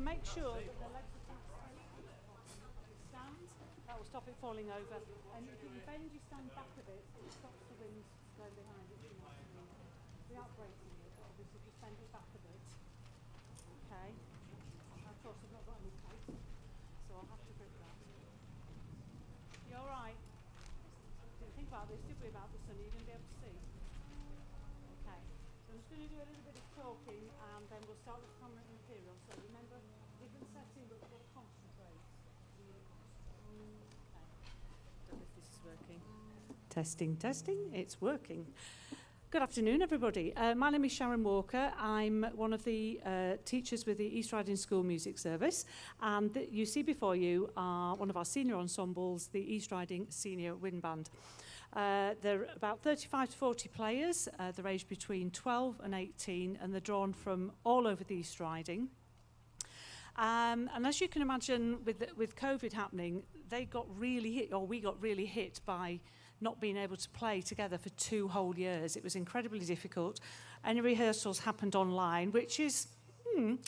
make sure that the legs are straight. Stand. That will stop it falling over. And if you bend your stand back a bit, it stops the wind going behind it. You know what I mean? Without breaking it, but obviously just bend it back a bit. Okay. Of course, I've not got any plate, so I'll have to grip that. You all right? Didn't think about this, did we, about the sun? You're going to be able to see? Okay. So I'm just going to do a little bit of talking, and then we'll start with prominent material. So remember, different setting, but we'll concentrate. Okay. Don't know if this is working. Testing, testing. It's working. Good afternoon, everybody. My name is Sharon Walker. I'm one of the teachers with the East Riding School Music Service, and you see before you are one of our senior ensembles, the East Riding Senior Wind Band. They're about 35 to 40 players. They're aged between 12 and 18, and they're drawn from all over the East Riding. And as you can imagine, with COVID happening, they got really hit, or we got really hit by not being able to play together for 2 whole years. It was incredibly difficult. Any rehearsals happened online, which is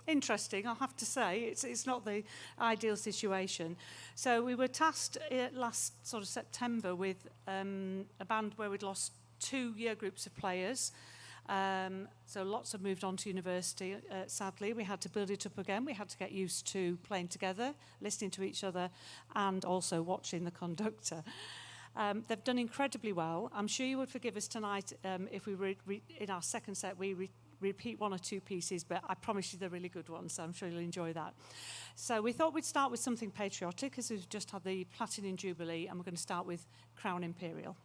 interesting, I'll have to say. It's not the ideal situation. So we were tasked last sort of September with a band where we'd lost 2 year groups of players. So lots have moved on to university, sadly. We had to build it up again. We had to get used to playing together, listening to each other, and also watching the conductor. They've done incredibly well. I'm sure you would forgive us tonight if we in our second set we repeat 1 or 2 pieces, but I promise you they're really good ones, so I'm sure you'll enjoy that. So we thought we'd start with something patriotic, as we've just had the Platinum Jubilee, and we're going to start with Crown Imperial.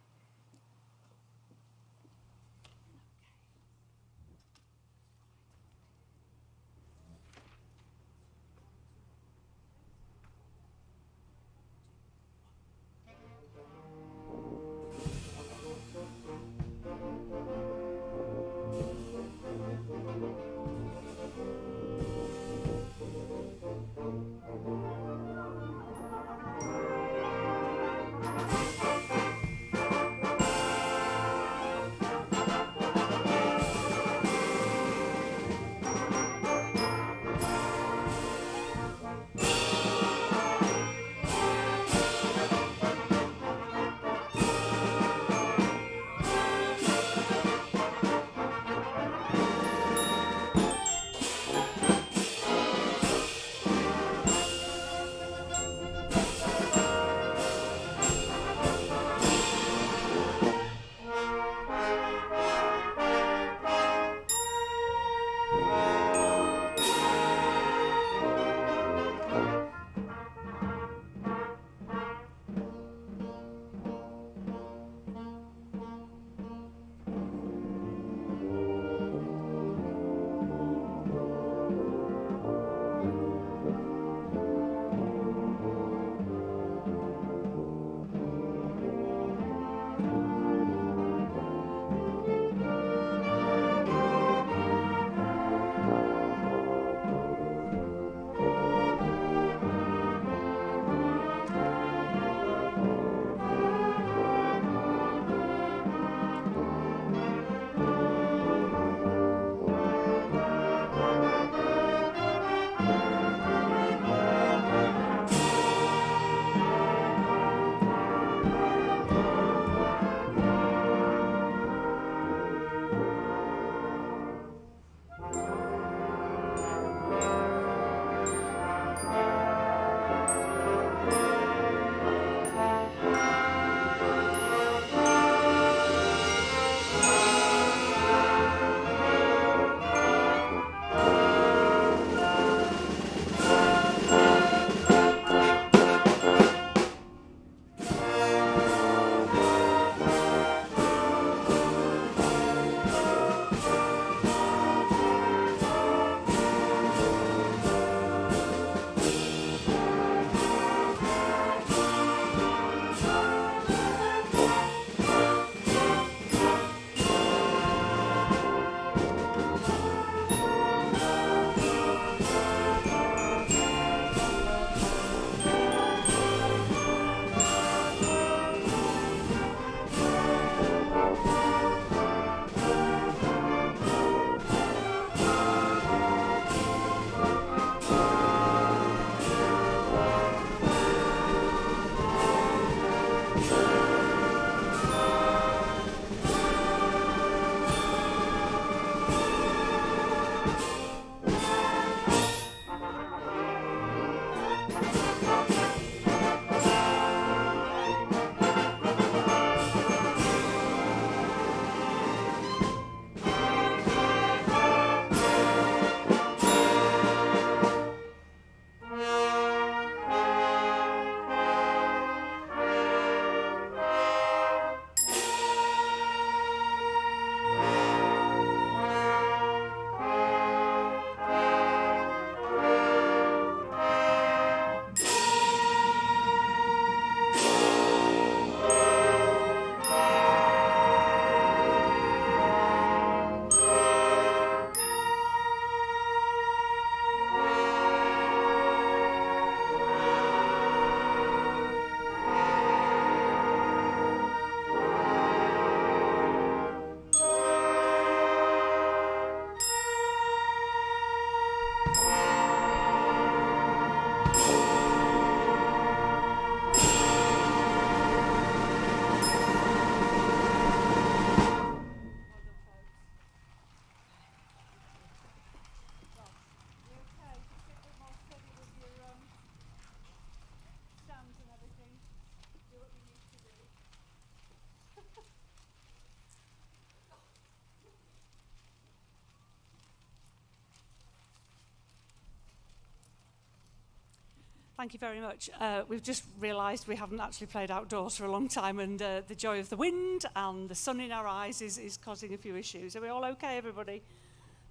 Thank you very much. We've just realised we haven't actually played outdoors for a long time, and the joy of the wind and the sun in our eyes is causing a few issues. Are we all okay, everybody?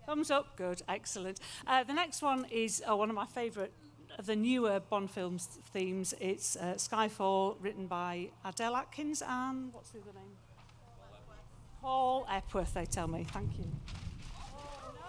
Thumbs up. Good. Excellent. The next one is one of my favourite of the newer Bond films themes. It's Skyfall, written by Adele Atkins and what's the other name? Paul Epworth, they tell me. Thank you. Oh, no.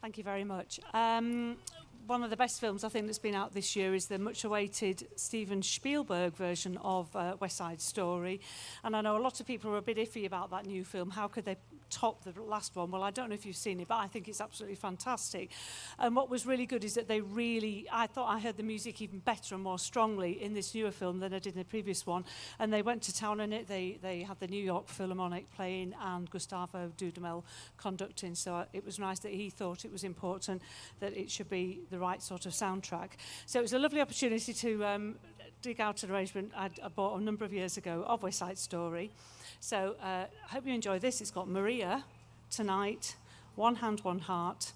Thank you very much. One of the best films I think that's been out this year is the much-awaited Steven Spielberg version of West Side Story. And I know a lot of people are a bit iffy about that new film. How could they top the last one? Well, I don't know if you've seen it, but I think it's absolutely fantastic. And what was really good is that I thought I heard the music even better and more strongly in this newer film than I did in the previous one. And they went to town on it. They had the New York Philharmonic playing and Gustavo Dudamel conducting. So it was nice that he thought it was important that it should be the right sort of soundtrack. So it was a lovely opportunity to dig out an arrangement I bought a number of years ago of West Side Story. So I hope you enjoy this. It's got Maria, Tonight, One Hand, One Heart,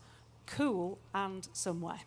Cool, and Somewhere.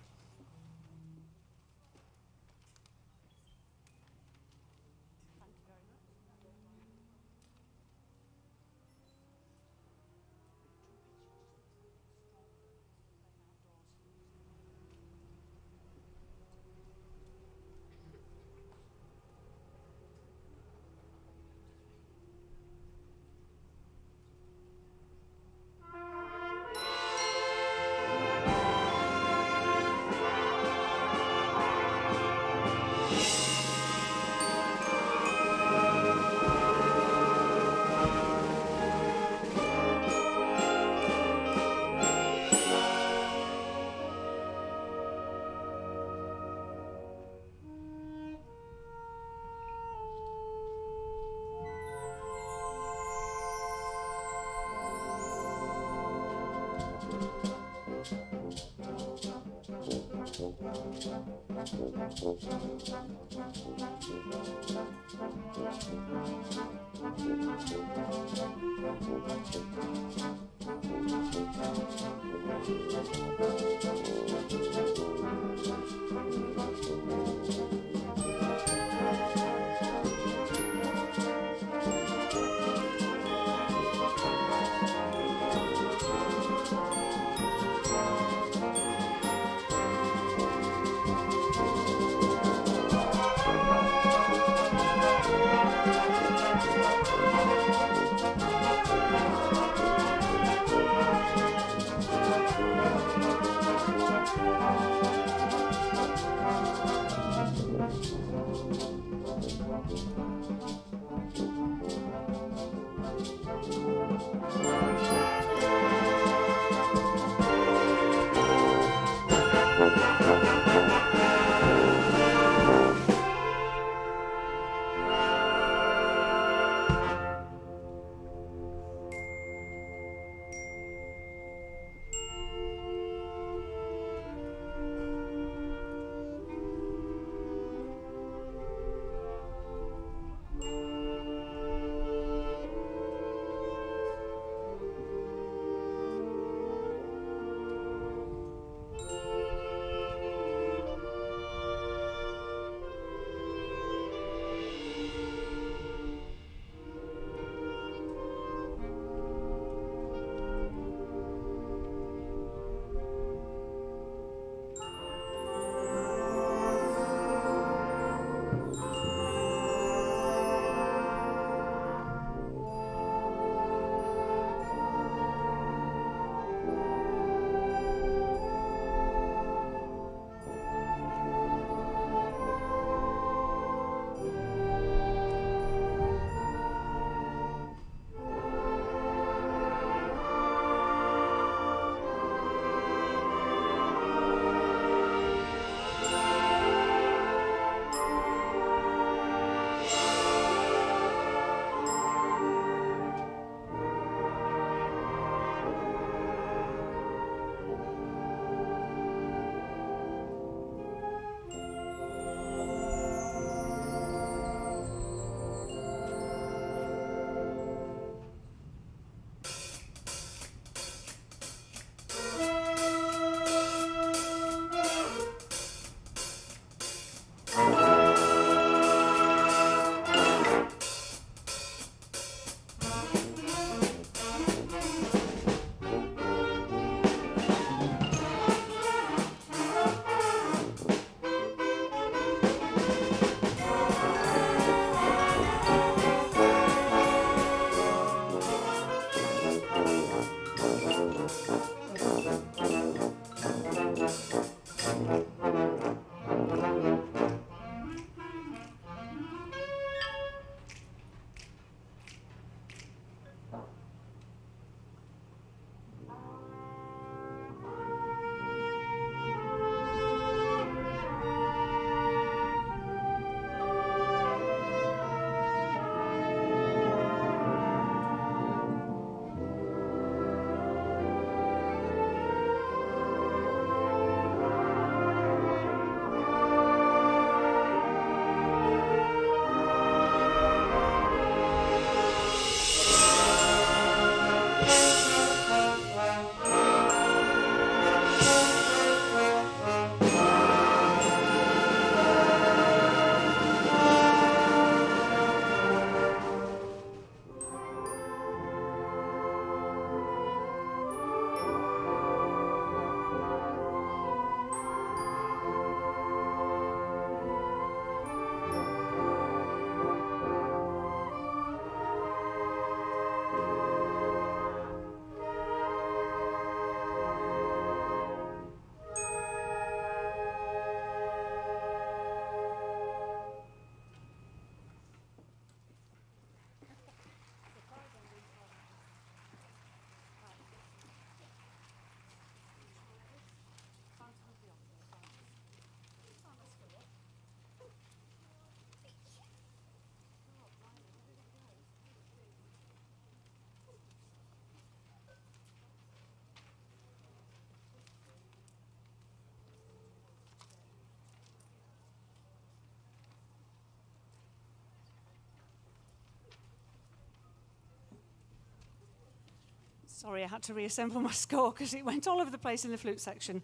Sorry, I had to reassemble my score because it went all over the place in the flute section.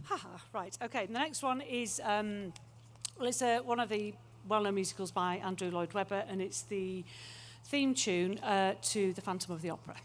Haha, right, okay. The next one is, it's one of the well-known musicals by Andrew Lloyd Webber, and it's the theme tune to The Phantom of the Opera.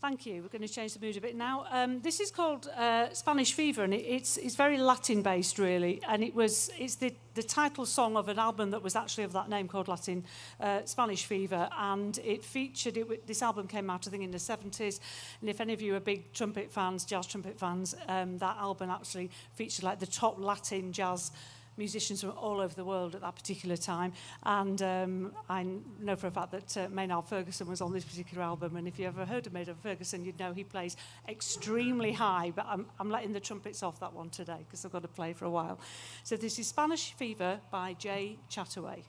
Thank you. We're going to change the mood a bit now. This is called Spanish Fever, and it's very Latin-based, really. And it's the title song of an album that was actually of that name, called Spanish Fever. And it featured, this album came out, I think, in the 70s. And if any of you are big trumpet fans, jazz trumpet fans, that album actually featured like the top Latin jazz musicians from all over the world at that particular time. And I know for a fact that Maynard Ferguson was on this particular album, and if you ever heard of Maynard Ferguson, you'd know he plays extremely high, but I'm letting the trumpets off that one today because I've got to play for a while. So this is Spanish Fever by Jay Chataway.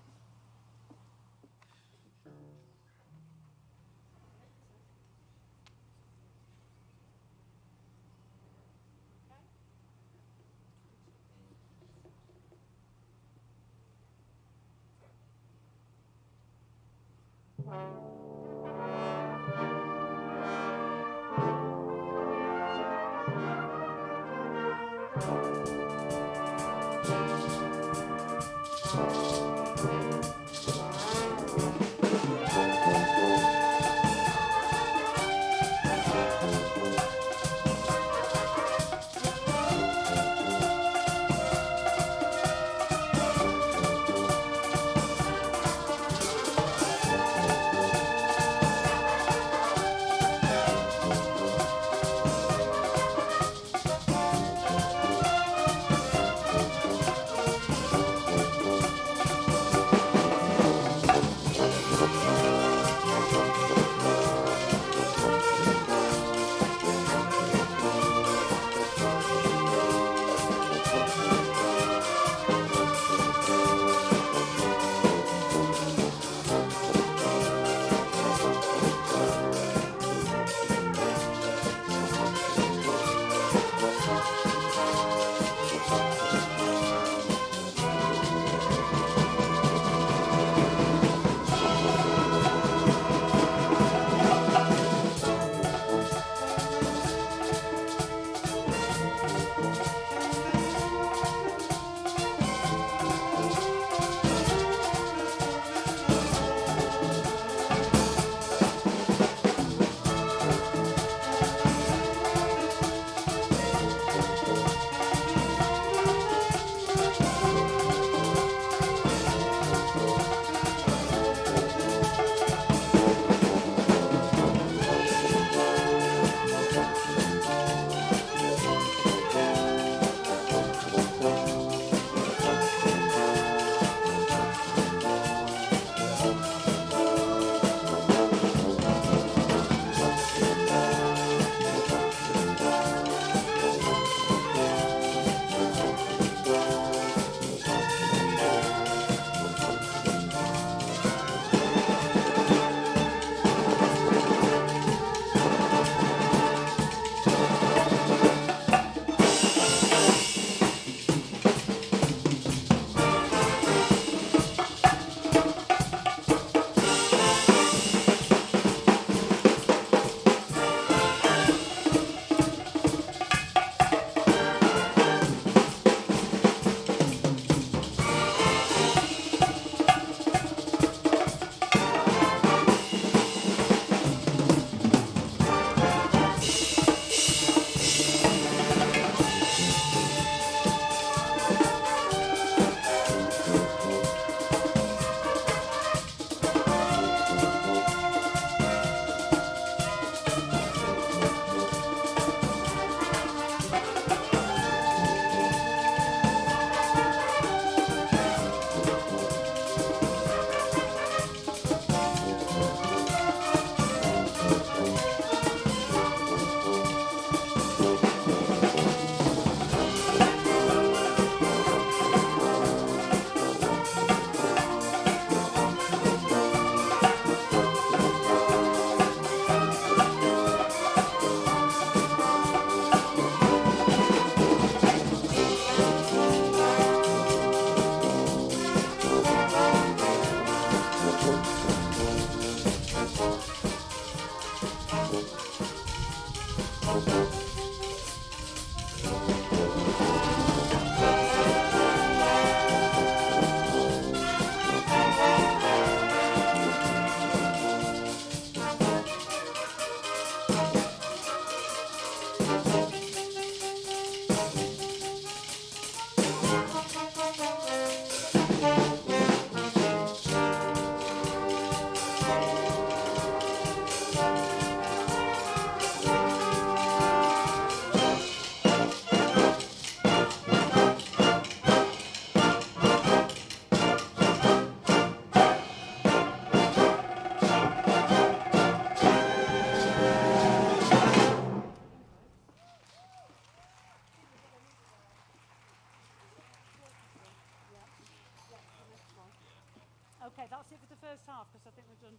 first half because I think we've done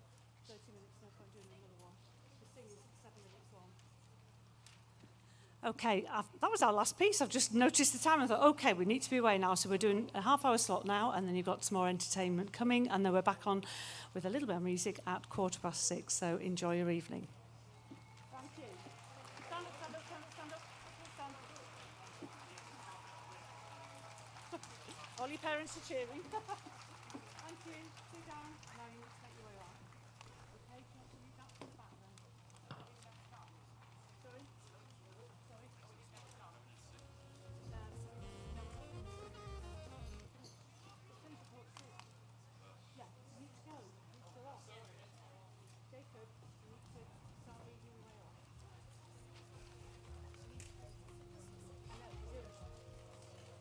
30 minutes, no point doing another one. The singing's 7 minutes long. Okay, that was our last piece. I've just noticed the time and I thought, okay, we need to be away now. So we're doing a half-hour slot now, and then you've got some more entertainment coming, and then we're back on with a little bit of music at 6:15. So enjoy your evening. Thank you. Stand up, stand up, stand up, stand up. Stand up. All your parents are cheering. Thank you. Sit down. Now you need to make your way on. Okay, do you want to leave that to the back then? Sorry? Sorry? Yeah, you need to go. You need to go off. Jacob, you need to start leading your way off. I know, you do. Who's singing that? Sorry?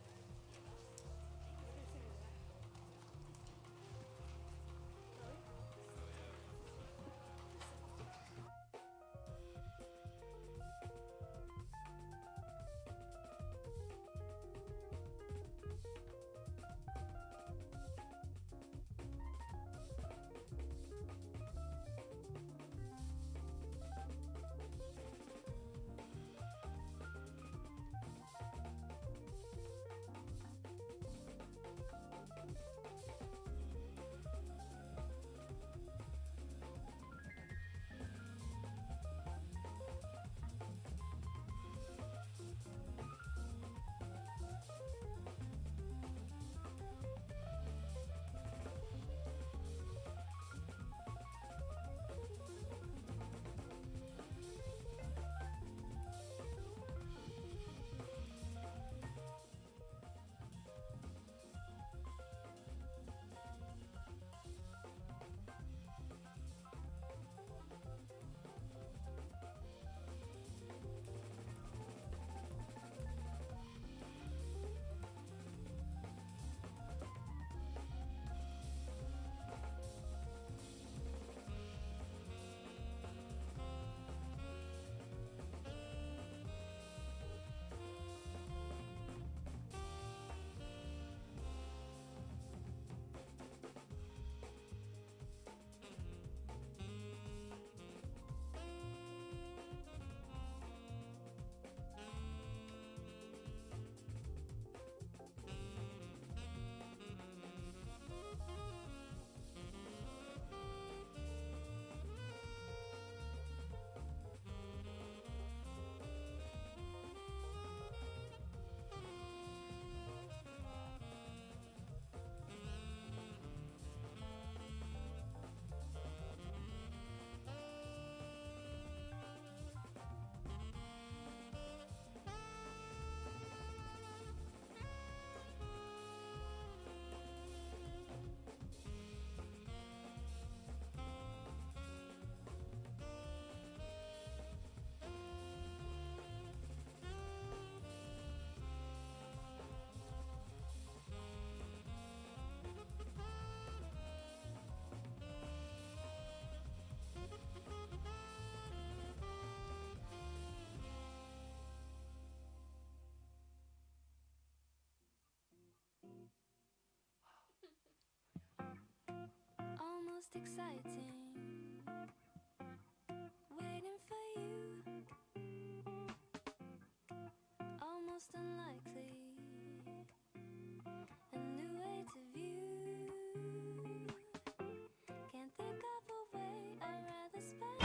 Almost exciting, waiting for you. Almost unlikely, a new way to view. Can't think of a way I'd rather spend.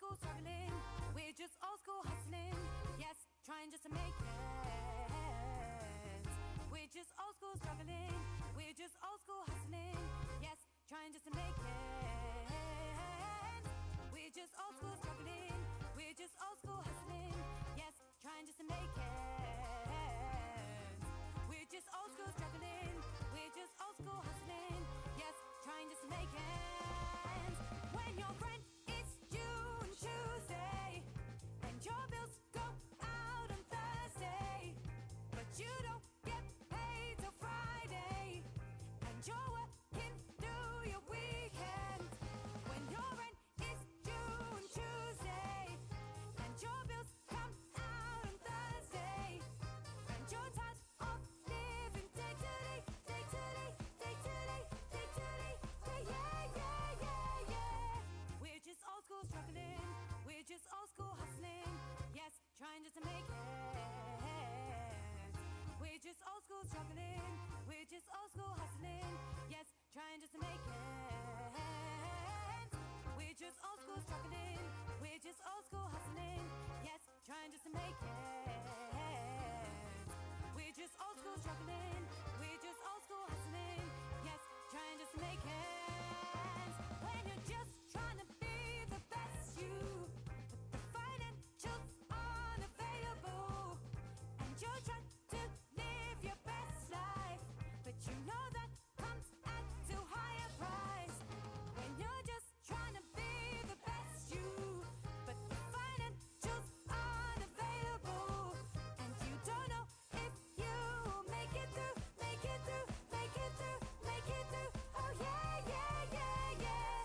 school struggling. We're just old school hustling. Yes, trying just to make it. We're just old school struggling. We're just old school hustling. Yes, trying just to make it. We're just old school struggling. We're just old school hustling. Yes, trying just to make it. We're just old school struggling. We're just old school hustling. Yes, trying just to make it. When your rent is due on Tuesday and your bills go out on Thursday, but you don't get paid till Friday, and you're working through your weekend. When your rent is due on Tuesday and your bills come out on Thursday, and you're tired of living day to day, day to day, day to day, day to day, day, yeah, yeah, yeah, yeah. We're just old school struggling. We're just old school hustling. Yes, trying just to make it. We're just old school struggling. We're just old school hustling. Yes, trying just to make it. We're just old school struggling. We're just old school hustling. Yes, trying just to make it. We're just old school struggling. We're just old school hustling. Yes, trying just to make it. When you're just trying to be the best you, but the financials aren't available, and you're trying to live your best life, but you know that comes at too high a price. When you're just trying to be the best you, but the financials aren't available, and you don't know if you make it through, make it through, make it through, make it through. Oh yeah, yeah, yeah, yeah.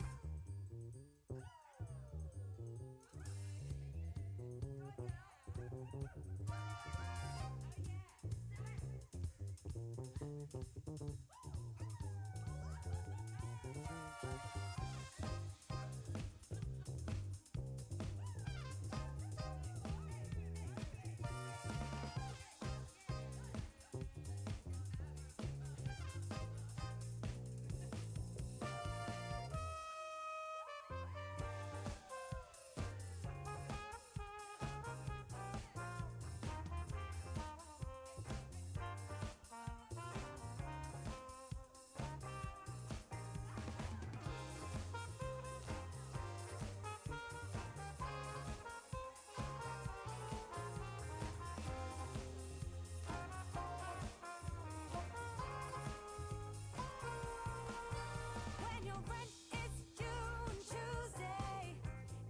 When your rent is due on Tuesday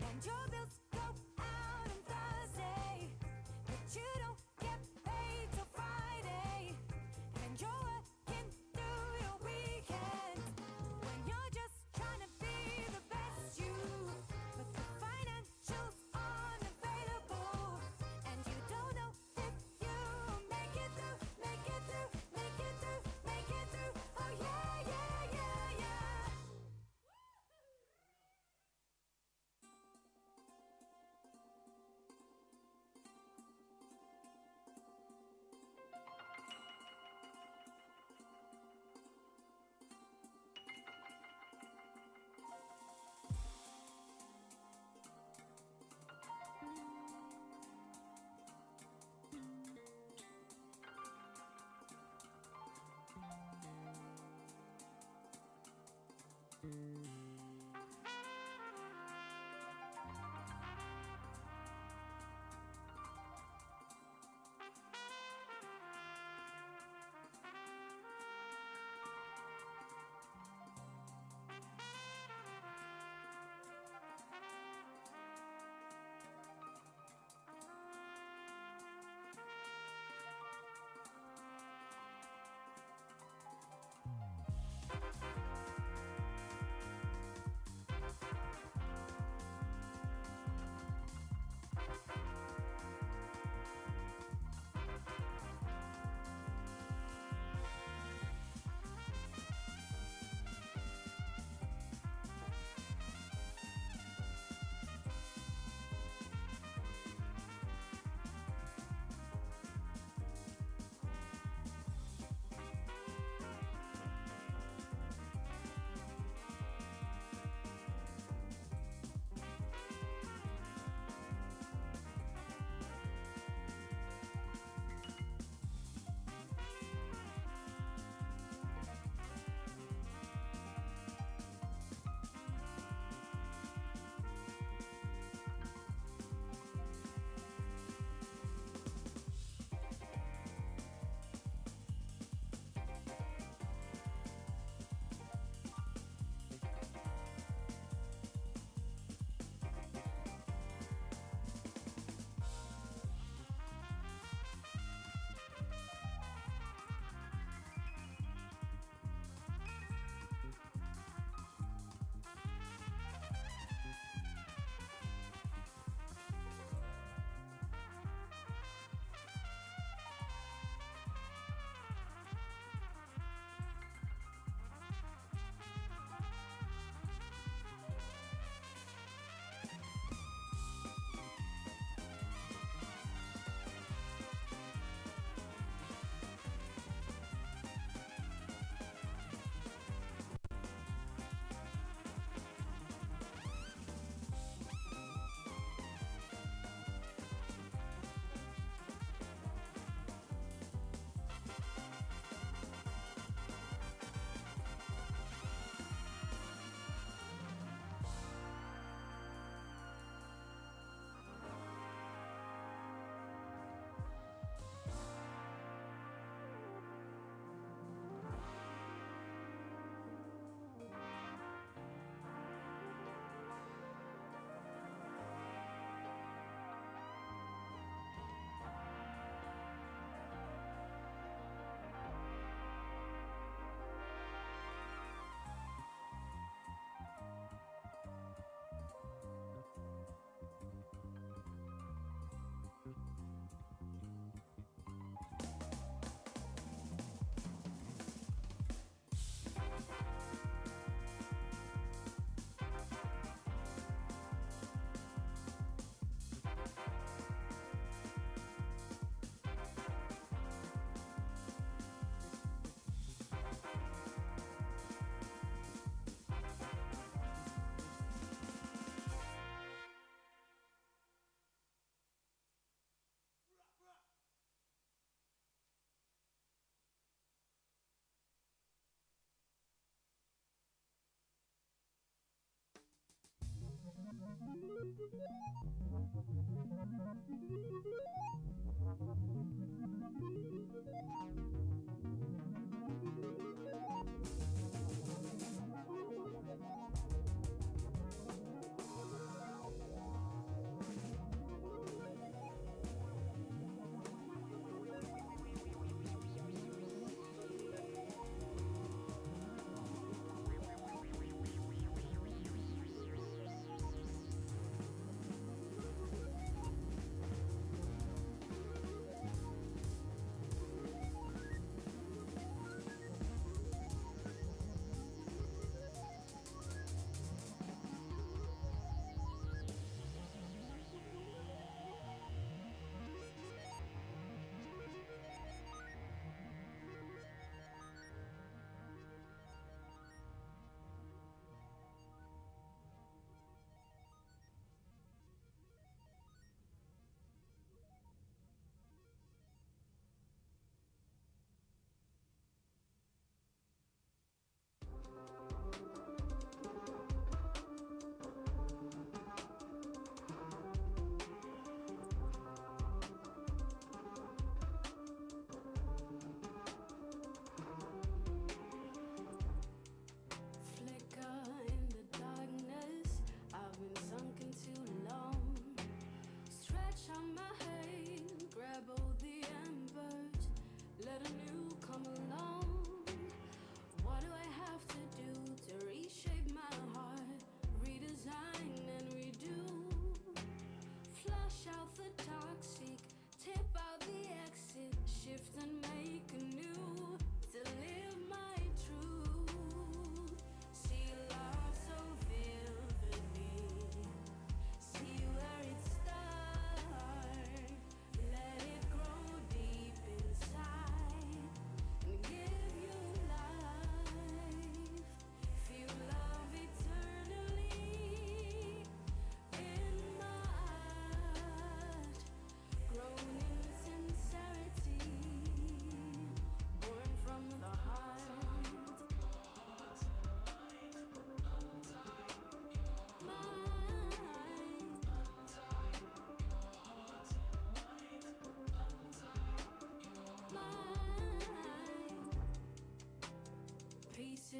and your bills go out on Thursday, but you don't get paid till Friday, and you're working through your weekend. When you're just trying to be the best you, but the financials aren't available, and you don't know if you make it through, make it through, make it through, make it through. Oh yeah, yeah, yeah, yeah.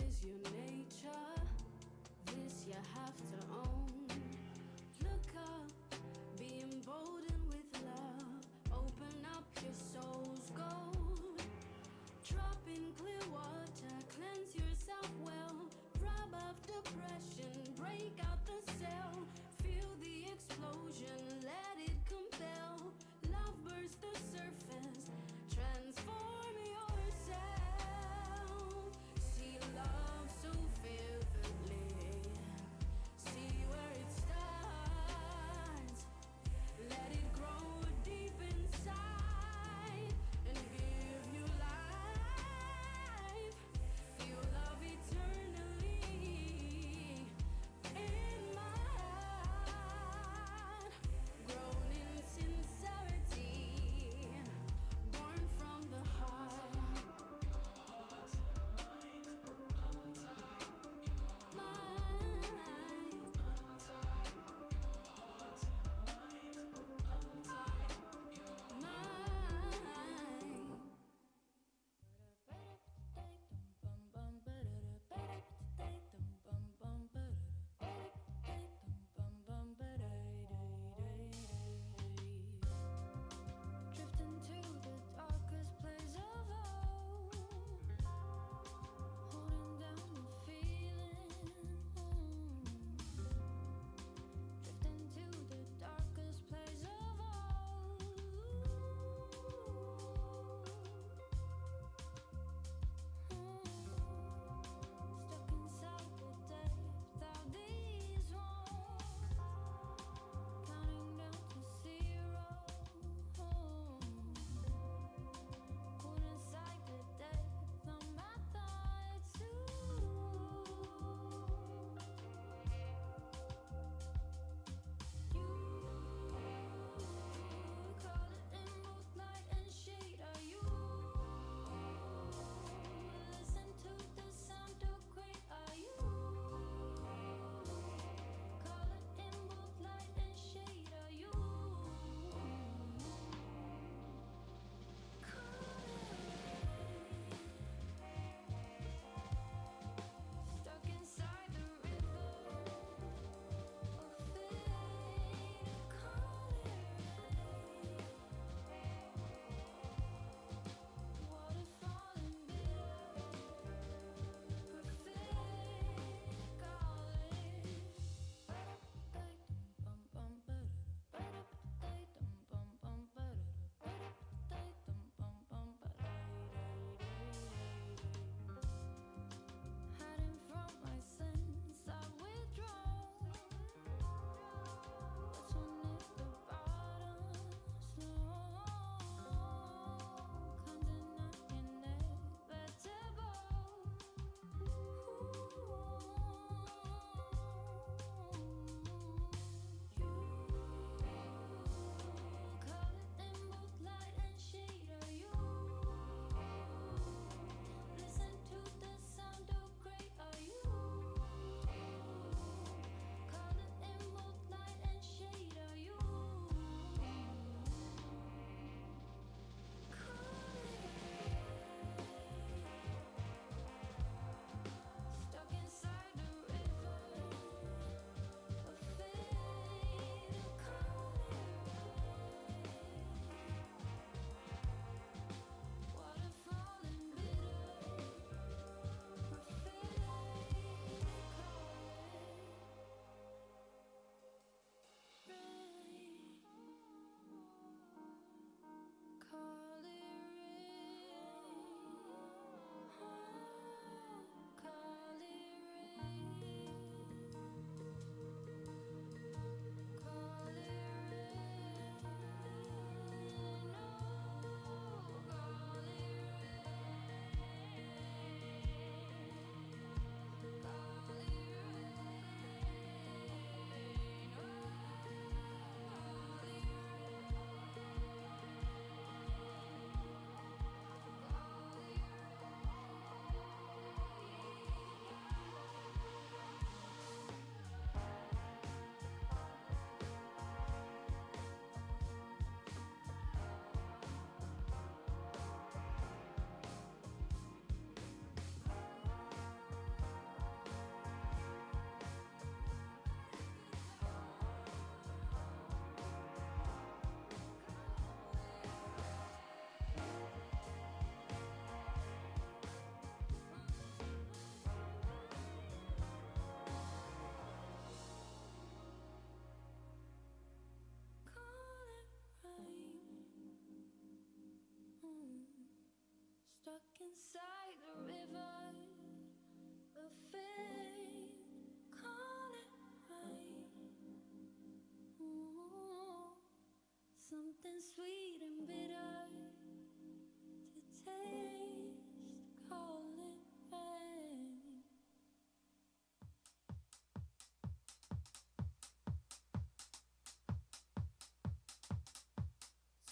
is your nature, this you have to own. Look up, be emboldened with love, open up your soul's gold. Drop in clear water, cleanse yourself well, rub off depression, break out the cell, feel the explosion, let it compel, love burst the surface, transform yourself. See love so vividly, see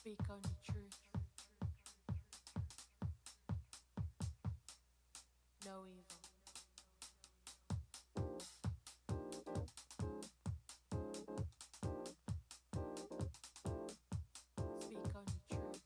Speak only truth. No evil. Speak only truth.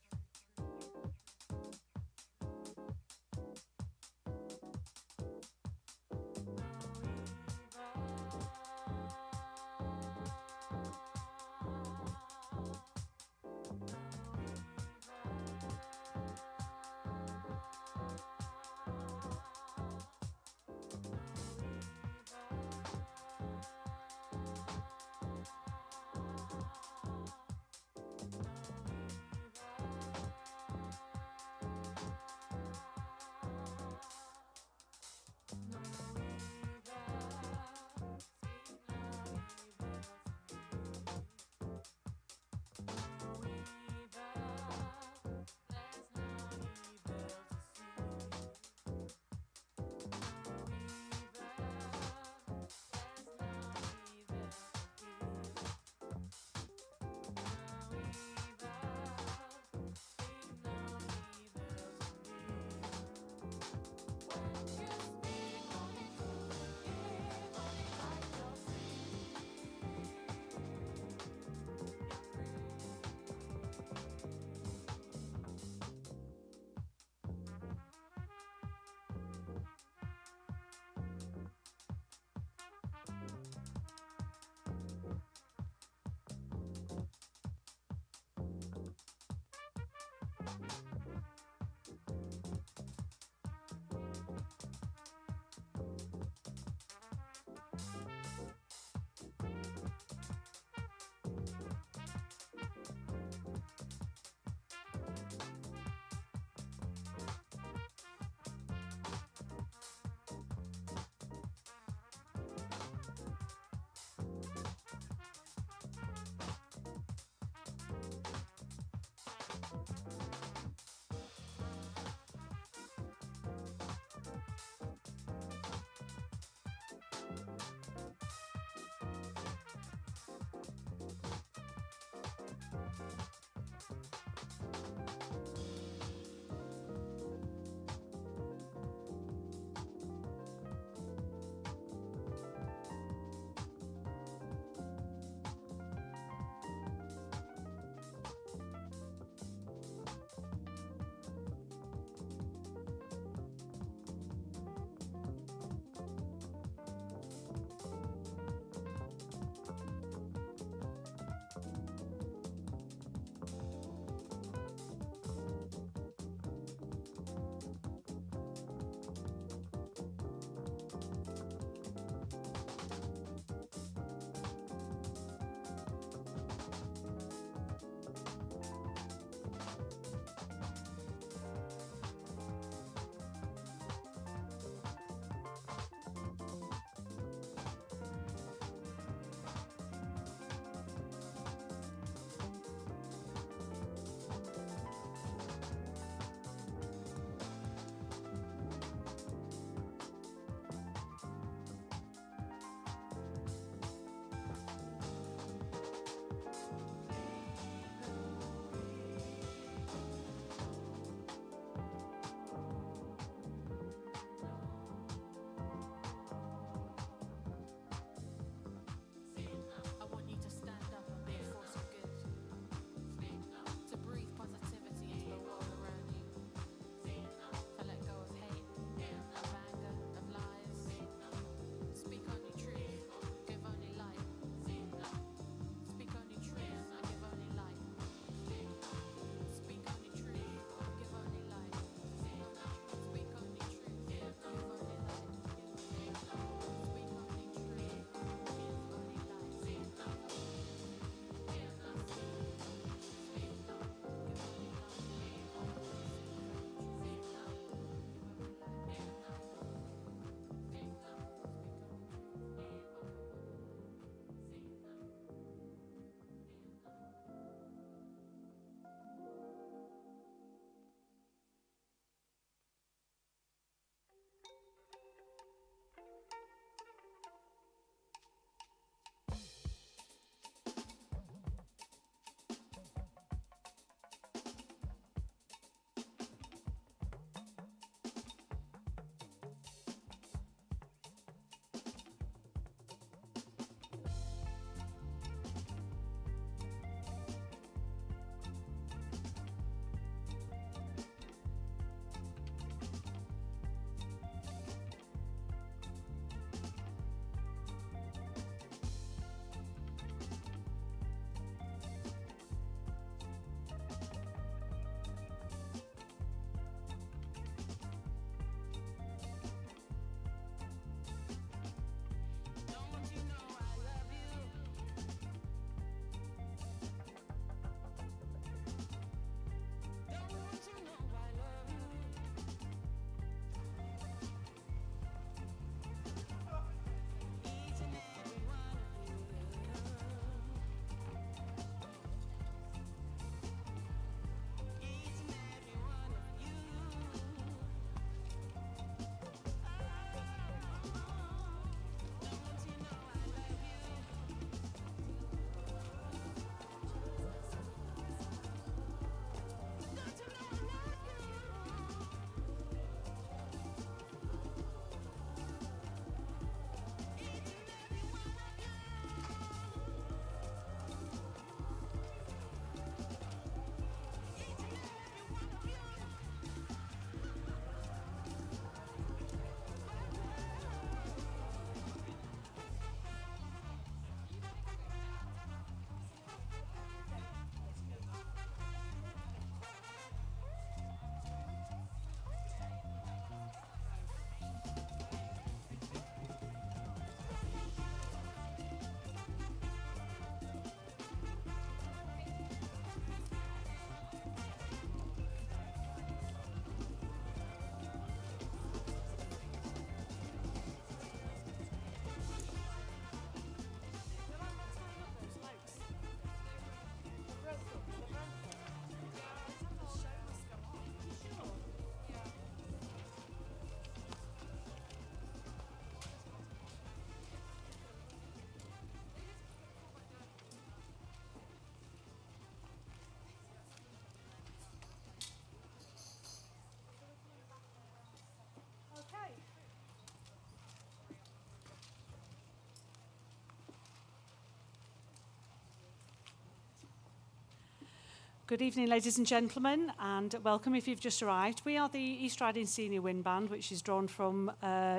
Good evening, ladies and gentlemen, and welcome if you've just arrived. We are the East Riding Senior Wind Band, which is drawn from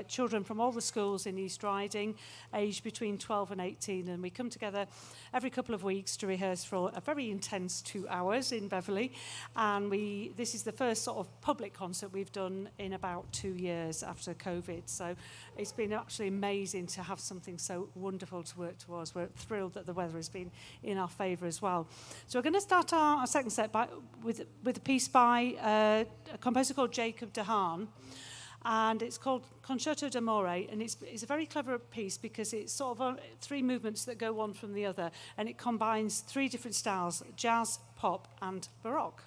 children from all the schools in East Riding, aged between 12 and 18, and we come together every couple of weeks to rehearse for a very intense 2 hours in Beverley, and this is the first sort of public concert we've done in about 2 years after COVID, so it's been actually amazing to have something so wonderful to work towards. We're thrilled that the weather has been in our favour as well. So we're going to start our second set with a piece by a composer called Jacob de Haan, and it's called Concerto d'Amore, and it's a very clever piece because it's sort of three movements that go one from the other, and it combines three different styles: jazz, pop, and baroque.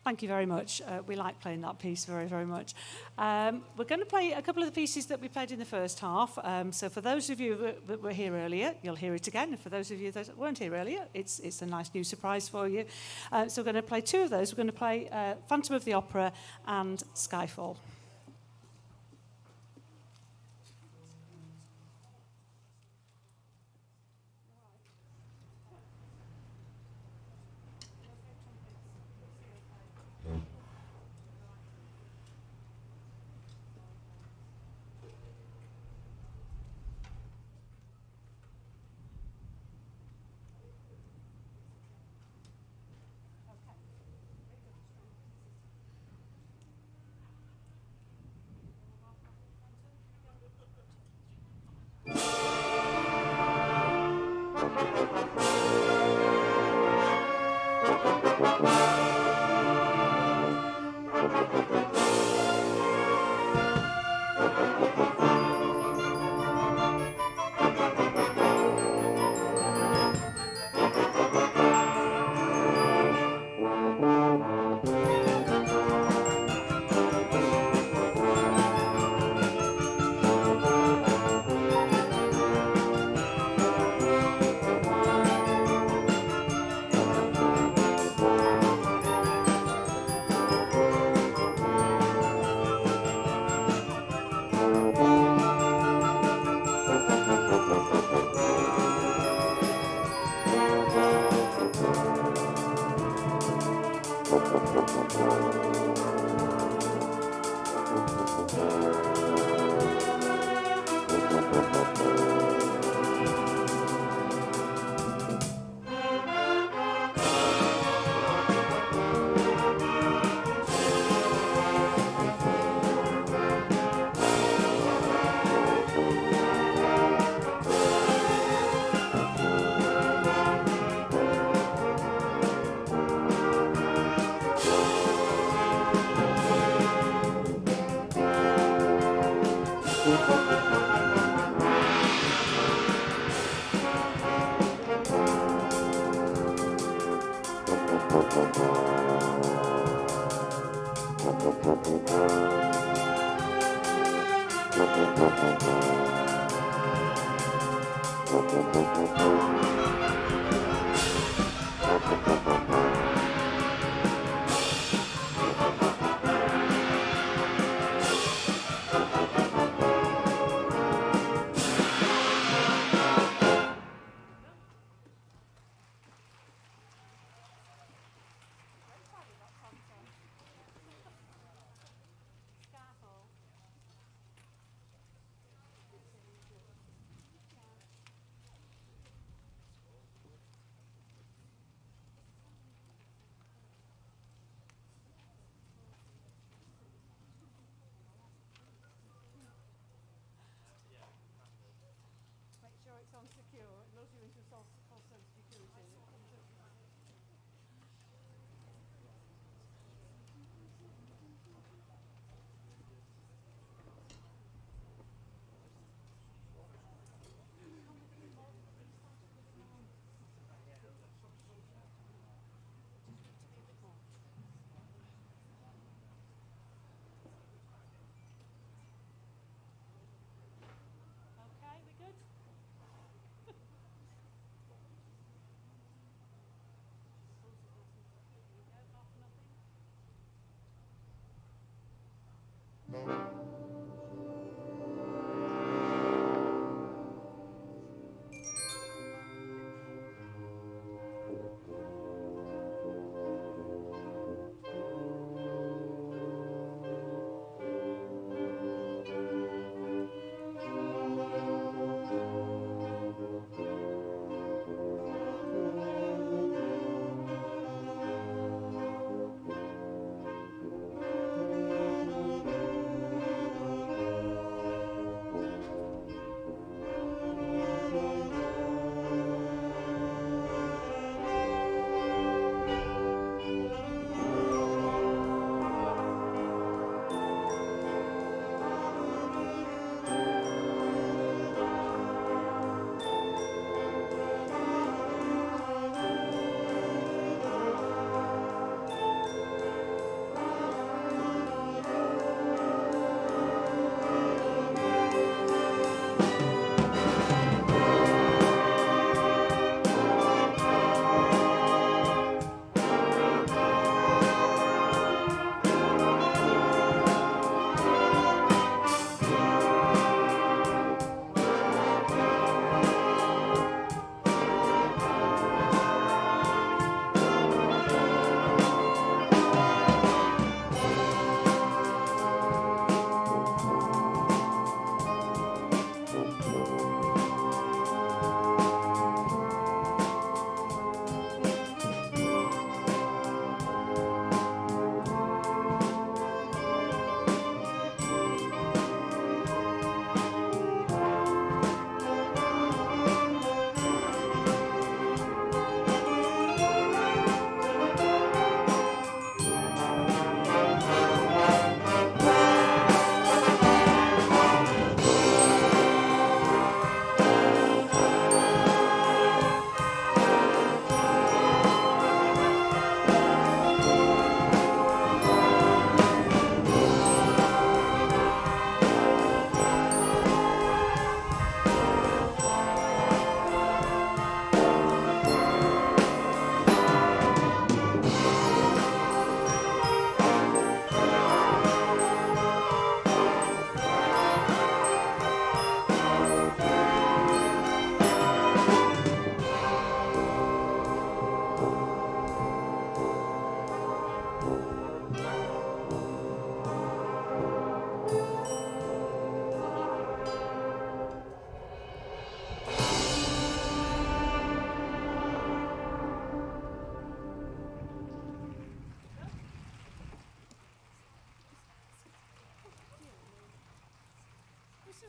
Thank you very much. We like playing that piece very, very much. We're going to play a couple of the pieces that we played in the first half. So for those of you that were here earlier, you'll hear it again. And for those of you that weren't here earlier, it's a nice new surprise for you. So we're going to play two of those. We're going to play Phantom of the Opera and Skyfall.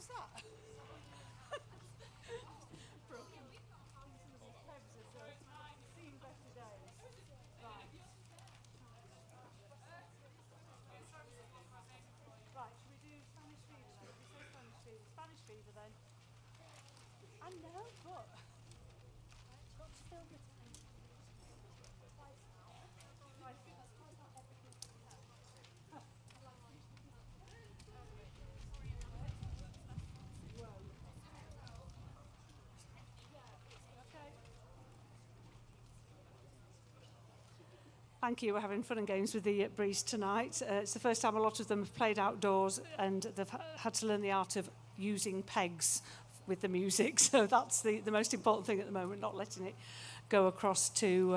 was that? Broken. Seen better days. Right. Right, should we do Spanish Fever then? If we say Spanish Fever. Spanish Fever then. I know, but it's got to fill the time. Right. Thank you. We're having fun and games with the breeze tonight. It's the first time a lot of them have played outdoors and they've had to learn the art of using pegs with the music. So that's the most important thing at the moment, not letting it go across to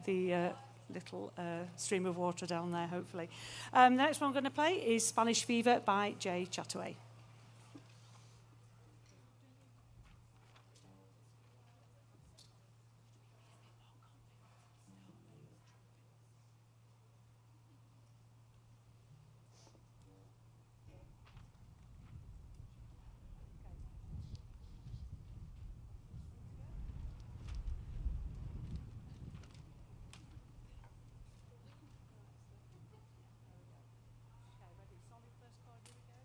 the little stream of water down there, hopefully. The next one I'm going to play is Spanish Fever by Jay Chataway. Okay, ready? Solid first chord, here we go.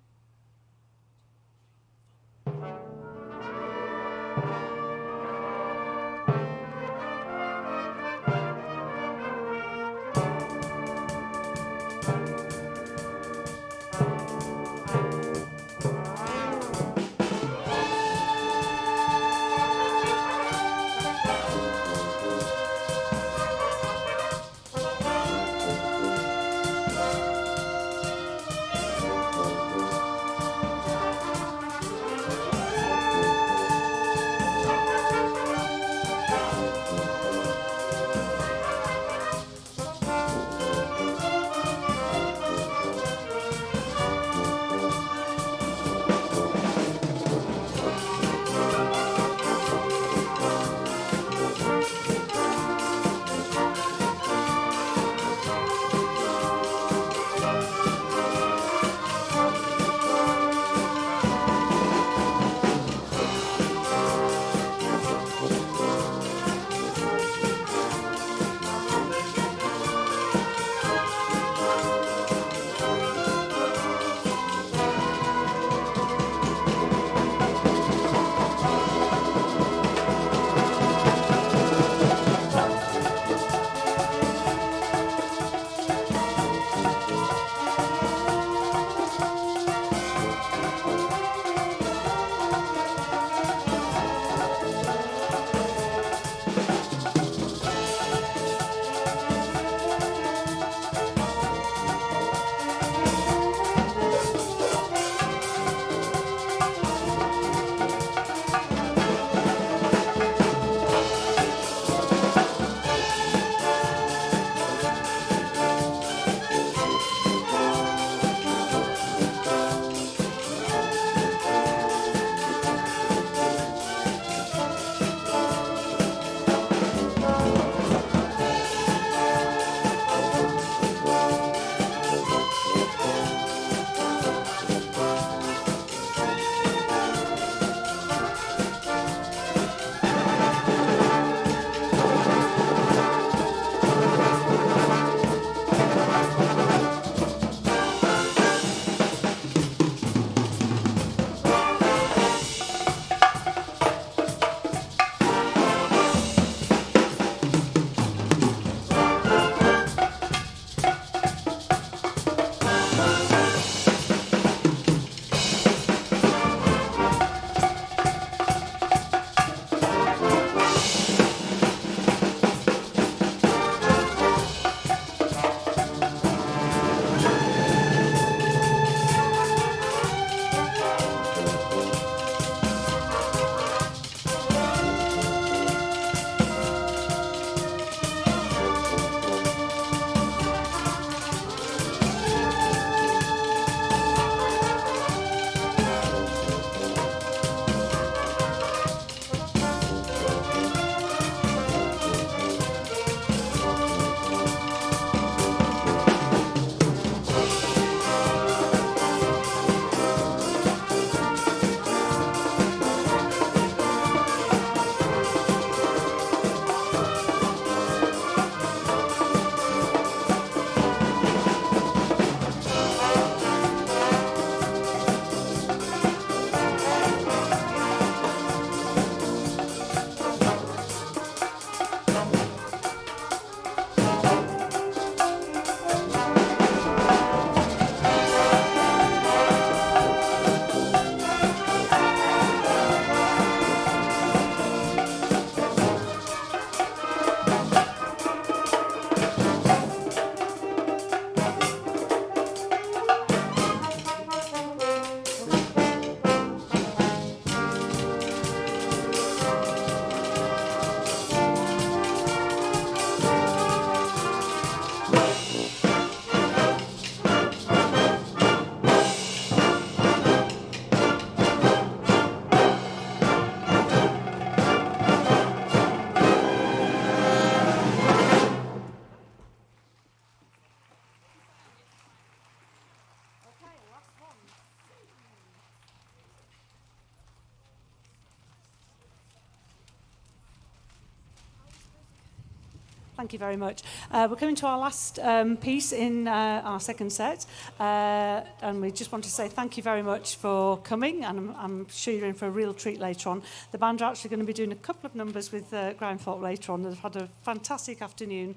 Thank you very much. We're coming to our last piece in our second set, and we just want to say thank you very much for coming, and I'm sure you're in for a real treat later on. The band are actually going to be doing a couple of numbers with Grimethorpe later on. They've had a fantastic afternoon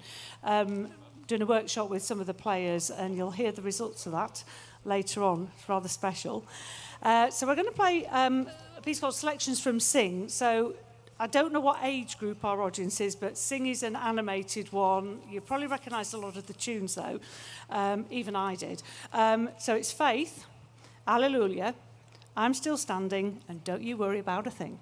doing a workshop with some of the players, and you'll hear the results of that later on. It's rather special. So we're going to play a piece called Selections from Sing. So I don't know what age group our audience is, but Sing is an animated one. You probably recognise a lot of the tunes, though. Even I did. So it's Faith, Alleluia, I'm Still Standing, and Don't You Worry About a Thing.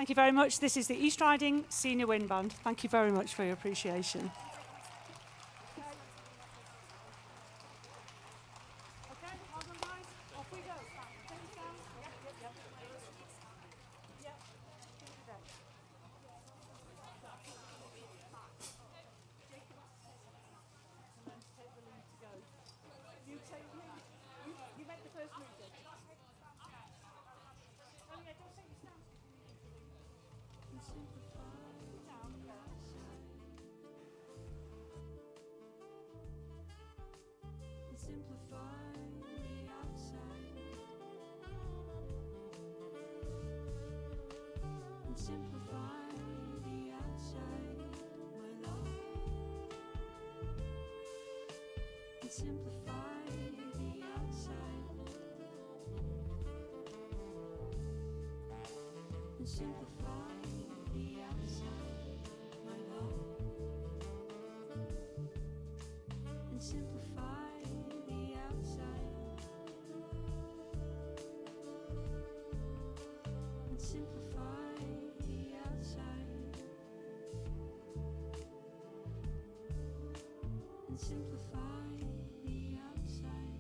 Thank you very much. This is the East Riding Senior Wind Band. Thank you very much for your appreciation. Okay, well done, guys. Off we go. Things down. Yep. Yep. Give it a day. And then take the lead to go. You make the first move, Jake. Oh yeah, don't take your stance. Down, yeah. Simplify the outside and simplify the outside, my love, and simplify the outside and simplify the outside, my love, and simplify the outside and simplify the outside and simplify the outside.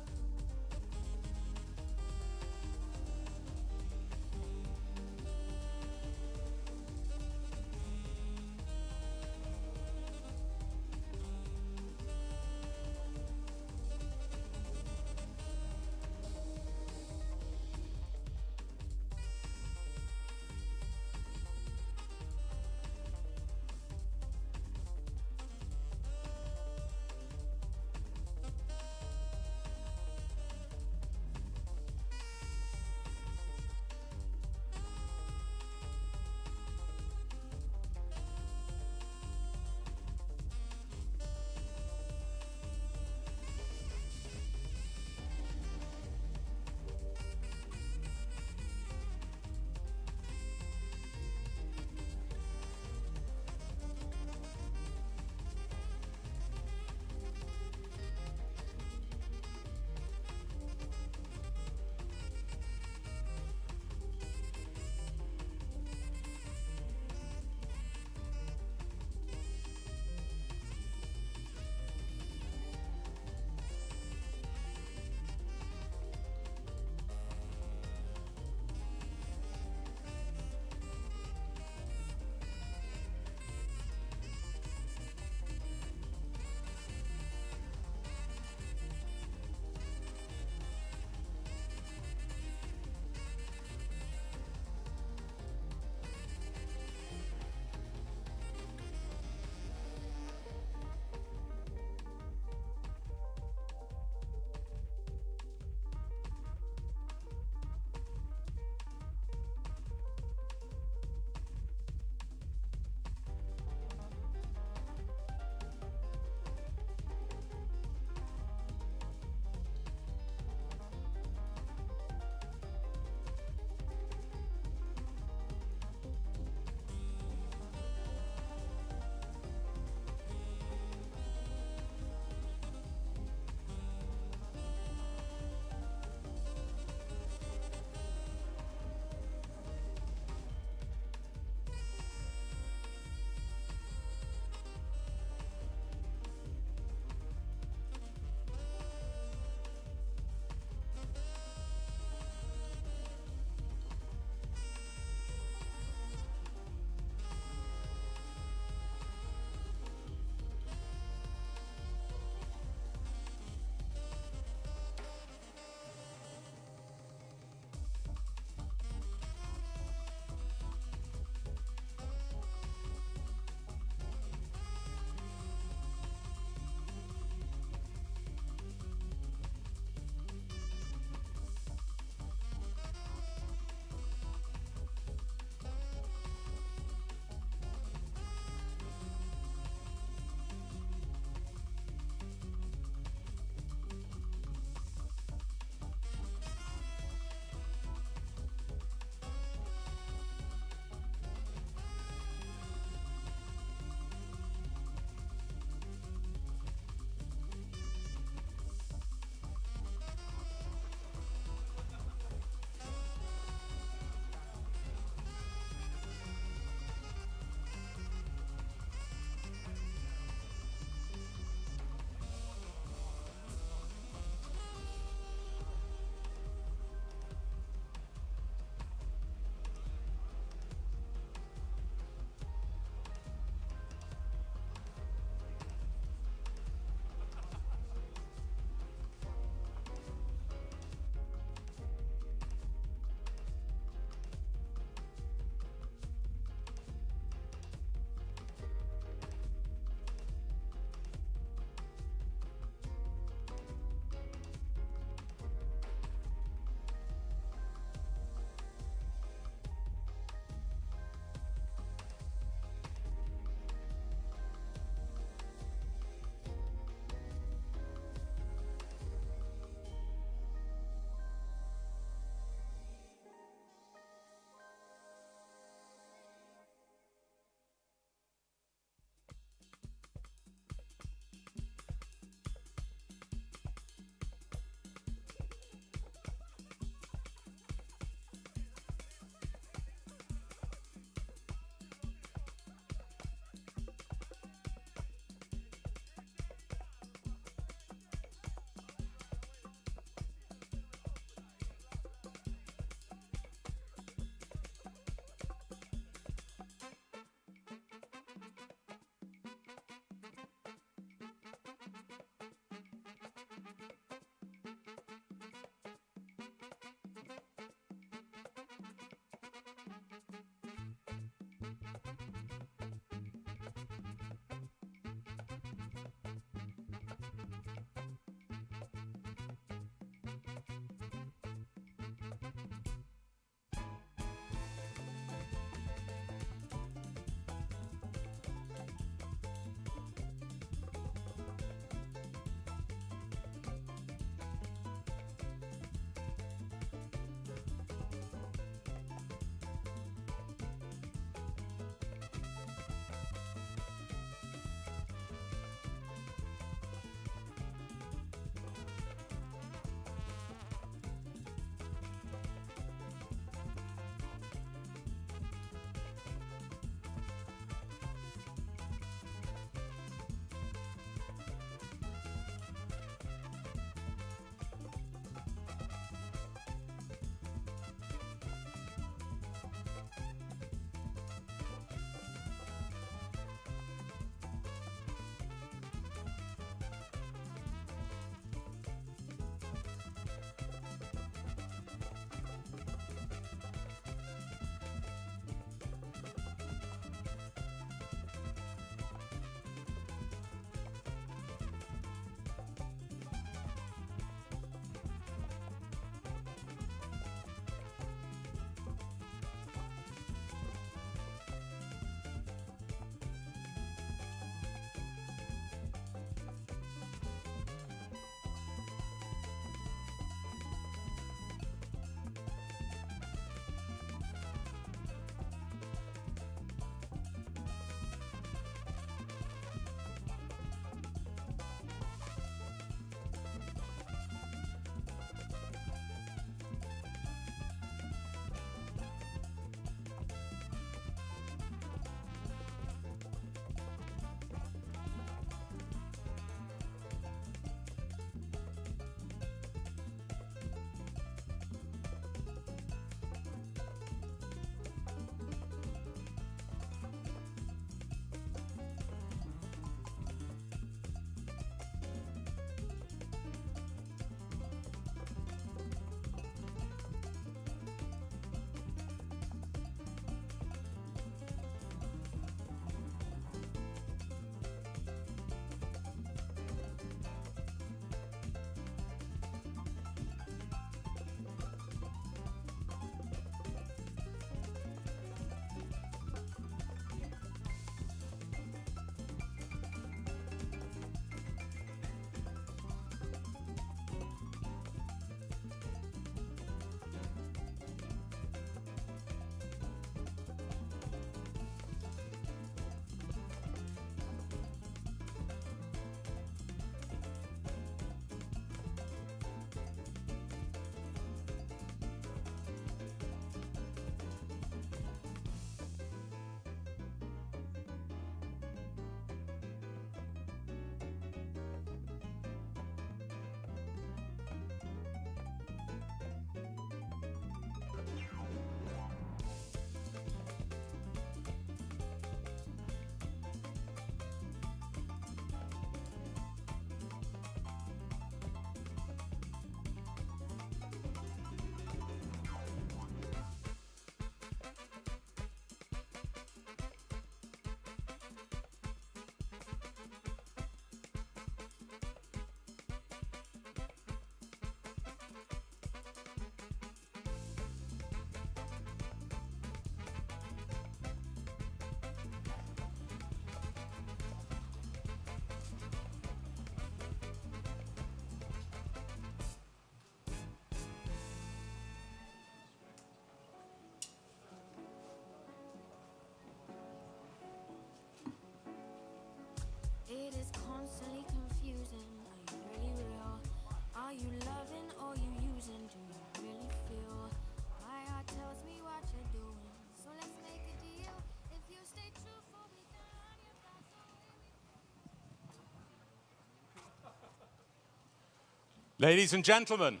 Ladies and gentlemen,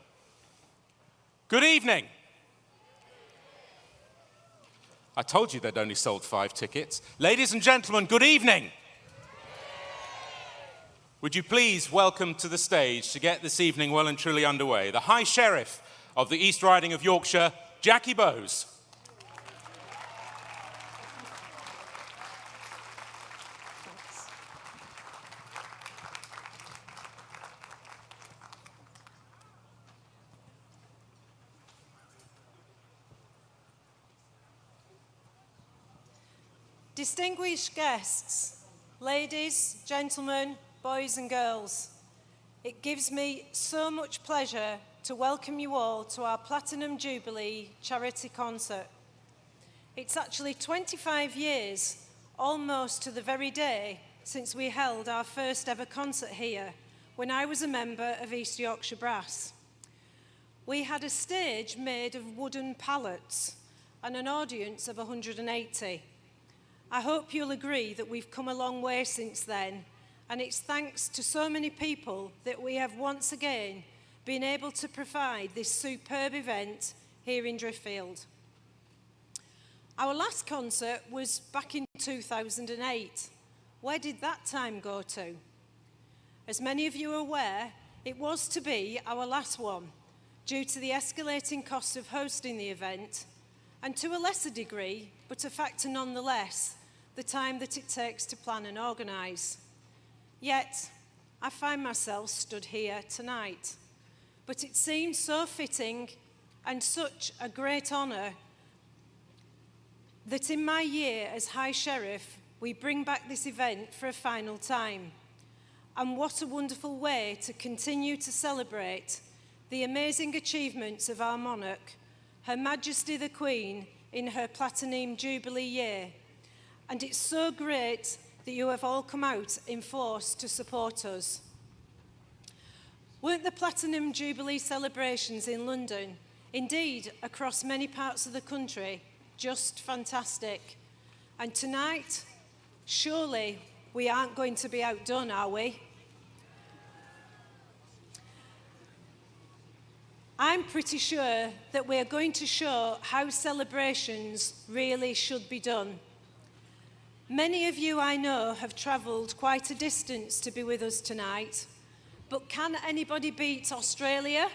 good evening. I told you they'd only sold 5 tickets. Ladies and gentlemen, good evening. Would you please welcome to the stage, to get this evening well and truly underway, the High Sheriff of the East Riding of Yorkshire, Jackie Bowes. Distinguished guests, ladies, gentlemen, boys and girls, it gives me so much pleasure to welcome you all to our Platinum Jubilee charity concert. It's actually 25 years, almost to the very day, since we held our first ever concert here, when I was a member of East Yorkshire Brass. We had a stage made of wooden pallets and an audience of 180. I hope you'll agree that we've come a long way since then, and it's thanks to so many people that we have once again been able to provide this superb event here in Driffield. Our last concert was back in 2008. Where did that time go to? As many of you are aware, it was to be our last one due to the escalating costs of hosting the event, and to a lesser degree, but a factor nonetheless, the time that it takes to plan and organise. Yet, I find myself stood here tonight. But it seems so fitting and such a great honour that in my year as High Sheriff, we bring back this event for a final time. And what a wonderful way to continue to celebrate the amazing achievements of our monarch, Her Majesty the Queen, in her Platinum Jubilee year. And it's so great that you have all come out in force to support us. Weren't the Platinum Jubilee celebrations in London, indeed across many parts of the country, just fantastic? And tonight, surely we aren't going to be outdone, are we? I'm pretty sure that we're going to show how celebrations really should be done. Many of you I know have travelled quite a distance to be with us tonight, but can anybody beat Australia?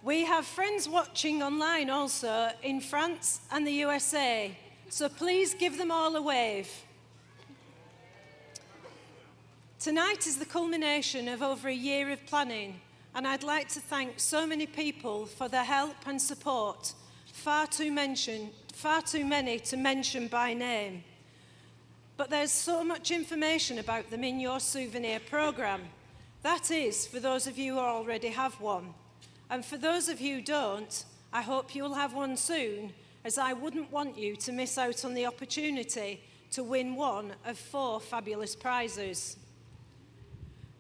We have friends watching online also in France and the USA, so please give them all a wave. Tonight is the culmination of over a year of planning, and I'd like to thank so many people for their help and support, far too many to mention by name. But there's so much information about them in your souvenir programme. That is, for those of you who already have one. And for those of you who don't, I hope you'll have one soon, as I wouldn't want you to miss out on the opportunity to win one of 4 fabulous prizes.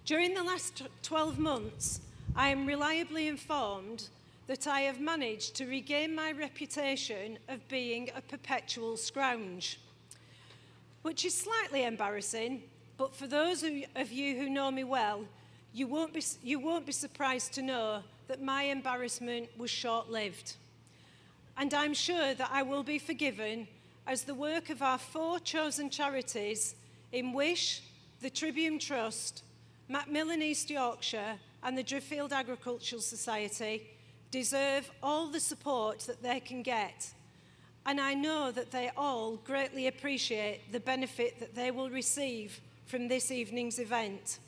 During the last 12 months, I am reliably informed that I have managed to regain my reputation of being a perpetual scrounge, which is slightly embarrassing, but for those of you who know me well, you won't be surprised to know that my embarrassment was short-lived. And I'm sure that I will be forgiven, as the work of our 4 chosen charities in Wishh, the Tribune Trust, Macmillan East Yorkshire and the Driffield Agricultural Society deserve all the support that they can get. And I know that they all greatly appreciate the benefit that they will receive from this evening's event.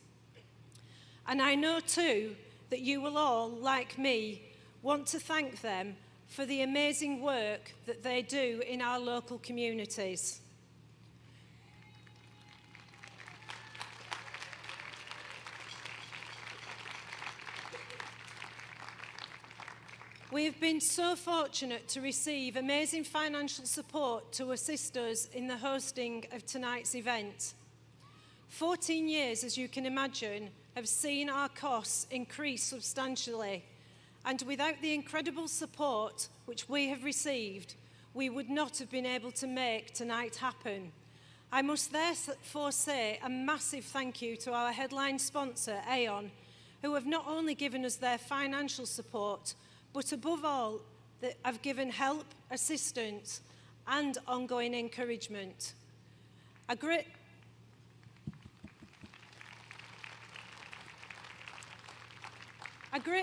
And I know too that you will all, like me, want to thank them for the amazing work that they do in our local communities. We have been so fortunate to receive amazing financial support to assist us in the hosting of tonight's event. 14 years, as you can imagine, have seen our costs increase substantially, and without the incredible support which we have received, we would not have been able to make tonight happen. I must therefore say a massive thank you to our headline sponsor, Aon, who have not only given us their financial support, but above all, have given help, assistance, and ongoing encouragement. A great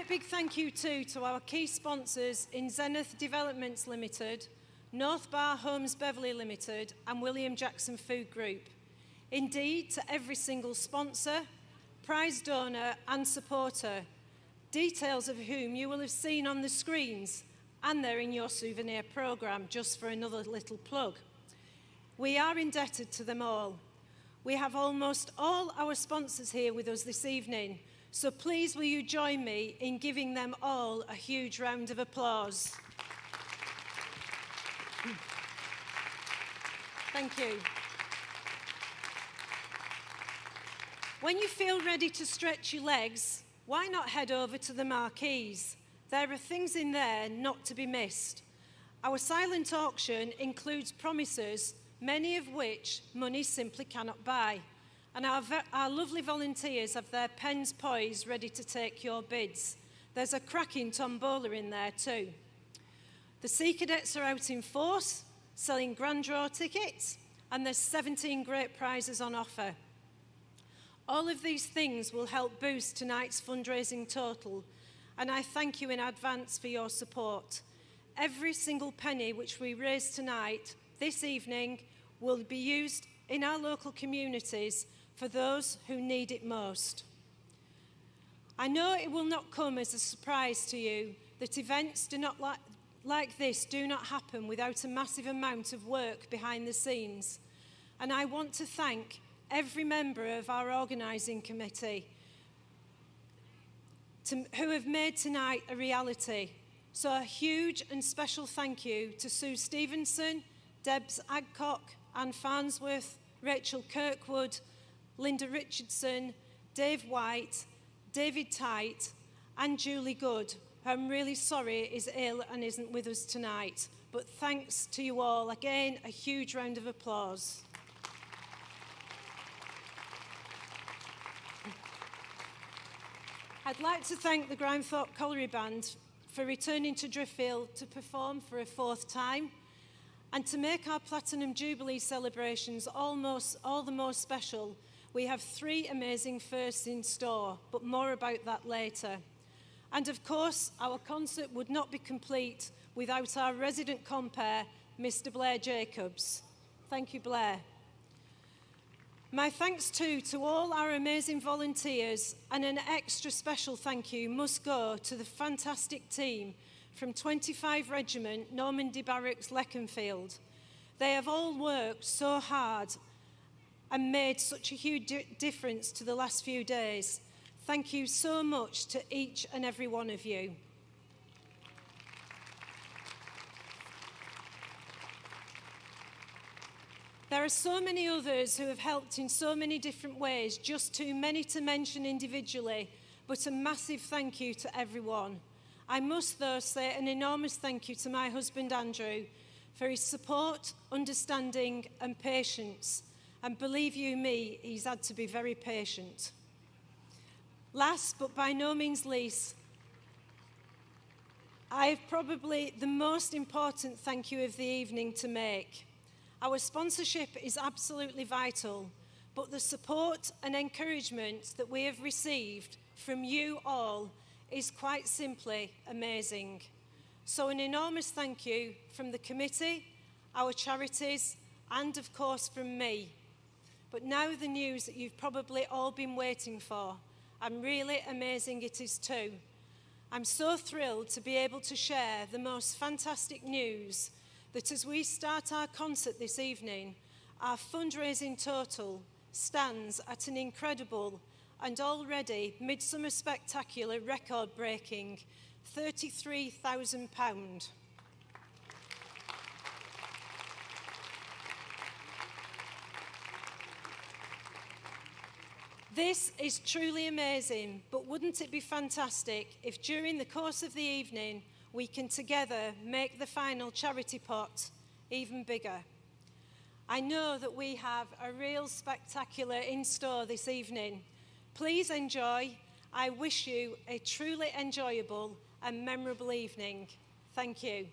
big thank you too to our key sponsors in Zenith Developments Limited, North Bar Homes Beverley Limited and William Jackson Food Group. Indeed, to every single sponsor, prize donor and supporter, details of whom you will have seen on the screens, and they're in your souvenir programme, just for another little plug. We are indebted to them all. We have almost all our sponsors here with us this evening, so please will you join me in giving them all a huge round of applause. Thank you. When you feel ready to stretch your legs, why not head over to the marquees? There are things in there not to be missed. Our silent auction includes promises, many of which money simply cannot buy. And our lovely volunteers have their pens poised, ready to take your bids. There's a cracking tombola in there too. The Sea Cadets are out in force, selling grand draw tickets, and there's 17 great prizes on offer. All of these things will help boost tonight's fundraising total, and I thank you in advance for your support. Every single penny which we raise tonight, this evening, will be used in our local communities for those who need it most. I know it will not come as a surprise to you that events like this do not happen without a massive amount of work behind the scenes. And I want to thank every member of our organising committee who have made tonight a reality. So a huge and special thank you to Sue Stevenson, Debs Adcock, Anne Farnsworth, Rachel Kirkwood, Linda Richardson, Dave White, David Tite, and Julie Good, who I'm really sorry is ill and isn't with us tonight. But thanks to you all. Again, a huge round of applause. I'd like to thank the Grimethorpe Colliery Band for returning to Driffield to perform for a fourth time, and to make our Platinum Jubilee celebrations all the more special. We have 3 amazing firsts in store, but more about that later. And of course, our concert would not be complete without our resident compere, Mr. Blair Jacobs. Thank you, Blair. My thanks too to all our amazing volunteers, and an extra special thank you must go to the fantastic team from 25 Regiment, Normandy Barracks, Leconfield. They have all worked so hard and made such a huge difference to the last few days. Thank you so much to each and every one of you. There are so many others who have helped in so many different ways, just too many to mention individually, but a massive thank you to everyone. I must, though, say an enormous thank you to my husband, Andrew, for his support, understanding and patience. And believe you me, he's had to be very patient. Last, but by no means least, I have probably the most important thank you of the evening to make. Our sponsorship is absolutely vital, but the support and encouragement that we have received from you all is quite simply amazing. So an enormous thank you from the committee, our charities, and of course from me. But now the news that you've probably all been waiting for, and really amazing it is too. I'm so thrilled to be able to share the most fantastic news that as we start our concert this evening, our fundraising total stands at an incredible and already Midsummer spectacular record-breaking £33,000. This is truly amazing, but wouldn't it be fantastic if during the course of the evening we can together make the final charity pot even bigger? I know that we have a real spectacular in store this evening. Please enjoy. I wish you a truly enjoyable and memorable evening. Thank you.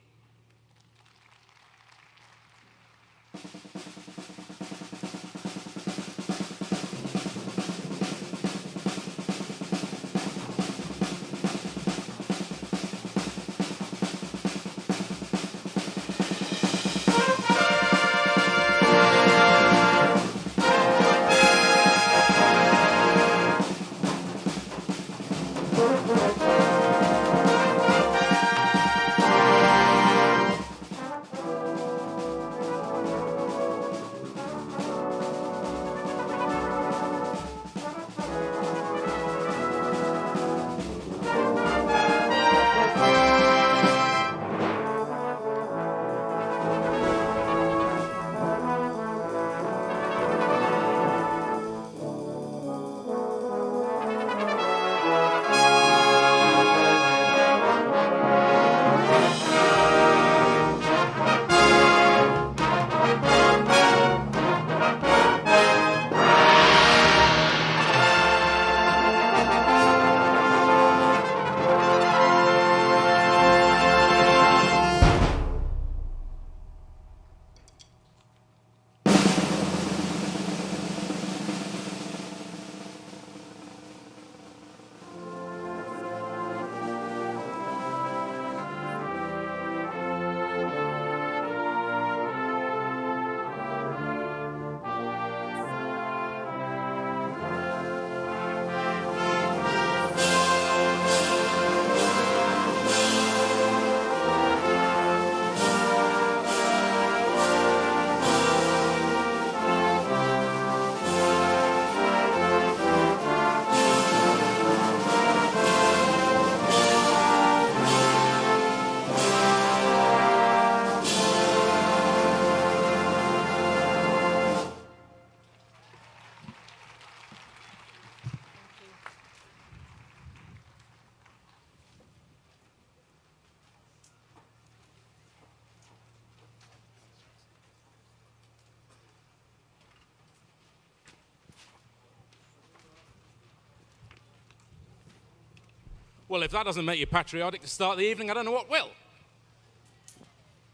Well, if that doesn't make you patriotic to start the evening, I don't know what will.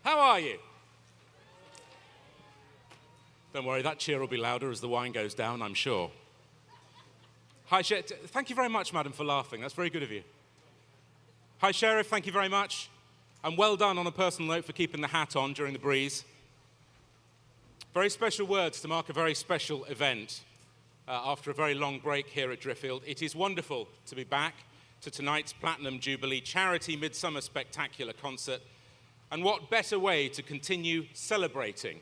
How are you? Don't worry, that cheer will be louder as the wine goes down, I'm sure. Hi, thank you very much, madam, for laughing. That's very good of you. Hi, Sheriff, thank you very much. And well done on a personal note for keeping the hat on during the breeze. Very special words to mark a very special event after a very long break here at Driffield. It is wonderful to be back to tonight's Platinum Jubilee Charity Midsummer Spectacular Concert. And what better way to continue celebrating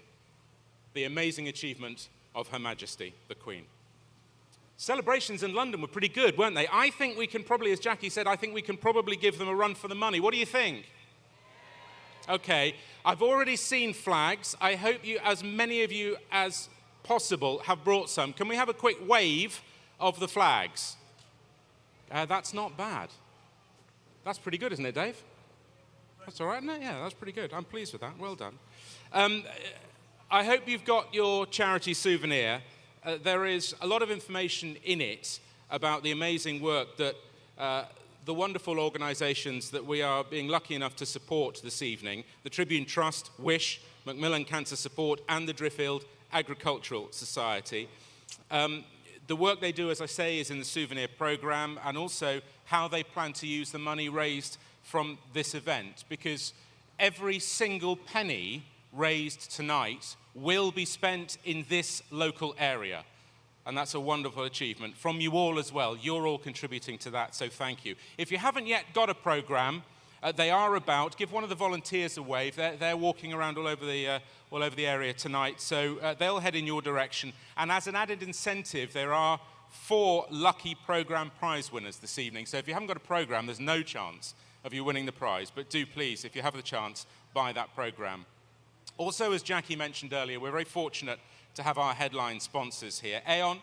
the amazing achievement of Her Majesty, the Queen. Celebrations in London were pretty good, weren't they? I think we can probably, as Jackie said, I think we can probably give them a run for the money. What do you think? Okay, I've already seen flags. I hope you, as many of you as possible, have brought some. Can we have a quick wave of the flags? That's not bad. That's pretty good, isn't it, Dave? That's all right, isn't it? Yeah, that's pretty good. I'm pleased with that. Well done. I hope you've got your charity souvenir. There is a lot of information in it about the amazing work that the wonderful organisations that we are being lucky enough to support this evening, the Tribune Trust, Wishh, Macmillan Cancer Support, and the Driffield Agricultural Society. The work they do, as I say, is in the souvenir programme, and also how they plan to use the money raised from this event, because every single penny raised tonight will be spent in this local area. And that's a wonderful achievement from you all as well. You're all contributing to that, so thank you. If you haven't yet got a programme, they are about. Give one of the volunteers a wave. They're walking around all over the area tonight, so they'll head in your direction. And as an added incentive, there are 4 lucky programme prize winners this evening. So if you haven't got a programme, there's no chance of you winning the prize. But do please, if you have the chance, buy that programme. Also, as Jackie mentioned earlier, we're very fortunate to have our headline sponsors here. Aon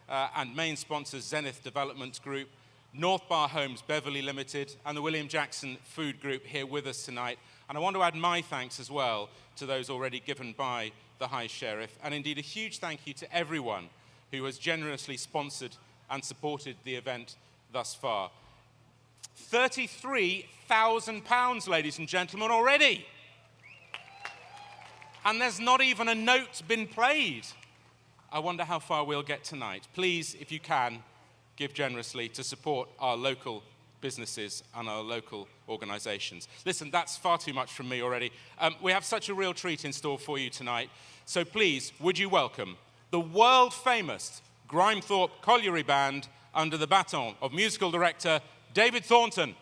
and main sponsors Zenith Development Group North Bar Homes Beverley Limited, and the William Jackson Food Group here with us tonight. And I want to add my thanks as well to those already given by the High Sheriff, and indeed a huge thank you to everyone who has generously sponsored and supported the event thus far. £33,000, ladies and gentlemen, already. And there's not even a note been played. I wonder how far we'll get tonight. Please, if you can, give generously to support our local businesses and our local organisations. Listen, that's far too much from me already. We have such a real treat in store for you tonight. So please, would you welcome the world-famous Grimethorpe Colliery Band under the baton of musical director David Thornton.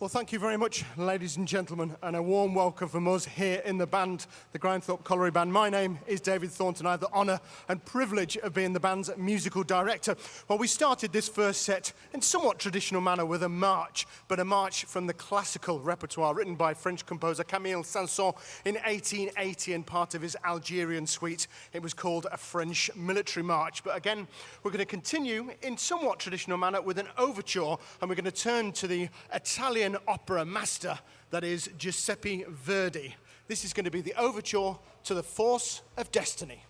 Well, thank you very much, ladies and gentlemen, and a warm welcome from us here in the band, the Grimethorpe Colliery Band. My name is David Thornton. I have the honour and privilege of being the band's musical director. Well, we started this first set in somewhat traditional manner with a march, but a march from the classical repertoire written by French composer Camille Saint-Saëns in 1880 and part of his Algerian suite. It was called a French military march. But again, we're going to continue in somewhat traditional manner with an overture, and we're going to turn to the Italian opera master, that is Giuseppe Verdi. This is going to be the overture to The Force of Destiny.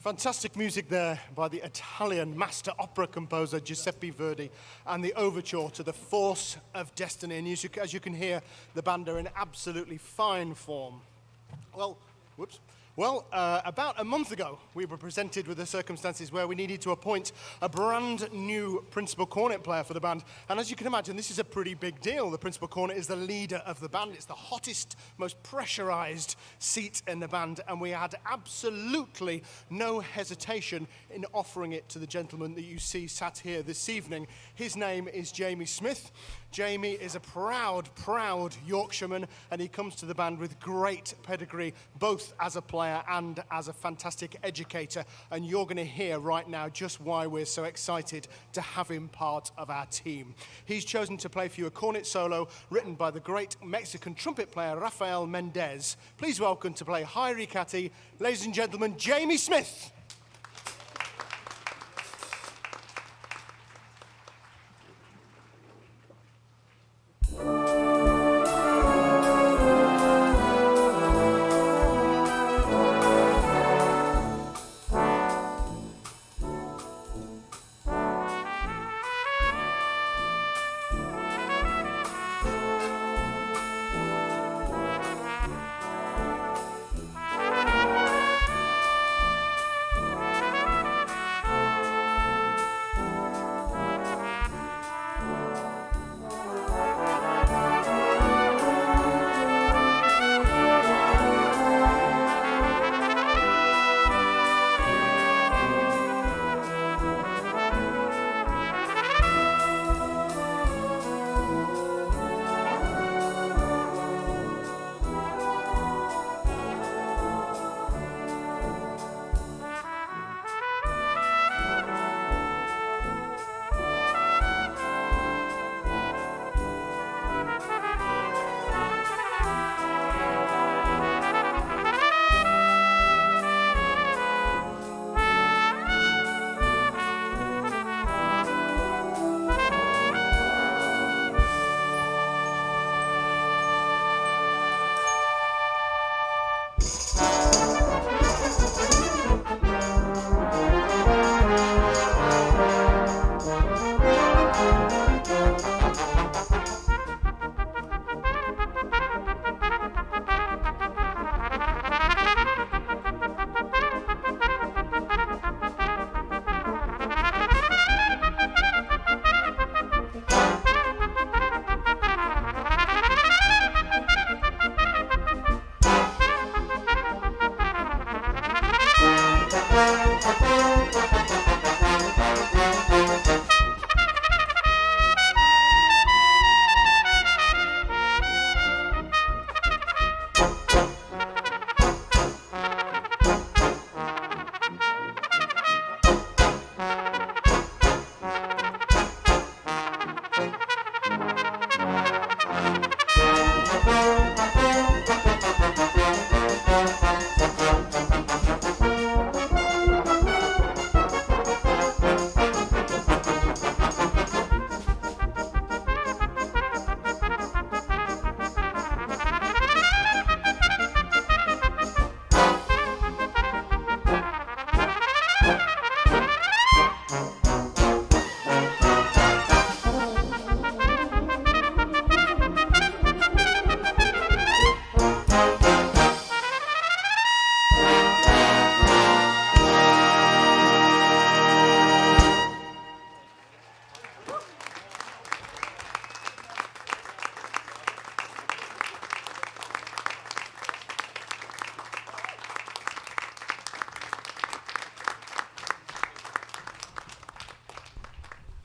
Fantastic music there by the Italian master opera composer Giuseppe Verdi and the overture to The Force of Destiny. And as you can hear, the band are in absolutely fine form. Well, about a month ago, we were presented with the circumstances where we needed to appoint a brand new principal cornet player for the band. And as you can imagine, this is a pretty big deal. The principal cornet is the leader of the band. It's the hottest, most pressurized seat in the band. And we had absolutely no hesitation in offering it to the gentleman that you see sat here this evening. His name is Jamie Smith. Jamie is a proud Yorkshireman, and he comes to the band with great pedigree, both as a player and as a fantastic educator. And you're going to hear right now just why we're so excited to have him part of our team. He's chosen to play for you a cornet solo written by the great Mexican trumpet player Rafael Mendez. Please welcome to play Hi Ricati, ladies and gentlemen, Jamie Smith.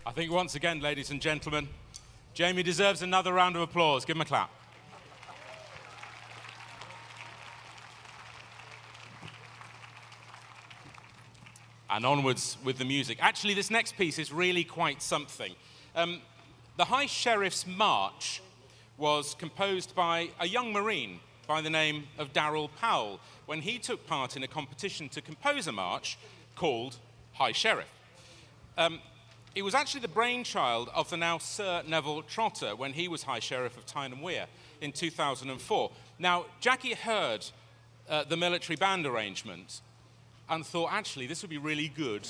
I think once again, ladies and gentlemen, Jamie deserves another round of applause. Give him a clap. And onwards with the music. Actually, this next piece is really quite something. The High Sheriff's March was composed by a young Marine by the name of Darrell Powell when he took part in a competition to compose a march called High Sheriff. It was actually the brainchild of the now Sir Neville Trotter when he was High Sheriff of Tyne and Wear in 2004. Now, Jackie heard the military band arrangement and thought, actually, this would be really good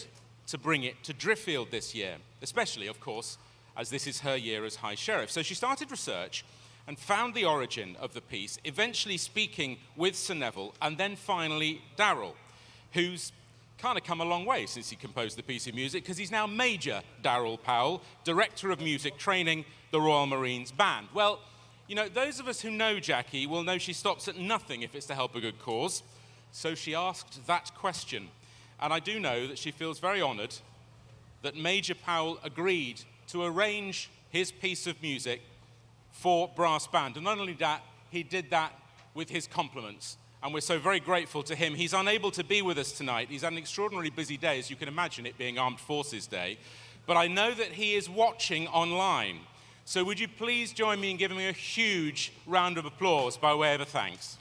to bring it to Driffield this year, especially, of course, as this is her year as High Sheriff. So she started research and found the origin of the piece, eventually speaking with Sir Neville, and then finally Darrell, who's kind of come a long way since he composed the piece of music, because he's now Major Darrell Powell, Director of Music Training, the Royal Marines Band. Well, you know, those of us who know Jackie will know she stops at nothing if it's to help a good cause. So she asked that question. And I do know that she feels very honoured that Major Powell agreed to arrange his piece of music for brass band. And not only that, he did that with his compliments. And we're so very grateful to him. He's unable to be with us tonight. He's had an extraordinarily busy day, as you can imagine, it being Armed Forces Day. But I know that he is watching online. So would you please join me in giving me a huge round of applause by way of a thanks?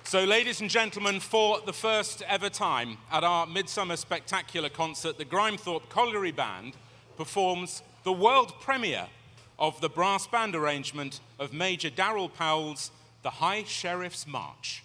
So, ladies and gentlemen, for the first ever time at our Midsummer Spectacular concert, the Grimethorpe Colliery Band performs the world premiere of the brass band arrangement of Major Darrell Powell's The High Sheriff's March.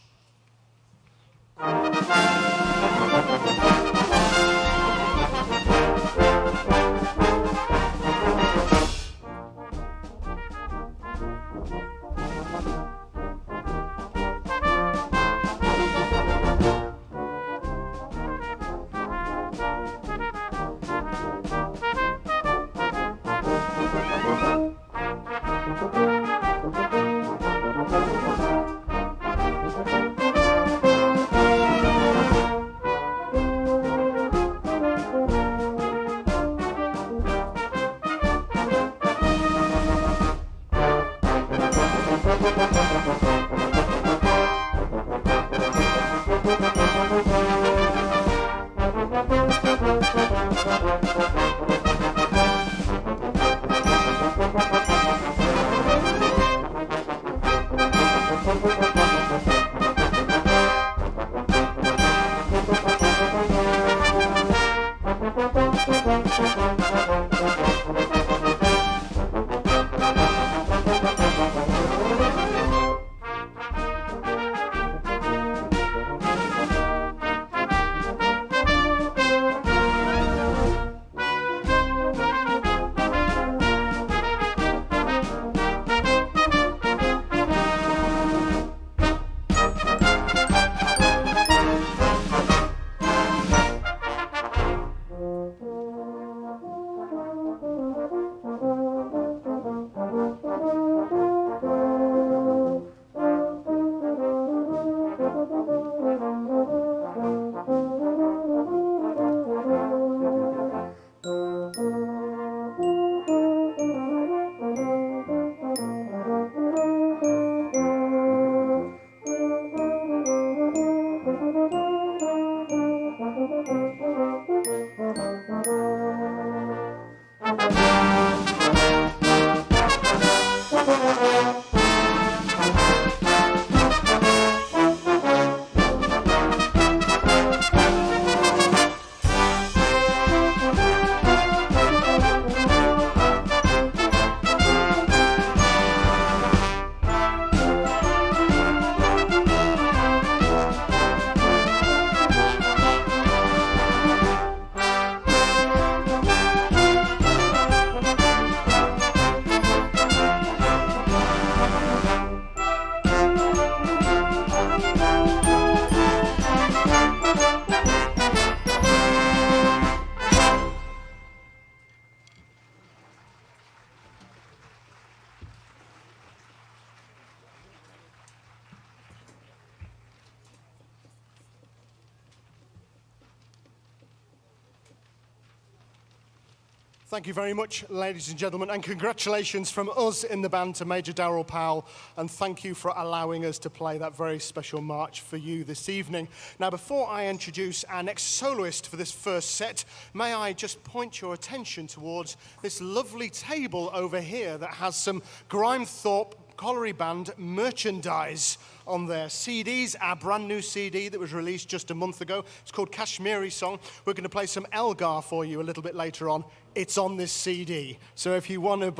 Thank you very much, ladies and gentlemen, and congratulations from us in the band to Major Darrell Powell, and thank you for allowing us to play that very special march for you this evening. Now, before I introduce our next soloist for this first set, may I just point your attention towards this lovely table over here that has some Grimethorpe Colliery Band merchandise on their CDs. Our brand new CD that was released just a month ago. It's called Kashmiri Song. We're going to play some Elgar for you a little bit later on. It's on this CD. So if you want to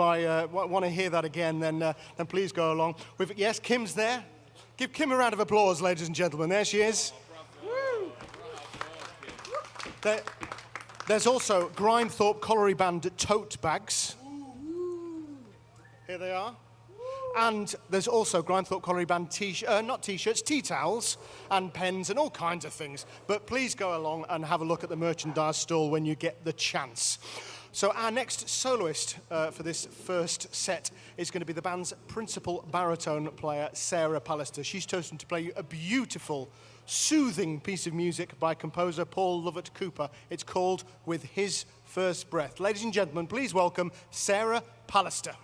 want to hear that again, then please go along. Yes, Kim's there. Give Kim a round of applause, ladies and gentlemen. There she is. There's also Grimethorpe Colliery Band tote bags. Here they are. And there's also Grimethorpe Colliery Band not t-shirts, tea towels and pens and all kinds of things. But please go along and have a look at the merchandise stall when you get the chance. So our next soloist for this first set is going to be the band's principal baritone player, Sarah Pallister. She's chosen to play you a beautiful, soothing piece of music by composer Paul Lovett Cooper. It's called With His First Breath. Ladies and gentlemen, please welcome Sarah Pallister.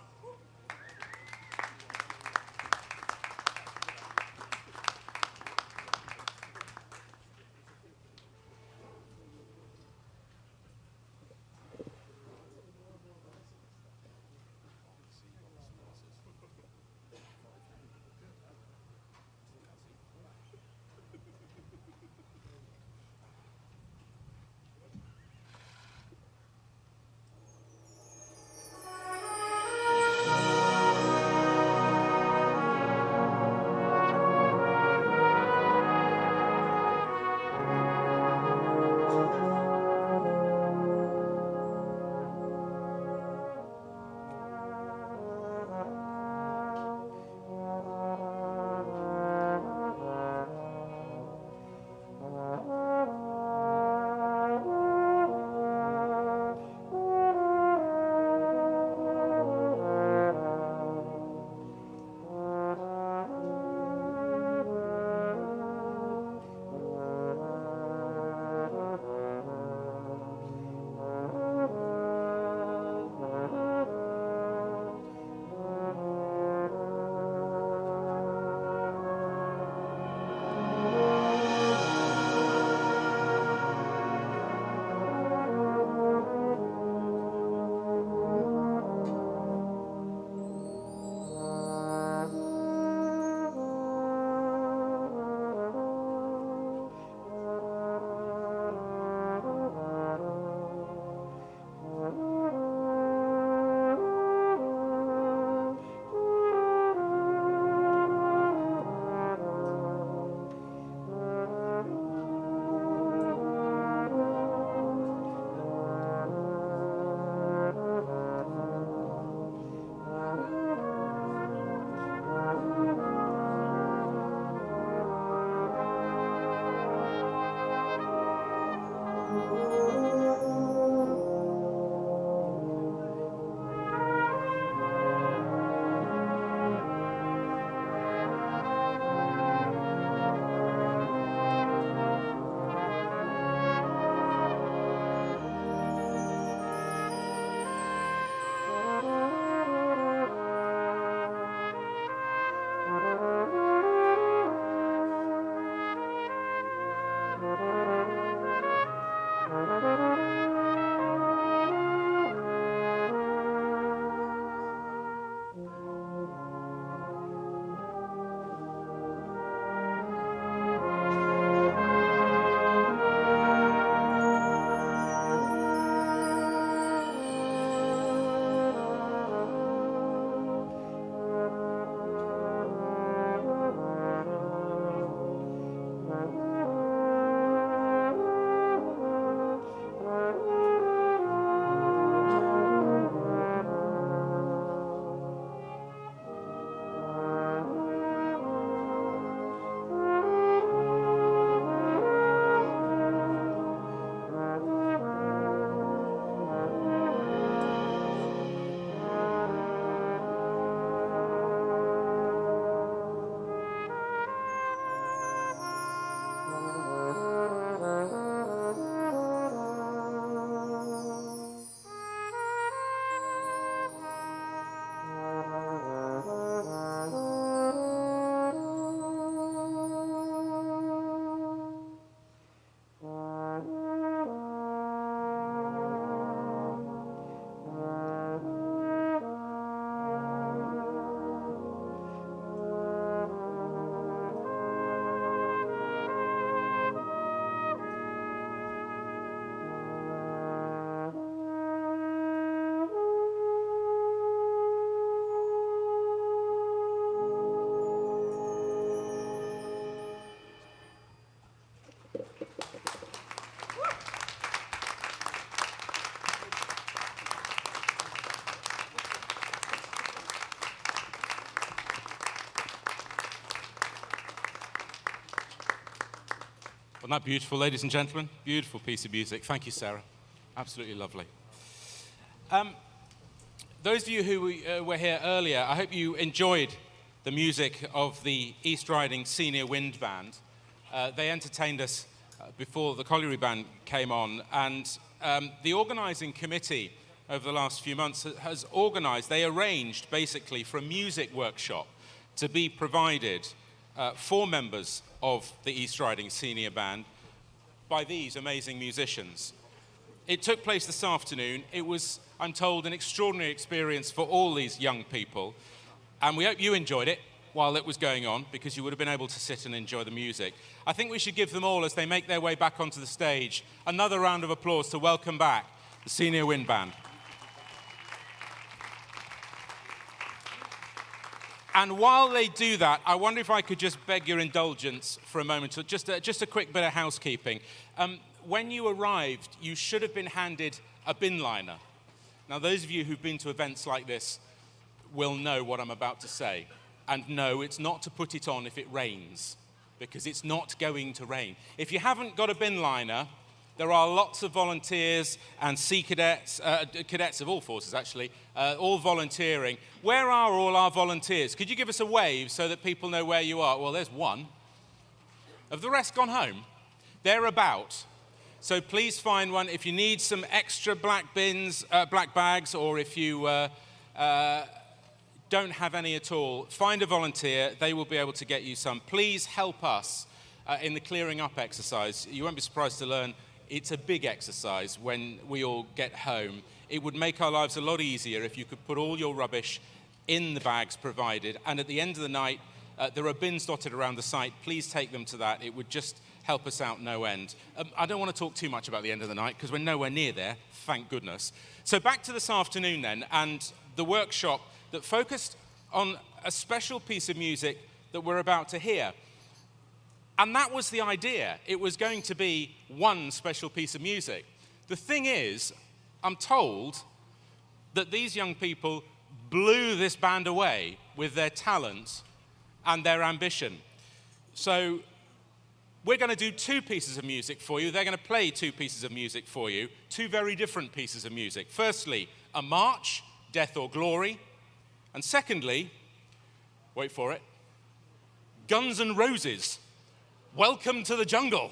Wasn't that beautiful, ladies and gentlemen? Beautiful piece of music. Thank you, Sarah. Absolutely lovely. Those of you who were here earlier, I hope you enjoyed the music of the East Riding Senior Wind Band. They entertained us before the Colliery Band came on, and the organising committee over the last few months has organised, they arranged basically for a music workshop to be provided for members of the East Riding Senior Band by these amazing musicians. It took place this afternoon. It was, I'm told, an extraordinary experience for all these young people, and we hope you enjoyed it while it was going on, because you would have been able to sit and enjoy the music. I think we should give them all, as they make their way back onto the stage, another round of applause to welcome back the Senior Wind Band. And while they do that, I wonder if I could just beg your indulgence for a moment, just a quick bit of housekeeping. When you arrived, you should have been handed a bin liner. Now, those of you who've been to events like this will know what I'm about to say. And no, it's not to put it on if it rains, because it's not going to rain. If you haven't got a bin liner, there are lots of volunteers and sea cadets, cadets of all forces actually, all volunteering. Where are all our volunteers? Could you give us a wave so that people know where you are? Well, there's one. Have the rest gone home? They're about. So please find one. If you need some extra black bins, black bags, or if you don't have any at all, find a volunteer. They will be able to get you some. Please help us in the clearing up exercise. You won't be surprised to learn it's a big exercise when we all get home. It would make our lives a lot easier if you could put all your rubbish in the bags provided. And at the end of the night, there are bins dotted around the site. Please take them to that. It would just help us out no end. I don't want to talk too much about the end of the night because we're nowhere near there, thank goodness. So back to this afternoon then, and the workshop that focused on a special piece of music that we're about to hear. And that was the idea. It was going to be one special piece of music. The thing is, I'm told that these young people blew this band away with their talent and their ambition. So we're going to do two pieces of music for you. They're going to play two pieces of music for you, two very different pieces of music. Firstly, a march, Death or Glory. And secondly, wait for it, Guns N' Roses, Welcome to the Jungle.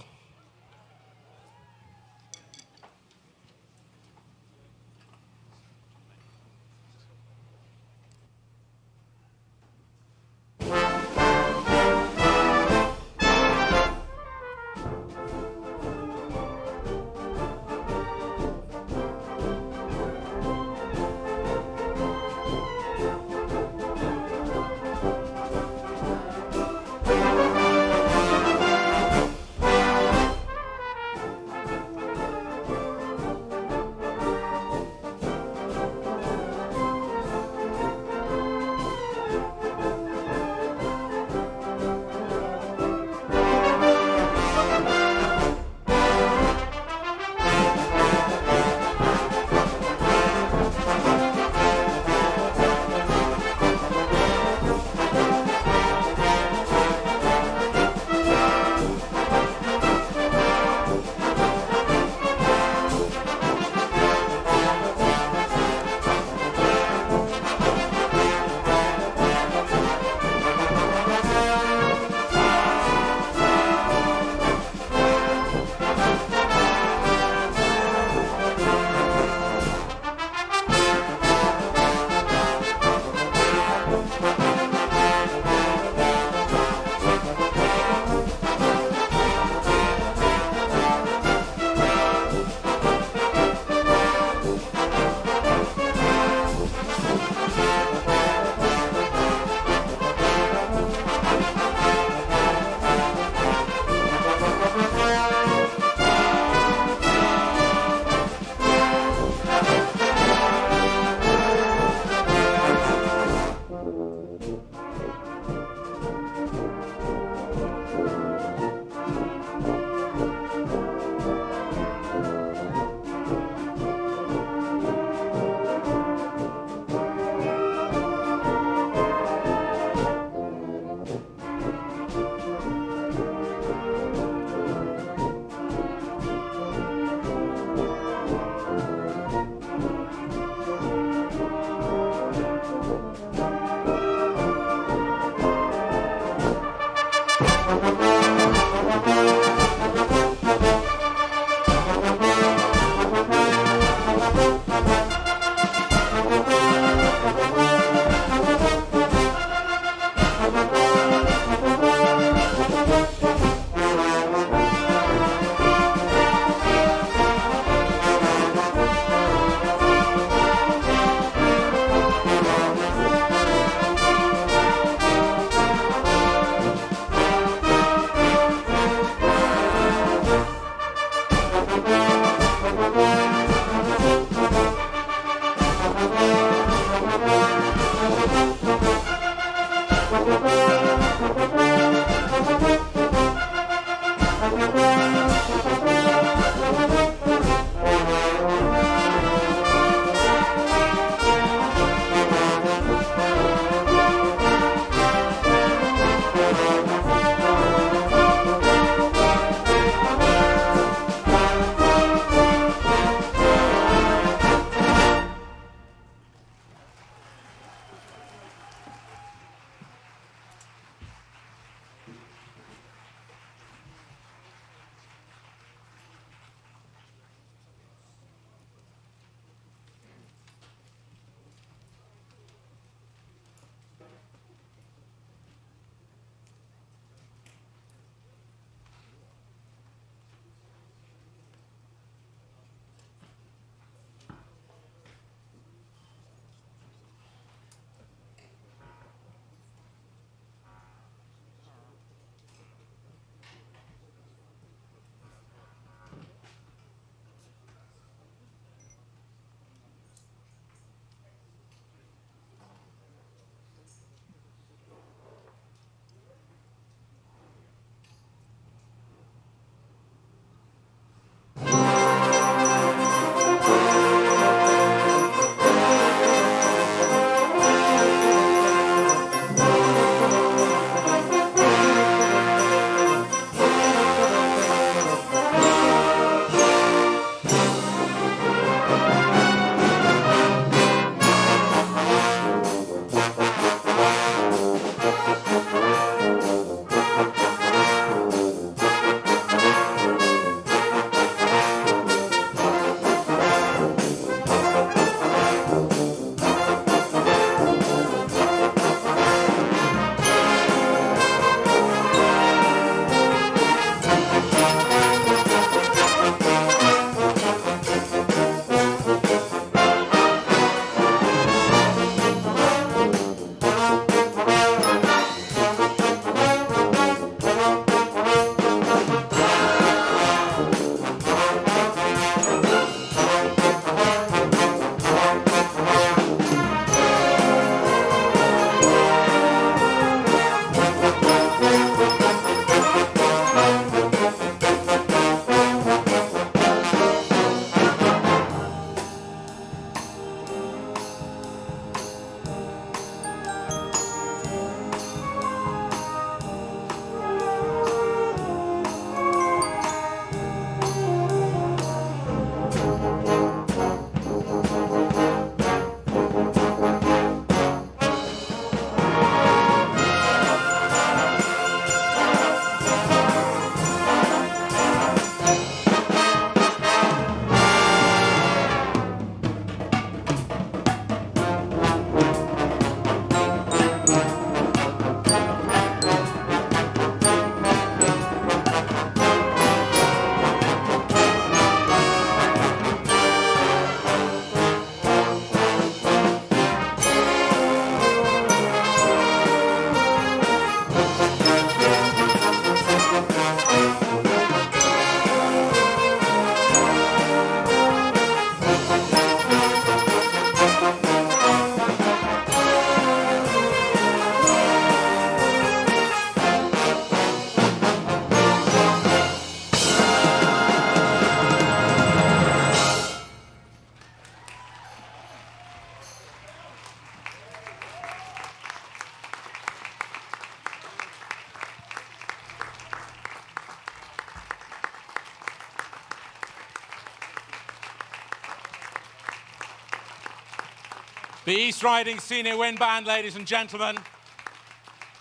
The East Riding Senior Wind Band, ladies and gentlemen,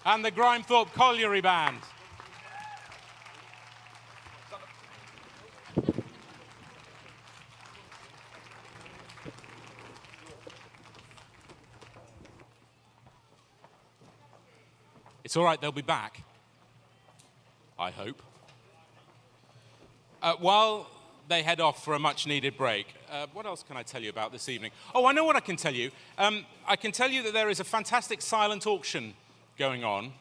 and the Grimethorpe Colliery Band. It's all right, they'll be back. I hope. While they head off for a much-needed break, what else can I tell you about this evening? Oh, I know what I can tell you. I can tell you that there is a fantastic silent auction going on,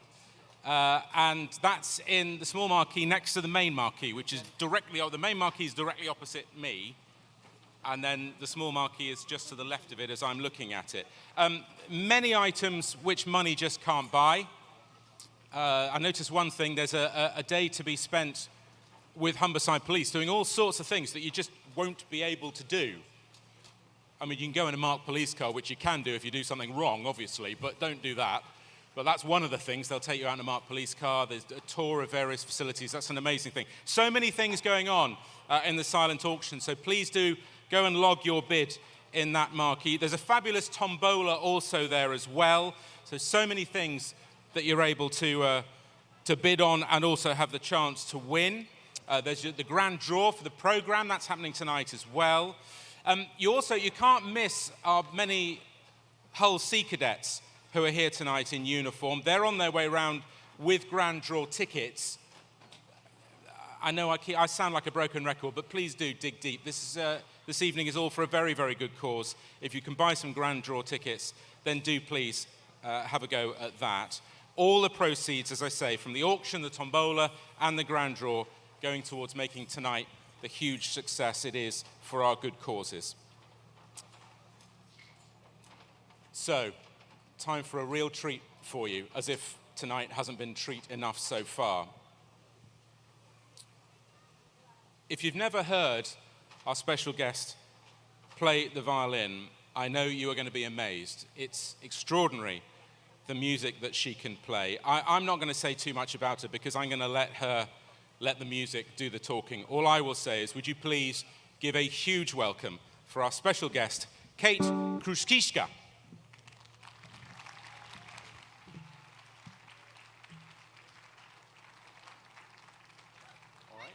and that's in the small marquee next to the main marquee, which is directly, the main marquee is directly opposite me, and then the small marquee is just to the left of it as I'm looking at it. Many items which money just can't buy. I noticed one thing, there's a day to be spent with Humberside Police doing all sorts of things that you just won't be able to do. I mean, you can go in a marked police car, which you can do if you do something wrong, obviously, but don't do that. But that's one of the things. They'll take you out in a marked police car. There's a tour of various facilities. That's an amazing thing. So many things going on in the silent auction, so please do go and log your bid in that marquee. There's a fabulous tombola also there as well. So many things that you're able to bid on and also have the chance to win. There's the grand draw for the programme. That's happening tonight as well. You can't miss our many Hull Sea Cadets who are here tonight in uniform. They're on their way around with grand draw tickets. I know I sound like a broken record, but please do dig deep. This evening is all for a very, very good cause. If you can buy some grand draw tickets, then do please have a go at that. All the proceeds, as I say, from the auction, the tombola, and the grand draw, going towards making tonight the huge success it is for our good causes. So, time for a real treat for you, as if tonight hasn't been treat enough so far. If you've never heard our special guest play the violin, I know you are going to be amazed. It's extraordinary, the music that she can play. I'm not going to say too much about her because I'm going to let the music do the talking. All I will say is, would you please give a huge welcome for our special guest, Kate Kruszkiszka. All right.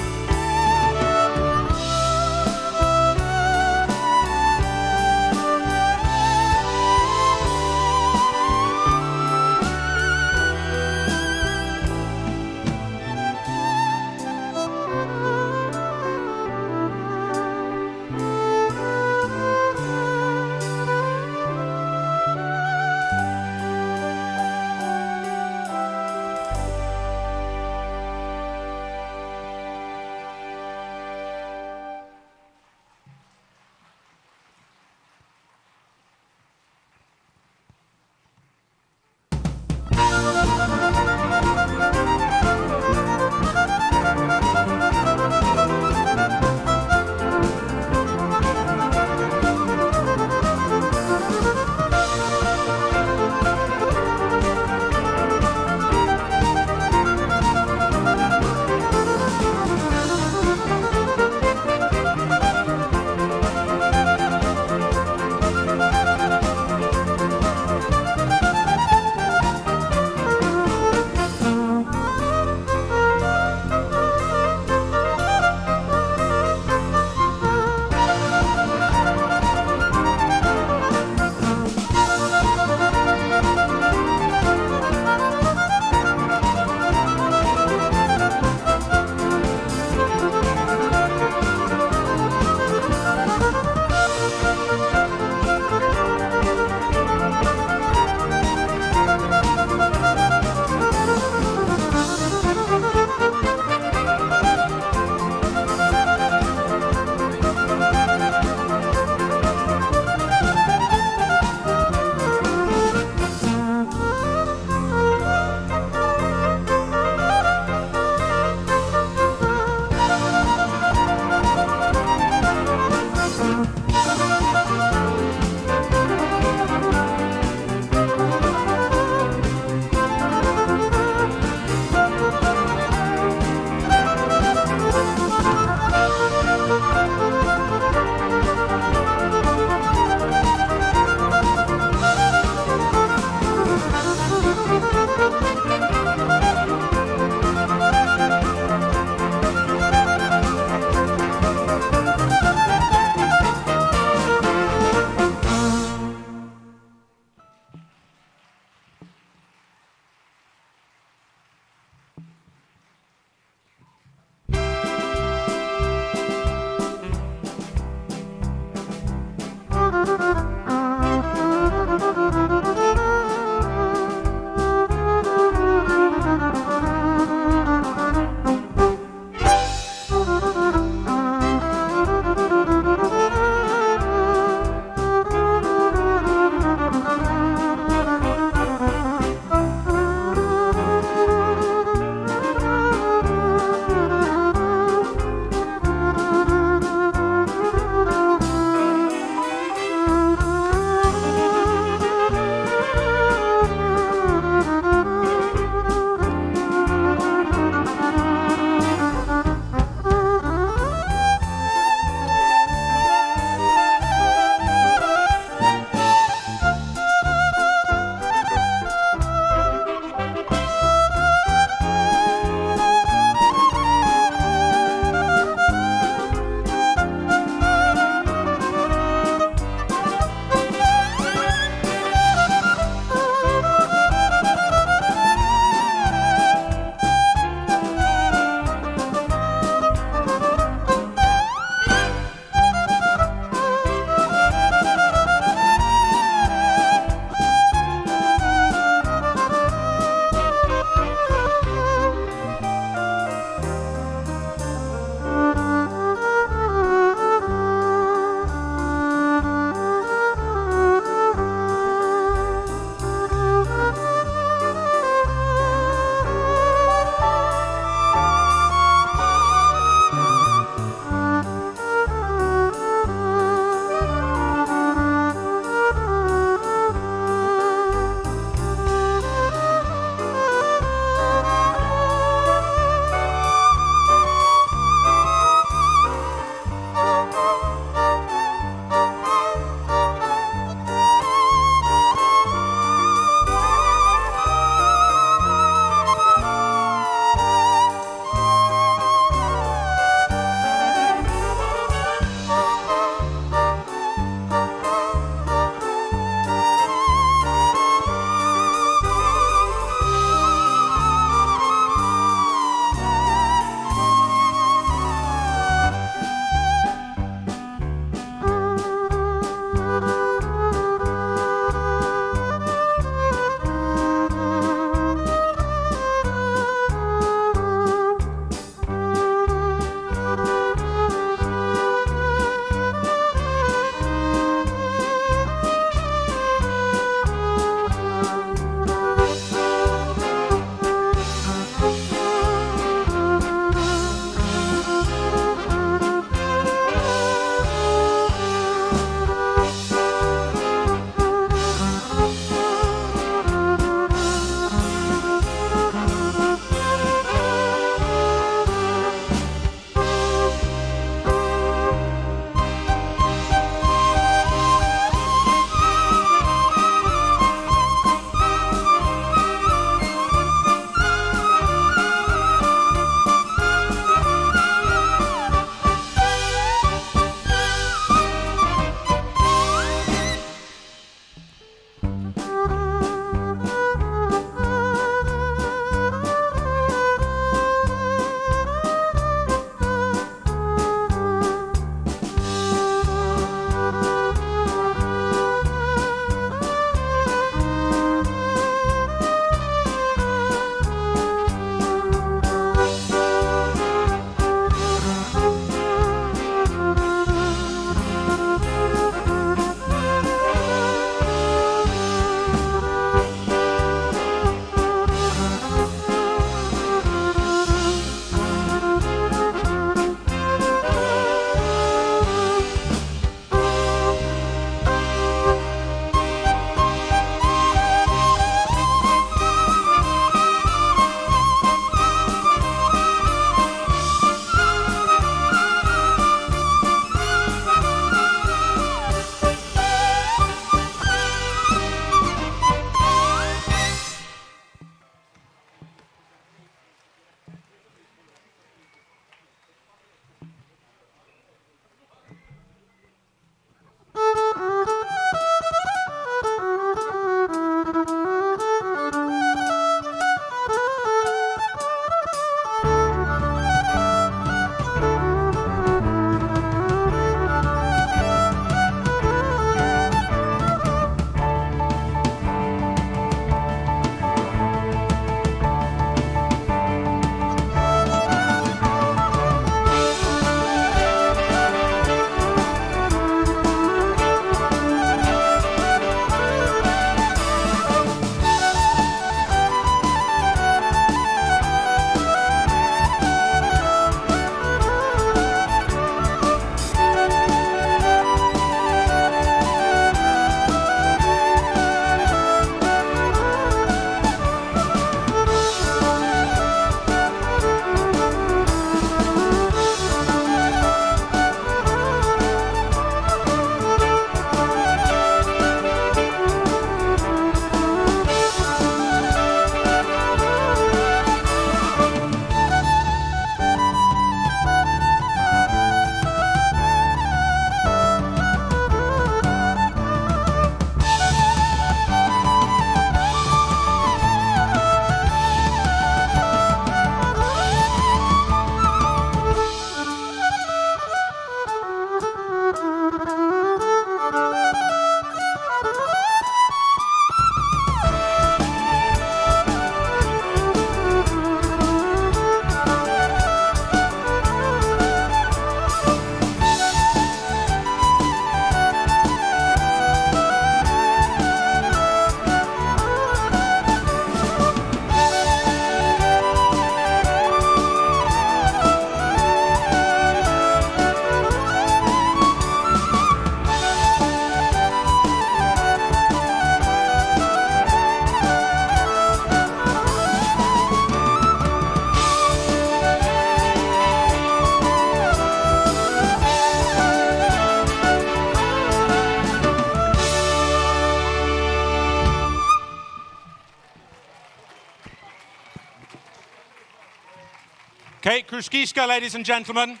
Kate Kruszkiska, ladies and gentlemen.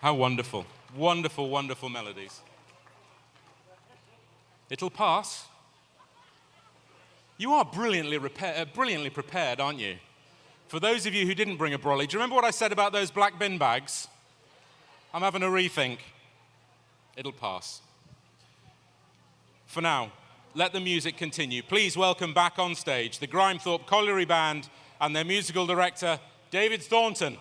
How wonderful. Wonderful, wonderful melodies. It'll pass. You are brilliantly prepared, aren't you? For those of you who didn't bring a brolly, do you remember what I said about those black bin bags? I'm having a rethink. It'll pass. For now, let the music continue. Please welcome back on stage the Grimethorpe Colliery Band and their musical director, David Thornton.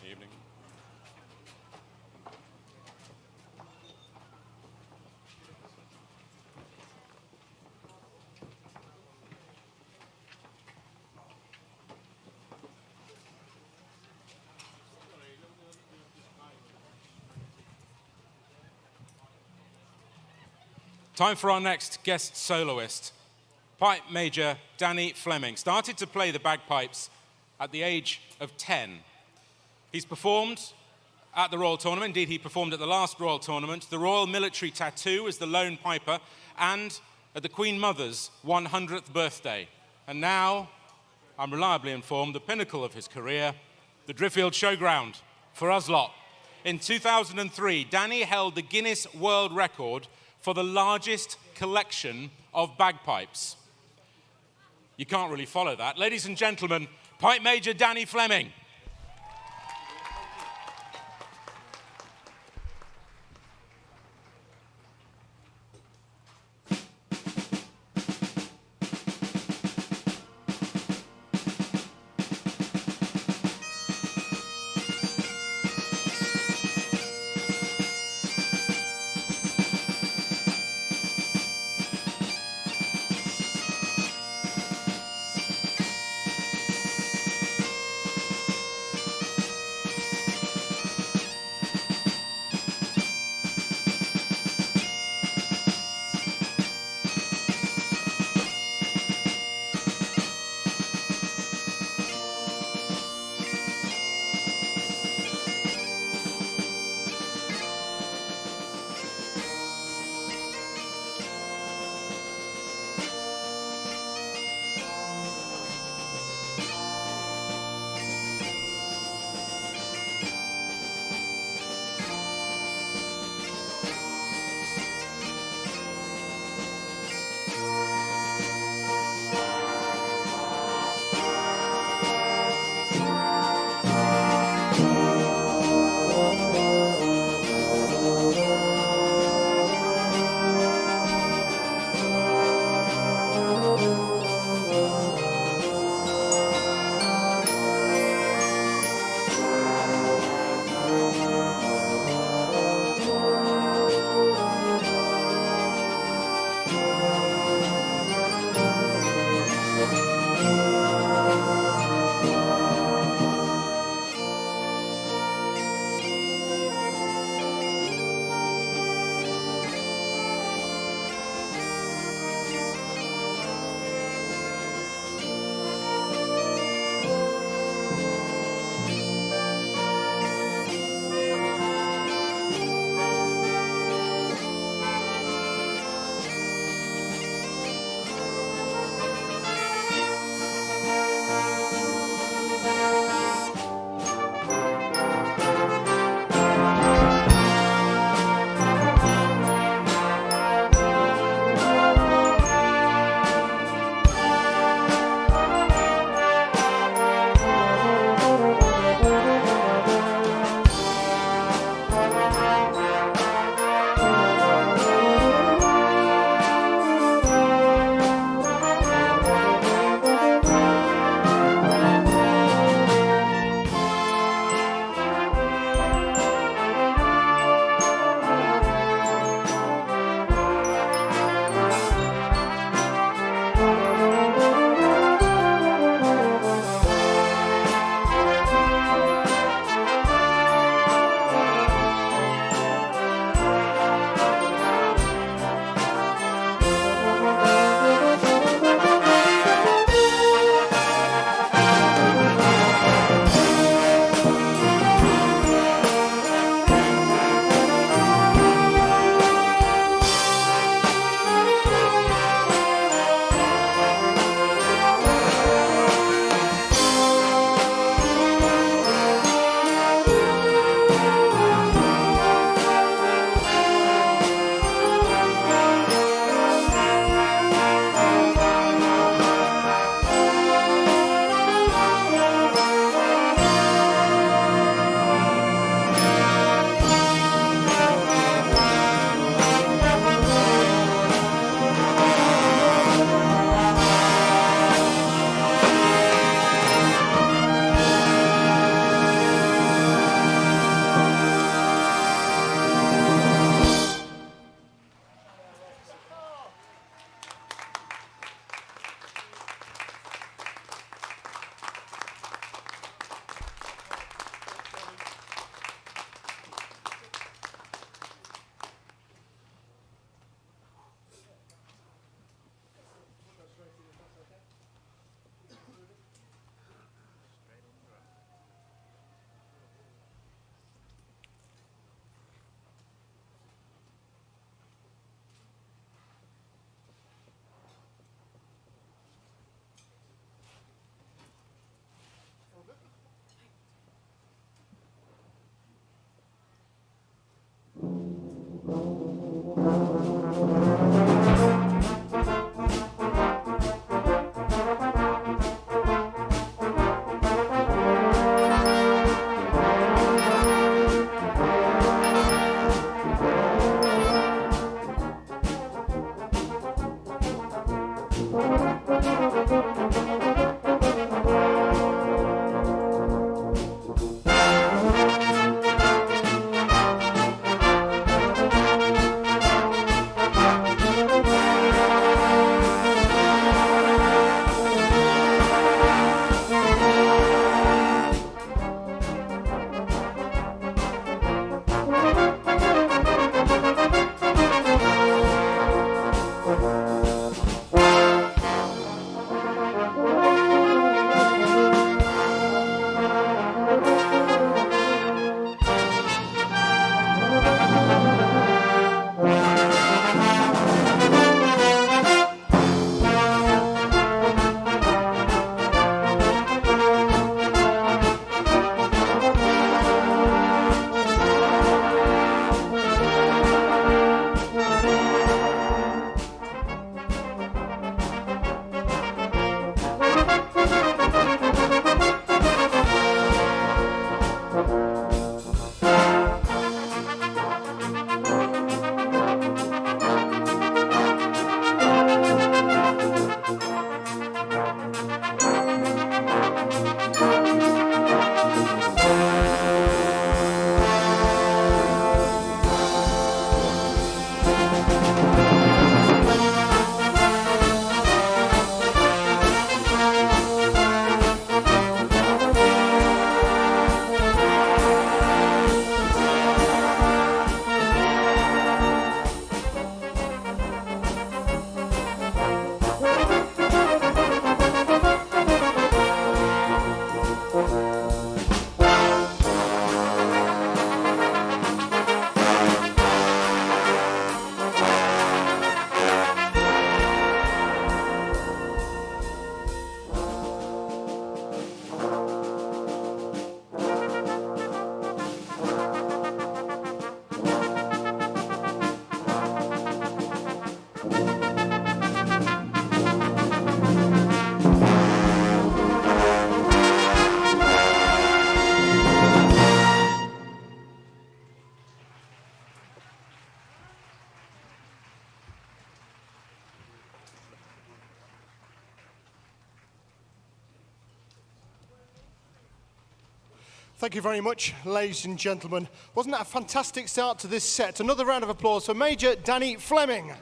Evening. Time for our next guest soloist. Pipe Major Danny Fleming started to play the bagpipes at the age of 10. He's performed at the Royal Tournament. Indeed, he performed at the last Royal Tournament, the Royal Military Tattoo as the Lone Piper, and at the Queen Mother's 100th birthday. And now, I'm reliably informed, the pinnacle of his career, the Driffield Showground for us lot. In 2003, Danny held the Guinness World Record for the largest collection of bagpipes. You can't really follow that. Ladies and gentlemen, Pipe Major Danny Fleming. Thank you very much, ladies and gentlemen. Wasn't that a fantastic start to this set? Another round of applause for Major Danny Fleming.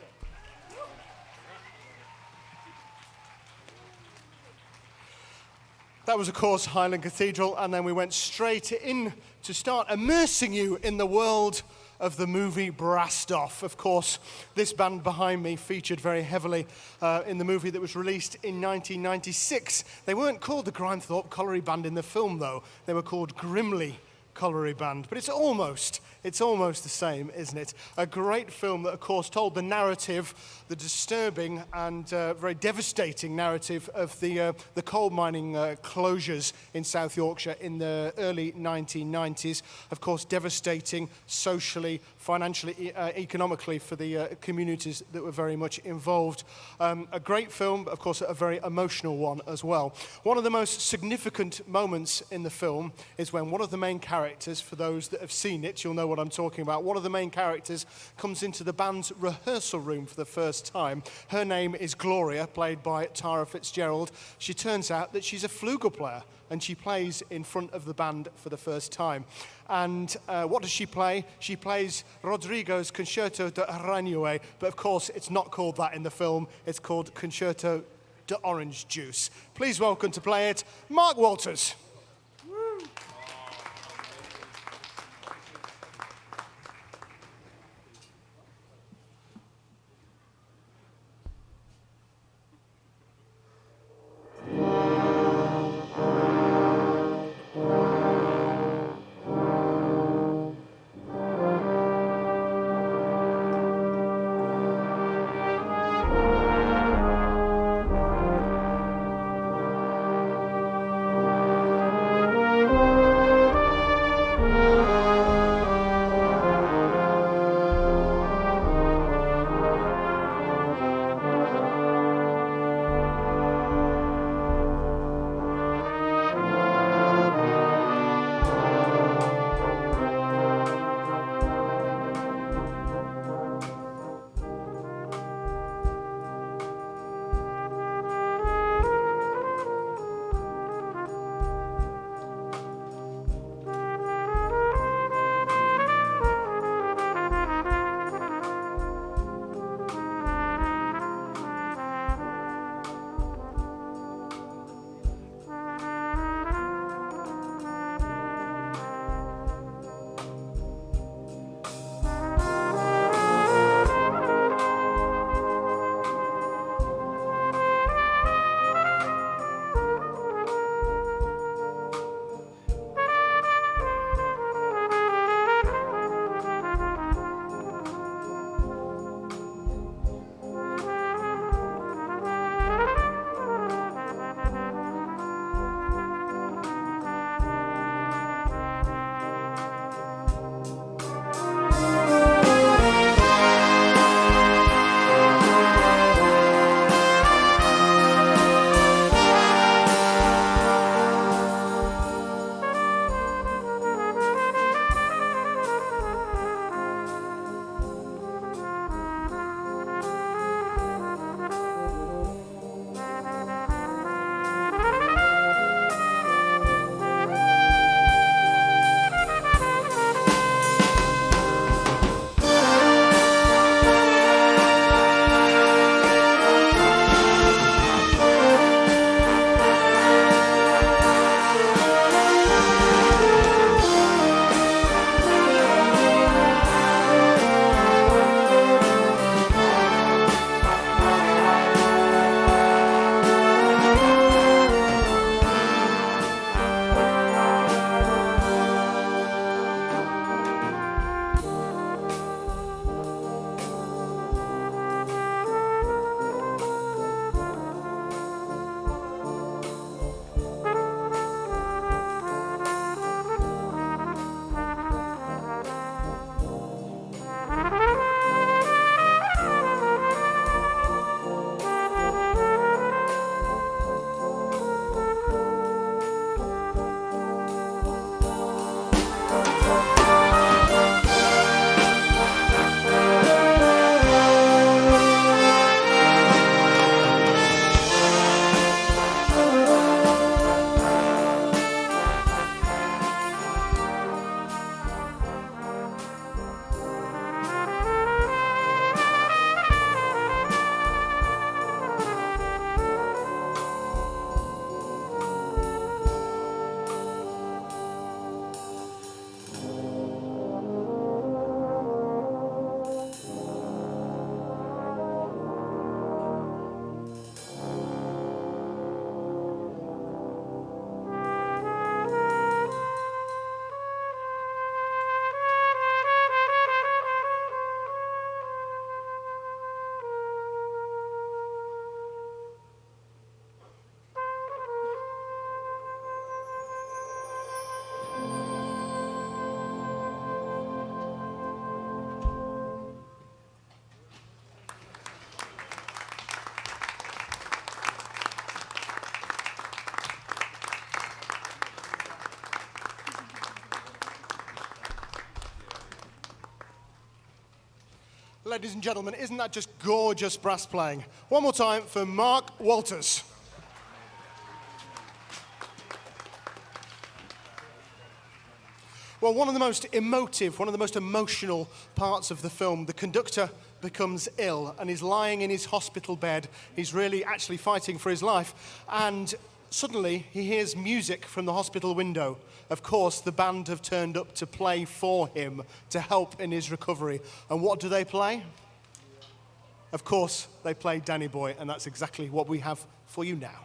That was, of course, Highland Cathedral, and then we went straight in to start immersing you in the world of the movie Brastoff. Of course, this band behind me featured very heavily in the movie that was released in 1996. They weren't called the Grimethorpe Colliery Band in the film, though. They were called Grimley Colliery Band, but it's almost the same, isn't it? A great film that, of course, told the narrative, the disturbing and very devastating narrative of the coal mining closures in South Yorkshire in the early 1990s. Of course, devastating socially, financially, economically for the communities that were very much involved. A great film, of course, a very emotional one as well. One of the most significant moments in the film is when one of the main characters, for those that have seen it, you'll know what I'm talking about, one of the main characters comes into the band's rehearsal room for the first time. Her name is Gloria, played by Tara Fitzgerald. She turns out that she's a flugel player, and she plays in front of the band for the first time. And what does she play? She plays Rodrigo's Concerto de Aranjuez, but of course it's not called that in the film. It's called Concerto de Orange Juice. Please welcome to play it, Mark Walters. ladies and gentlemen. Isn't that just gorgeous brass playing? One more time for Mark Walters. Well, one of the most emotive, one of the most emotional parts of the film, the conductor becomes ill and is lying in his hospital bed. He's really actually fighting for his life. And suddenly he hears music from the hospital window. Of course, the band have turned up to play for him, to help in his recovery. And what do they play? Of course, they play Danny Boy, and that's exactly what we have for you now.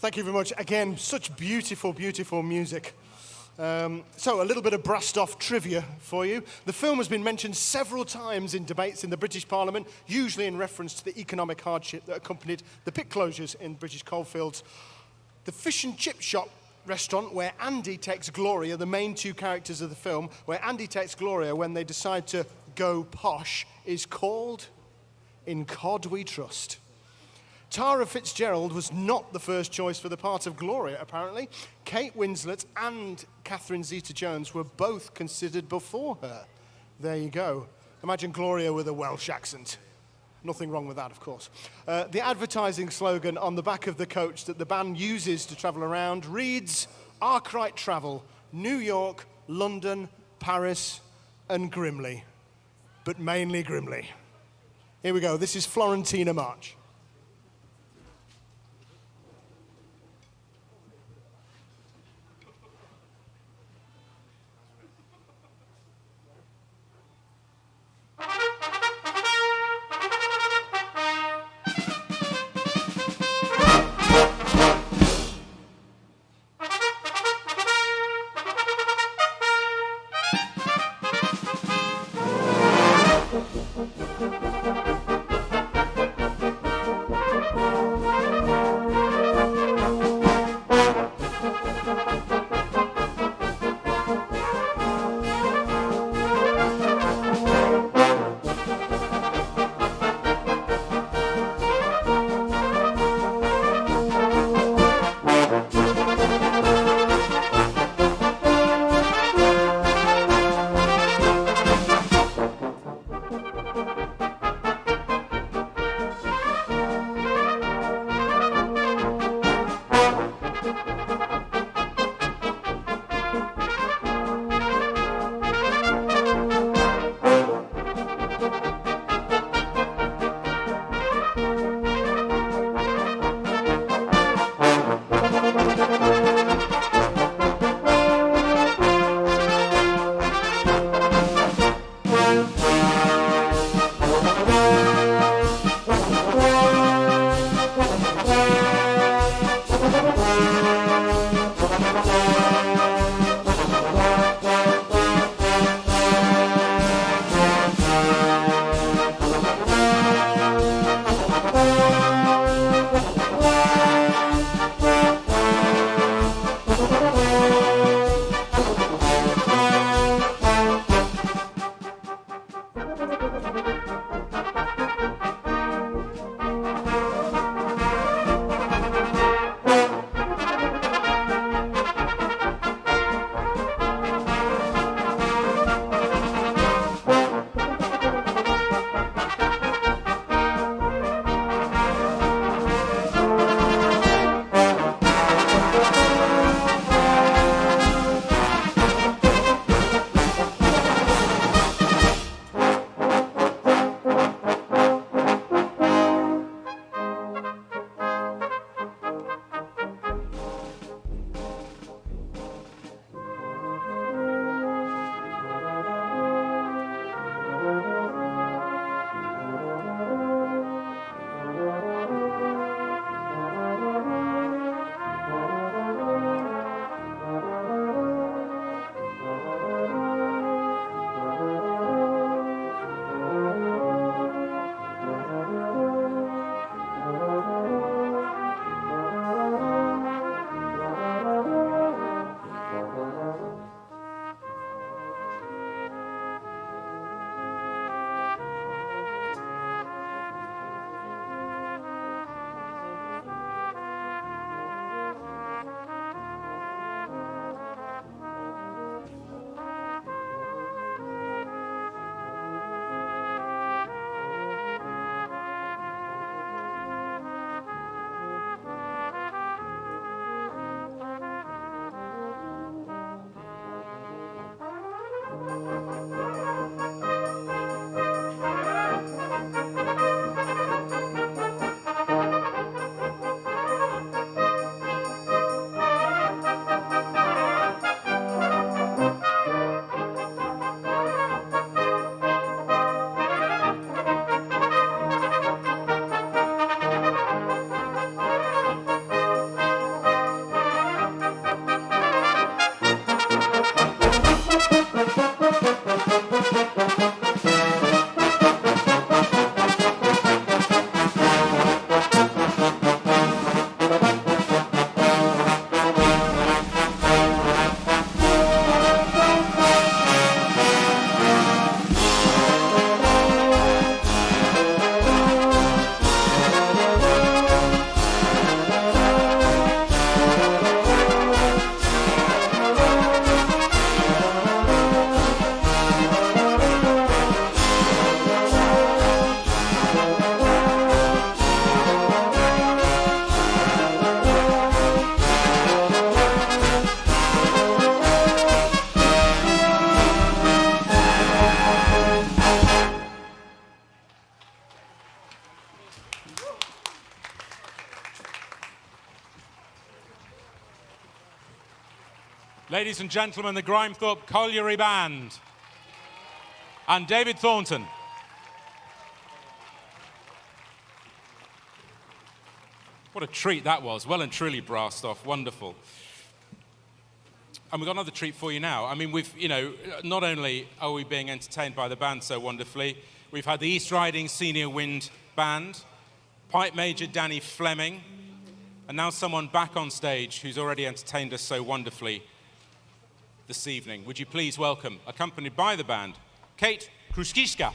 Thank you very much. Again, such beautiful, beautiful music. So a little bit of brassed-off trivia for you. The film has been mentioned several times in debates in the British Parliament, usually in reference to the economic hardship that accompanied the pit closures in British coalfields. The fish and chip shop restaurant where Andy takes Gloria, the main two characters of the film, where Andy takes Gloria when they decide to go posh, is called In Cod We Trust. Tara Fitzgerald was not the first choice for the part of Gloria, apparently. Kate Winslet and Catherine Zeta-Jones were both considered before her. There you go. Imagine Gloria with a Welsh accent. Nothing wrong with that, of course. The advertising slogan on the back of the coach that the band uses to travel around reads, Arkwright Travel, New York, London, Paris, and Grimley. But mainly Grimley. Here we go. This is Florentina March. Ladies and gentlemen, the Grimethorpe Colliery Band and David Thornton. What a treat that was. Well and truly brassed off. Wonderful. And we've got another treat for you now. I mean, not only are we being entertained by the band so wonderfully, we've had the East Riding Senior Wind Band, Pipe Major Danny Fleming, and now someone back on stage who's already entertained us so wonderfully this evening. Would you please welcome, accompanied by the band, Kate Kruskiska.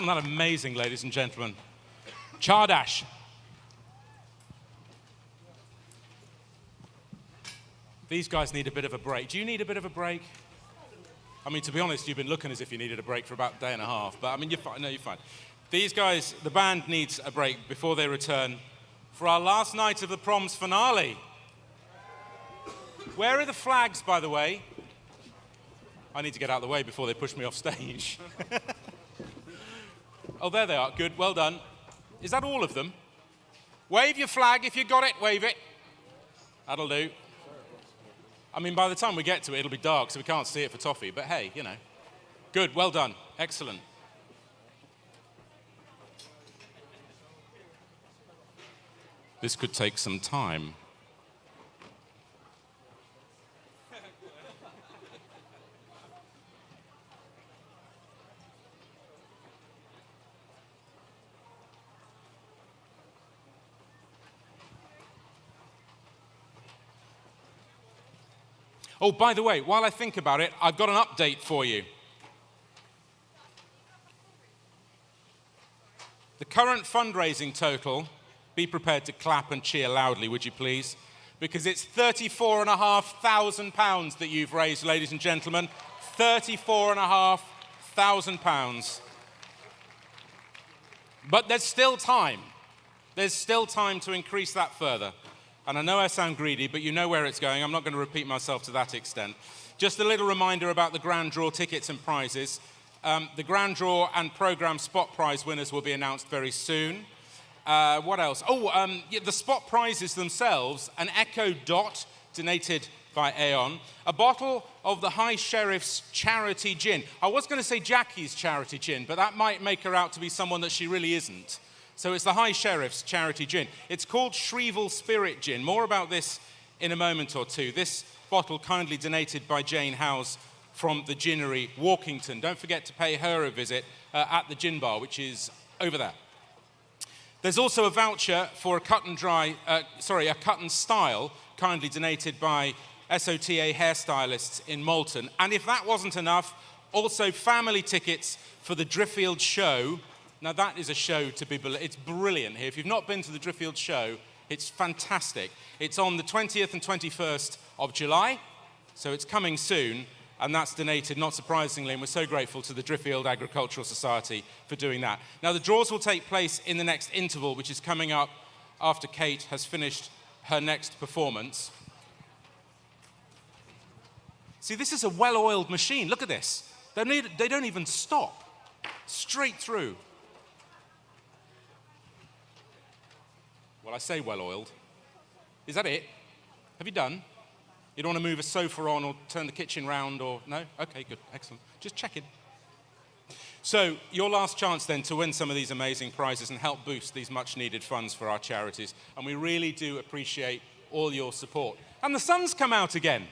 Wasn't that amazing, ladies and gentlemen? Chardash. These guys need a bit of a break. Do you need a bit of a break? I mean, to be honest, you've been looking as if you needed a break for about a day and a half, but I mean, you're fine. No, you're fine. These guys, the band needs a break before they return for our last night of the Proms finale. Where are the flags, by the way? I need to get out of the way before they push me off stage. Oh, there they are. Good, well done. Is that all of them? Wave your flag. If you got it, wave it. That'll do. I mean, by the time we get to it, it'll be dark, so we can't see it for toffee, but hey, you know. Good, well done. Excellent. This could take some time. Oh, by the way, while I think about it, I've got an update for you. The current fundraising total, be prepared to clap and cheer loudly, would you please? Because it's £34,500 that you've raised, ladies and gentlemen. £34,500. But there's still time. There's still time to increase that further. And I know I sound greedy, but you know where it's going. I'm not going to repeat myself to that extent. Just a little reminder about the grand draw tickets and prizes. The grand draw and programme spot prize winners will be announced very soon. What else? The spot prizes themselves, an Echo Dot donated by Aeon, a bottle of the High Sheriff's charity gin. I was going to say Jackie's charity gin, but that might make her out to be someone that she really isn't. So it's the High Sheriff's charity gin. It's called Shrieval Spirit Gin. More about this in a moment or two. This bottle kindly donated by Jane Howes from the Ginnery, Walkington. Don't forget to pay her a visit at the gin bar, which is over there. There's also a voucher for a cut and style, kindly donated by SOTA hairstylists in Malton. And if that wasn't enough, also family tickets for the Driffield show. Now that is a show to be, it's brilliant here. If you've not been to the Driffield show, it's fantastic. It's on the 20th and 21st of July, so it's coming soon, and that's donated, not surprisingly, and we're so grateful to the Driffield Agricultural Society for doing that. Now the draws will take place in the next interval, which is coming up after Kate has finished her next performance. See, this is a well-oiled machine. Look at this. They don't even stop. Straight through. Well, I say well-oiled. Is that it? Have you done? You don't want to move a sofa on or turn the kitchen round or... No? Okay, good. Excellent. Just checking. So, your last chance then to win some of these amazing prizes and help boost these much-needed funds for our charities. And we really do appreciate all your support. And the sun's come out again.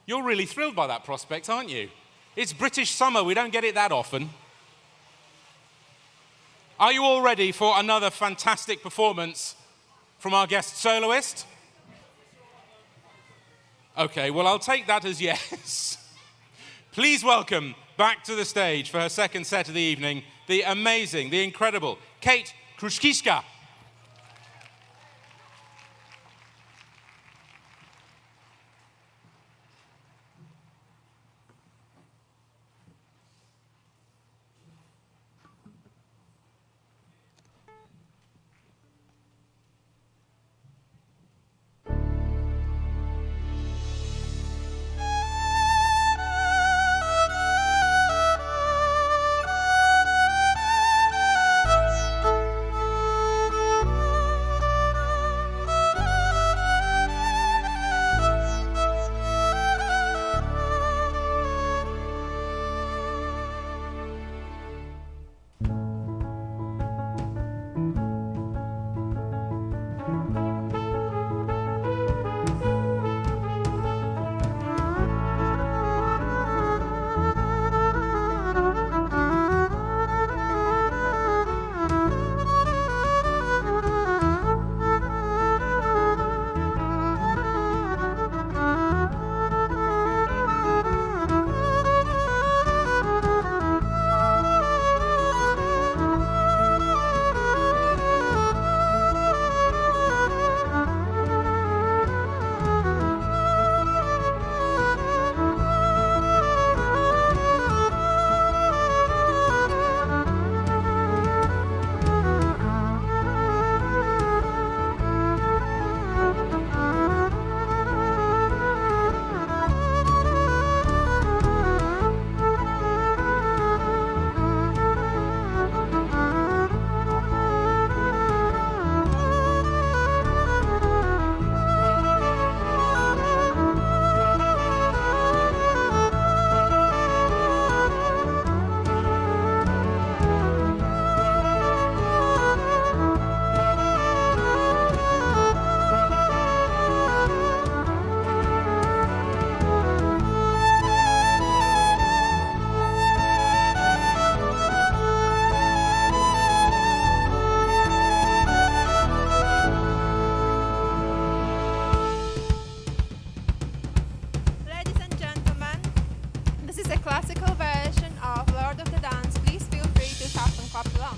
You're really thrilled by that prospect, aren't you? It's British summer. We don't get it that often. Are you all ready for another fantastic performance from our guest soloist? Okay, well, I'll take that as yes. Please welcome back to the stage for her second set of the evening, the amazing, the incredible Kate Kruszkiska. is a classical version of Lord of the Dance. Please feel free to tap and clap along.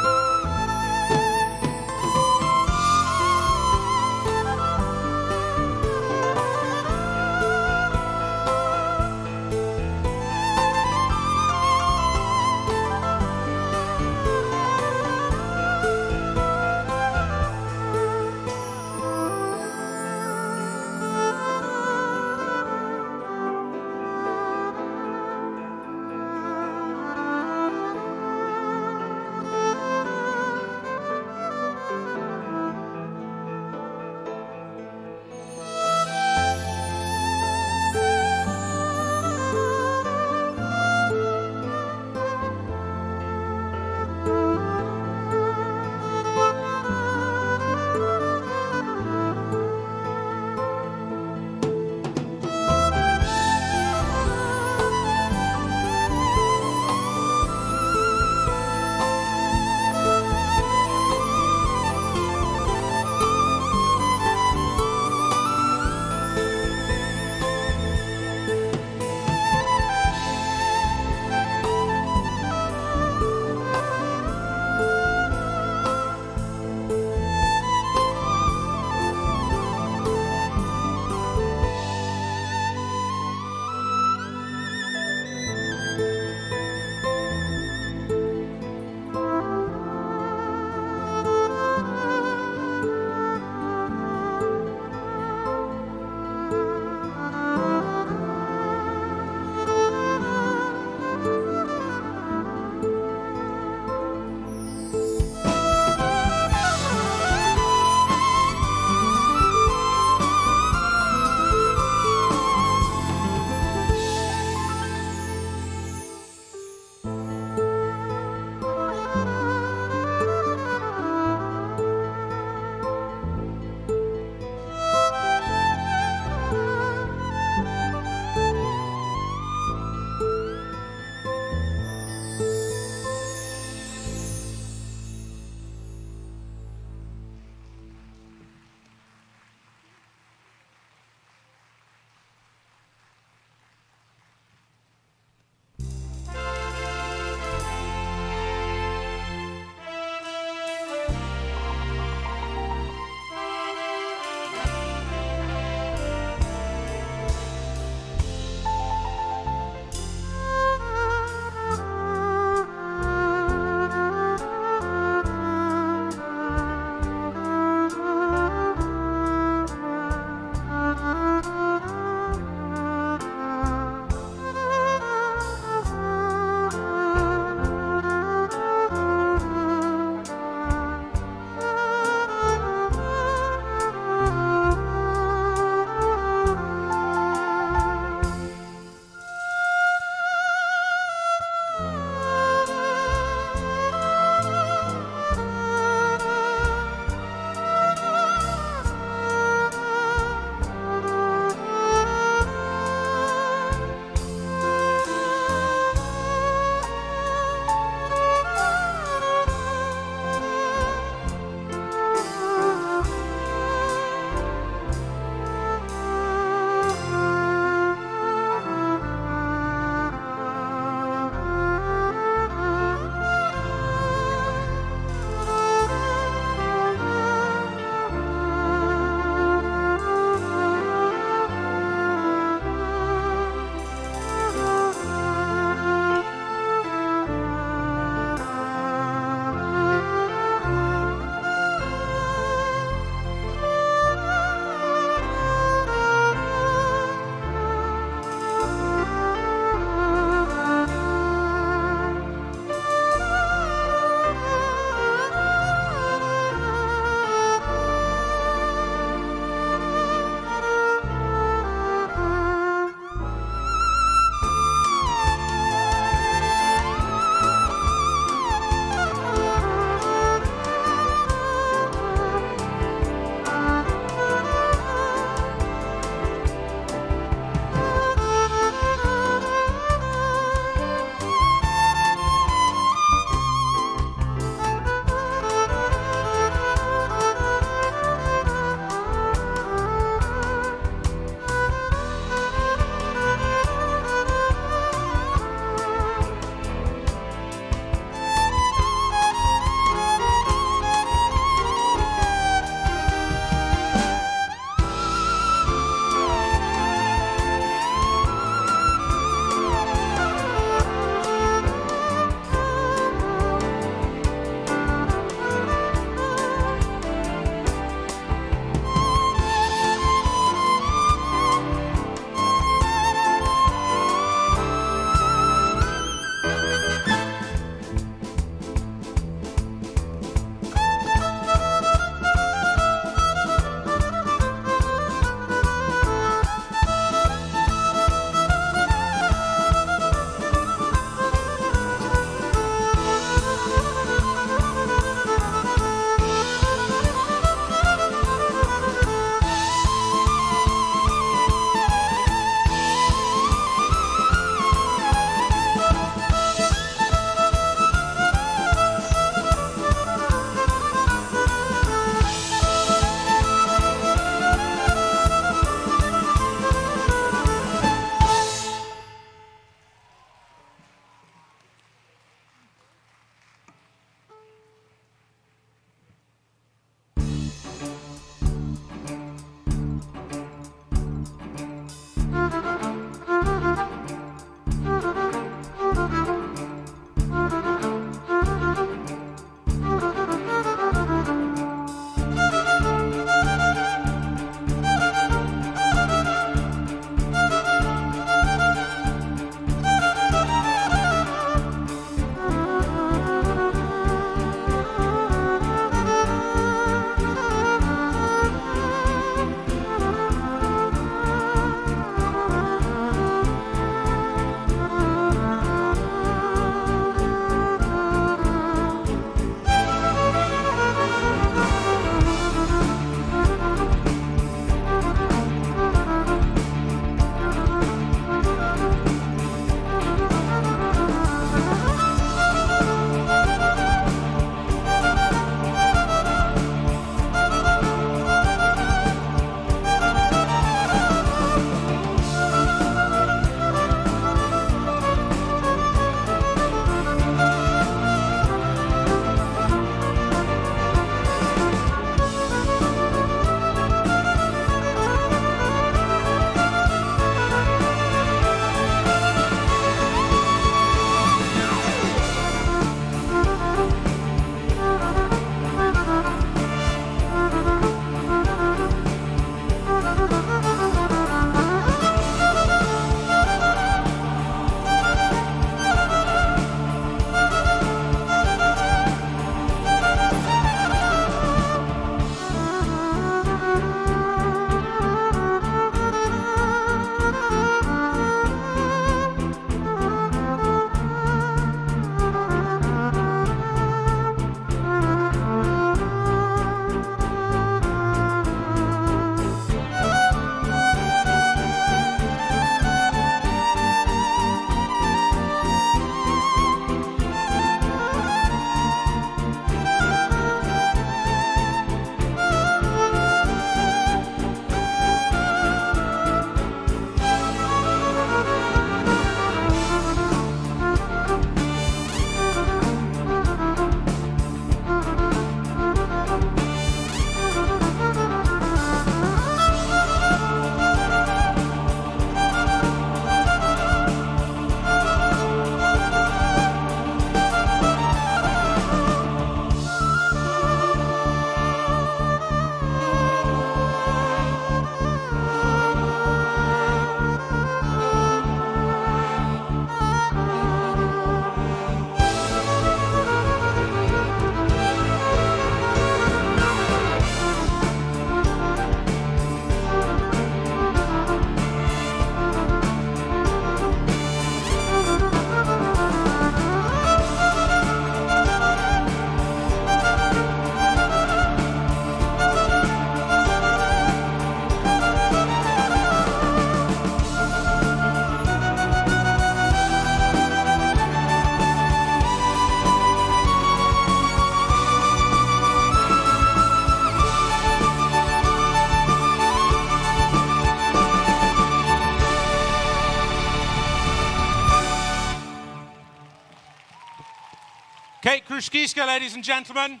Kruszkiska, ladies and gentlemen.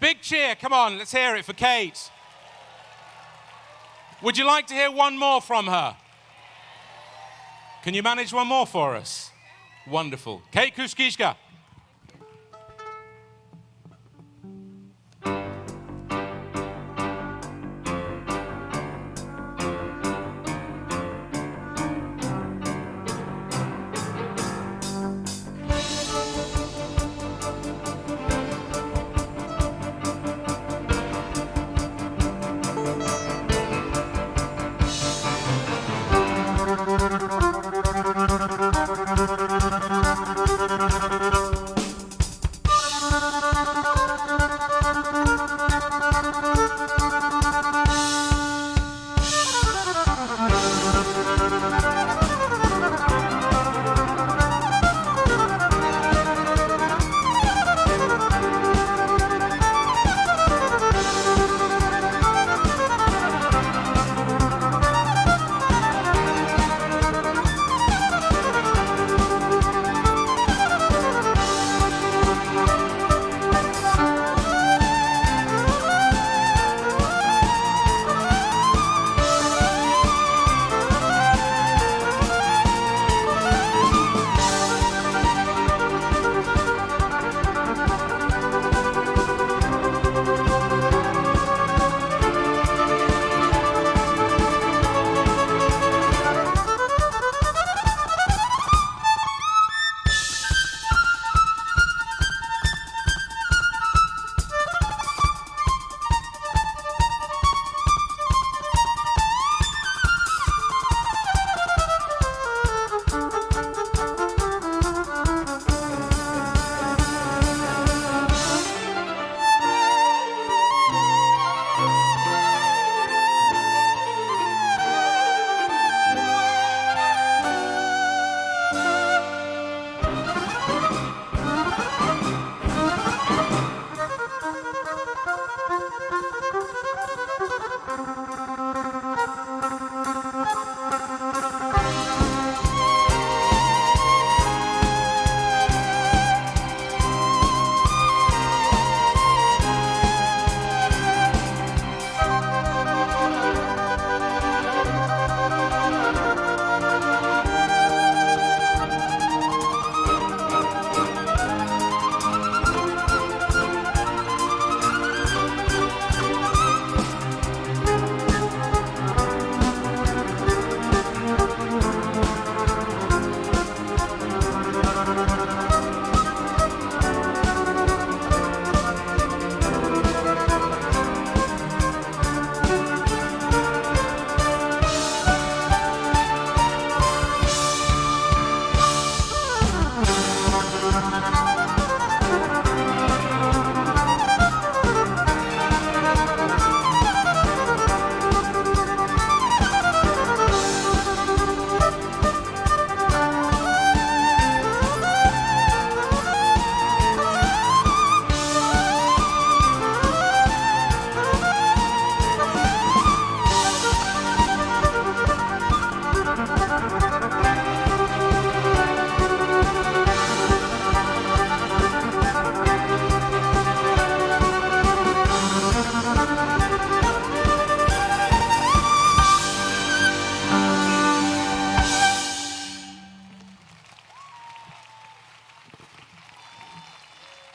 Big cheer, come on, let's hear it for Kate. Would you like to hear one more from her? Can you manage one more for us? Wonderful. Kate Kruszkiska.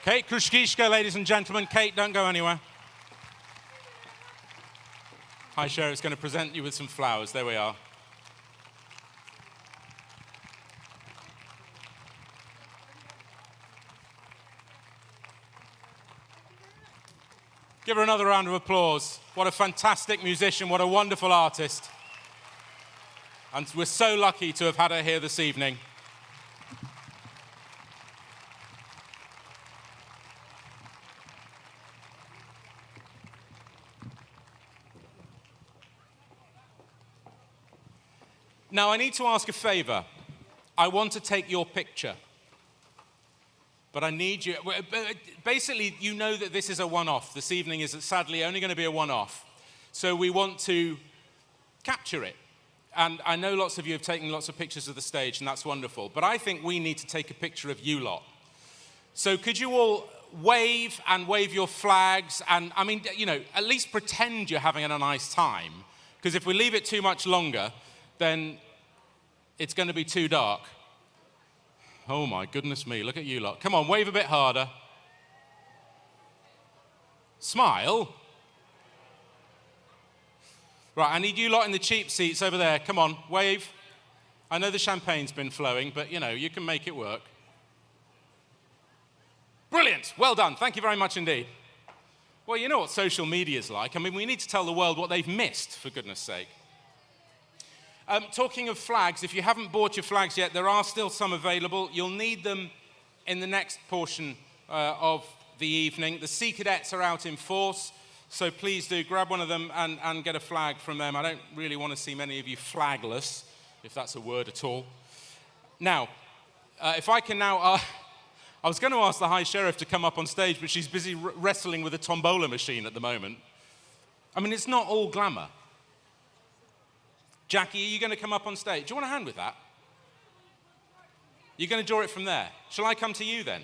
Kate Kruszkiska, ladies and gentlemen. Kate, don't go anywhere. Hi, Sheriff's going to present you with some flowers. There we are. Give her another round of applause. What a fantastic musician, what a wonderful artist. And we're so lucky to have had her here this evening. Now, I need to ask a favor. I want to take your picture. But I need you, basically, you know that this is a one-off. This evening is sadly only going to be a one-off. So we want to capture it. And I know lots of you have taken lots of pictures of the stage, and that's wonderful. But I think we need to take a picture of you lot. So could you all wave your flags and, I mean, you know, at least pretend you're having a nice time. Because if we leave it too much longer, then it's going to be too dark. Oh my goodness me, look at you lot. Come on, wave a bit harder. Smile. Right, I need you lot in the cheap seats over there. Come on, wave. I know the champagne's been flowing, but you know, you can make it work. Brilliant, well done, thank you very much indeed. Well, you know what social media's like. I mean, we need to tell the world what they've missed, for goodness sake. Talking of flags, if you haven't bought your flags yet, there are still some available. You'll need them in the next portion of the evening. The Sea Cadets are out in force, so please do grab one of them and get a flag from them. I don't really want to see many of you flagless, if that's a word at all. Now, if I can now... I was going to ask the High Sheriff to come up on stage, but she's busy wrestling with a tombola machine at the moment. I mean, it's not all glamour. Jackie, are you going to come up on stage? Do you want a hand with that? You're going to draw it from there. Shall I come to you then?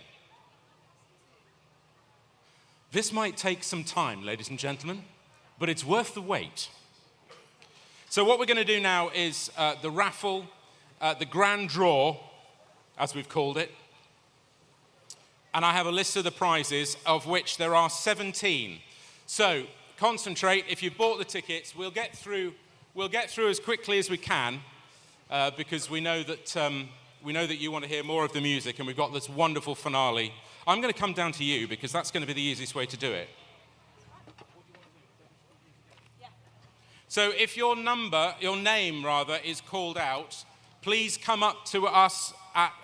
This might take some time, ladies and gentlemen, but it's worth the wait. So what we're going to do now is the raffle, the grand draw, as we've called it. And I have a list of the prizes, of which there are 17. So concentrate. If you've bought the tickets, we'll get through as quickly as we can, because we know that you want to hear more of the music, and we've got this wonderful finale. I'm going to come down to you because that's going to be the easiest way to do it. So if your name is called out, please come up to us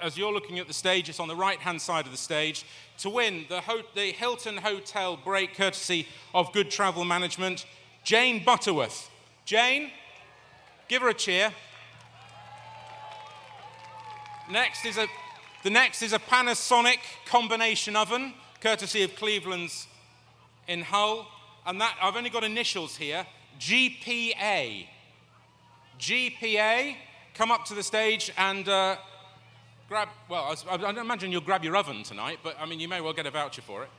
as you're looking at the stage. It's on the right-hand side of the stage. To win the Hilton Hotel break, courtesy of Good Travel Management, Jane Butterworth. Jane, give her a cheer. The next is a Panasonic combination oven, courtesy of Cleveland's in Hull. And that, I've only got initials here, GPA. GPA, come up to the stage and grab, well, I don't imagine you'll grab your oven tonight, but I mean, you may well get a voucher for it.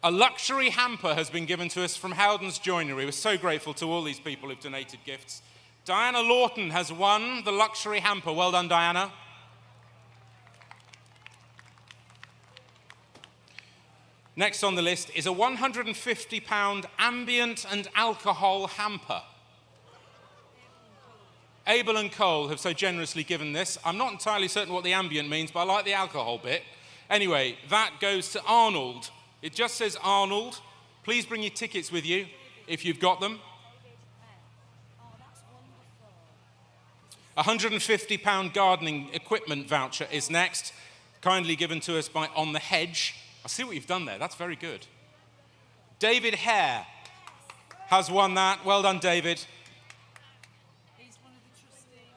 A luxury hamper has been given to us from Howden's Joinery. We're so grateful to all these people who've donated gifts. Diana Lawton has won the luxury hamper. Well done, Diana. Next on the list is a £150 ambient and alcohol hamper. Abel and Cole have so generously given this. I'm not entirely certain what the ambient means, but I like the alcohol bit. Anyway, that goes to Arnold. It just says Arnold. Please bring your tickets with you if you've got them. A £150 gardening equipment voucher is next, kindly given to us by On the Hedge. I see what you've done there. That's very good. David Hare has won that. Well done, David. He's one of the trustees.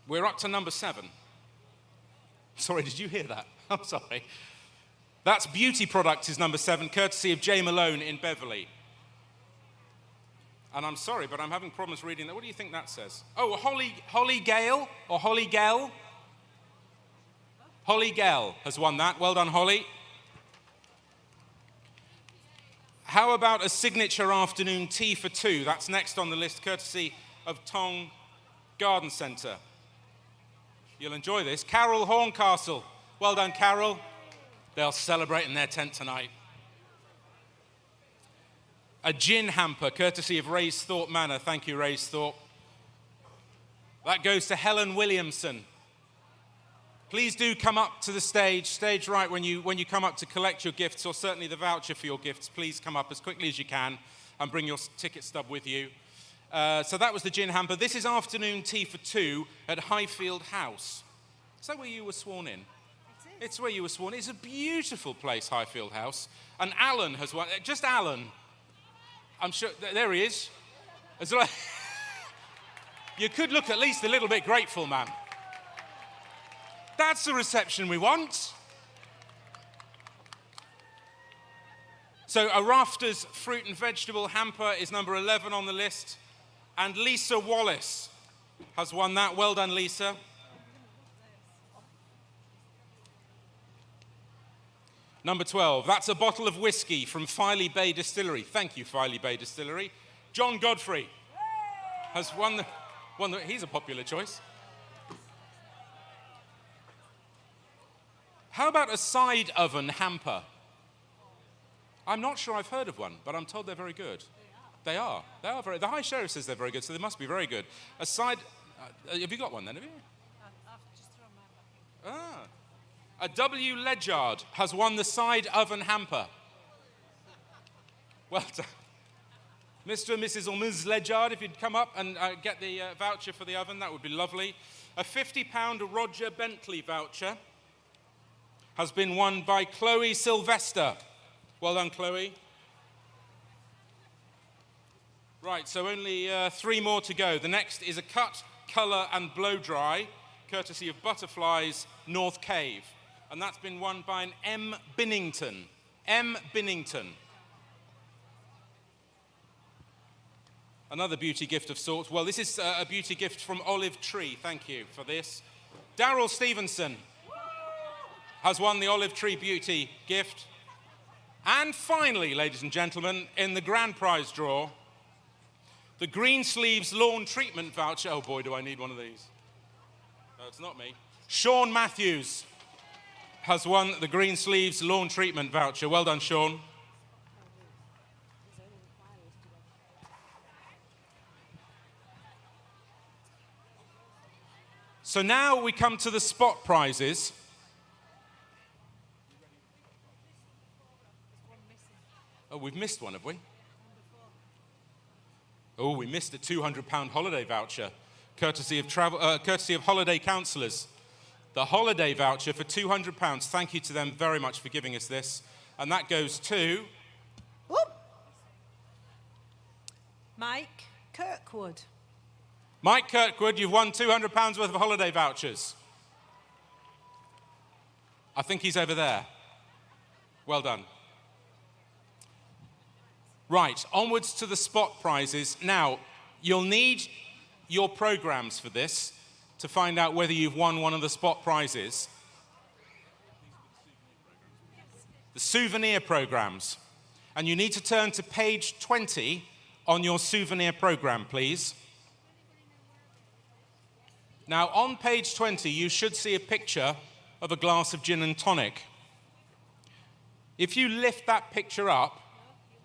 We're up to number 7. Sorry, did you hear that? I'm sorry. That's Beauty Products is number 7, courtesy of Jay Malone in Beverley. And I'm sorry, but I'm having problems reading that. What do you think that says? Oh, Holly Gale or Holly Gale? Holly Gale has won that. Well done, Holly. How about a signature afternoon tea for 2? That's next on the list, courtesy of Tong Garden Centre. You'll enjoy this. Carol Horncastle. Well done, Carol. They'll celebrate in their tent tonight. A gin hamper, courtesy of Raysthorpe Manor. Thank you, Raysthorpe. That goes to Helen Williamson. Please do come up to the stage right when you come up to collect your gifts, or certainly the voucher for your gifts. Please come up as quickly as you can and bring your ticket stub with you. So that was the gin hamper. This is afternoon tea for 2 at Highfield House. Is that where you were sworn in? It's where you were sworn in. It's a beautiful place, Highfield House. And Alan has won. Just Alan. I'm sure, there he is. You could look at least a little bit grateful, man. That's the reception we want. So a Rafters fruit and vegetable hamper is number 11 on the list. And Lisa Wallace has won that. Well done, Lisa. Number 12, that's a bottle of whiskey from Filey Bay Distillery. Thank you, Filey Bay Distillery. John Godfrey has won the he's a popular choice. How about a side oven hamper? I'm not sure I've heard of one, but I'm told they're very good. They are very, the High Sheriff says they're very good, so they must be very good. A side, have you got one then, have you? I've just thrown mine back in. A W. Ledyard has won the side oven hamper. Well done. Mr. and Mrs. or Ms. Ledyard, if you'd come up and get the voucher for the oven, that would be lovely. A £50 Roger Bentley voucher has been won by Chloe Sylvester. Well done, Chloe. Right, so only 3 more to go. The next is a cut, colour and blow dry, courtesy of Butterflies North Cave. And that's been won by an M. Binnington. M. Binnington. Another beauty gift of sorts. Well, this is a beauty gift from Olive Tree. Thank you for this. Daryl Stevenson has won the Olive Tree beauty gift. And finally, ladies and gentlemen, in the grand prize draw, the Green Sleeves Lawn Treatment voucher. Oh boy, do I need one of these. No, it's not me. Sean Matthews has won the Green Sleeves Lawn Treatment voucher. Well done, Sean. So now we come to the spot prizes. Oh, we've missed one, have we? Oh, we missed a £200 holiday voucher, courtesy of holiday counsellors. The holiday voucher for £200. Thank you to them very much for giving us this. And that goes to... Whoop. Mike Kirkwood. Mike Kirkwood, you've won £200 worth of holiday vouchers. I think he's over there. Well done. Right, onwards to the spot prizes. Now, you'll need your programmes for this to find out whether you've won one of the spot prizes. The souvenir programmes. And you need to turn to page 20 on your souvenir programme, please. Now, on page 20, you should see a picture of a glass of gin and tonic. If you lift that picture up,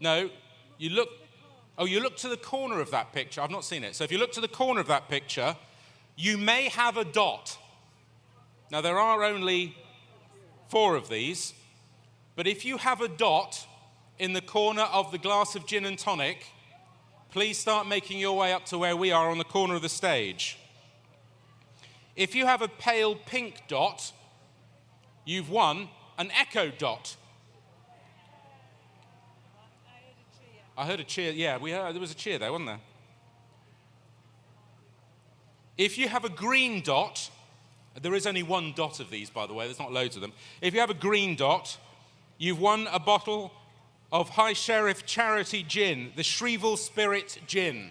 no, you look to the corner of that picture. I've not seen it. So if you look to the corner of that picture, you may have a dot. Now, there are only 4 of these, but if you have a dot in the corner of the glass of gin and tonic, please start making your way up to where we are on the corner of the stage. If you have a pale pink dot, you've won an echo dot. I heard a cheer. Yeah, there was a cheer there, wasn't there? If you have a green dot, there is only 1 dot of these, by the way, there's not loads of them. If you have a green dot, you've won a bottle of High Sheriff Charity Gin, the Shrevell Spirit Gin.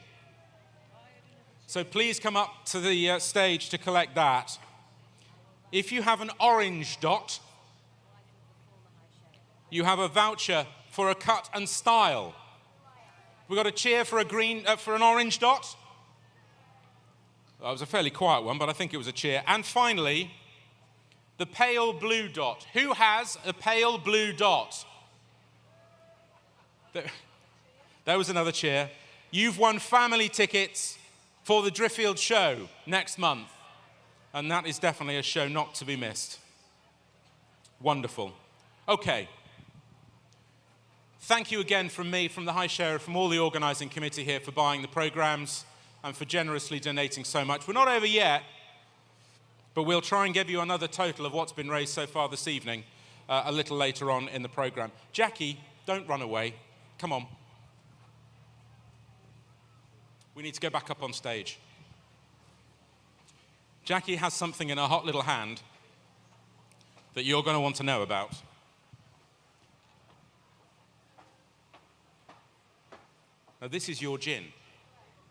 So please come up to the stage to collect that. If you have an orange dot, you have a voucher for a cut and style. We got a cheer for an orange dot? That was a fairly quiet one, but I think it was a cheer. And finally, the pale blue dot. Who has a pale blue dot? There was another cheer. You've won family tickets for the Driffield show next month. And that is definitely a show not to be missed. Wonderful. Okay. Thank you again from me, from the High Sheriff, from all the organising committee here for buying the programmes and for generously donating so much. We're not over yet, but we'll try and give you another total of what's been raised so far this evening a little later on in the programme. Jackie, don't run away. Come on. We need to go back up on stage. Jackie has something in her hot little hand that you're going to want to know about. Now, this is your gin.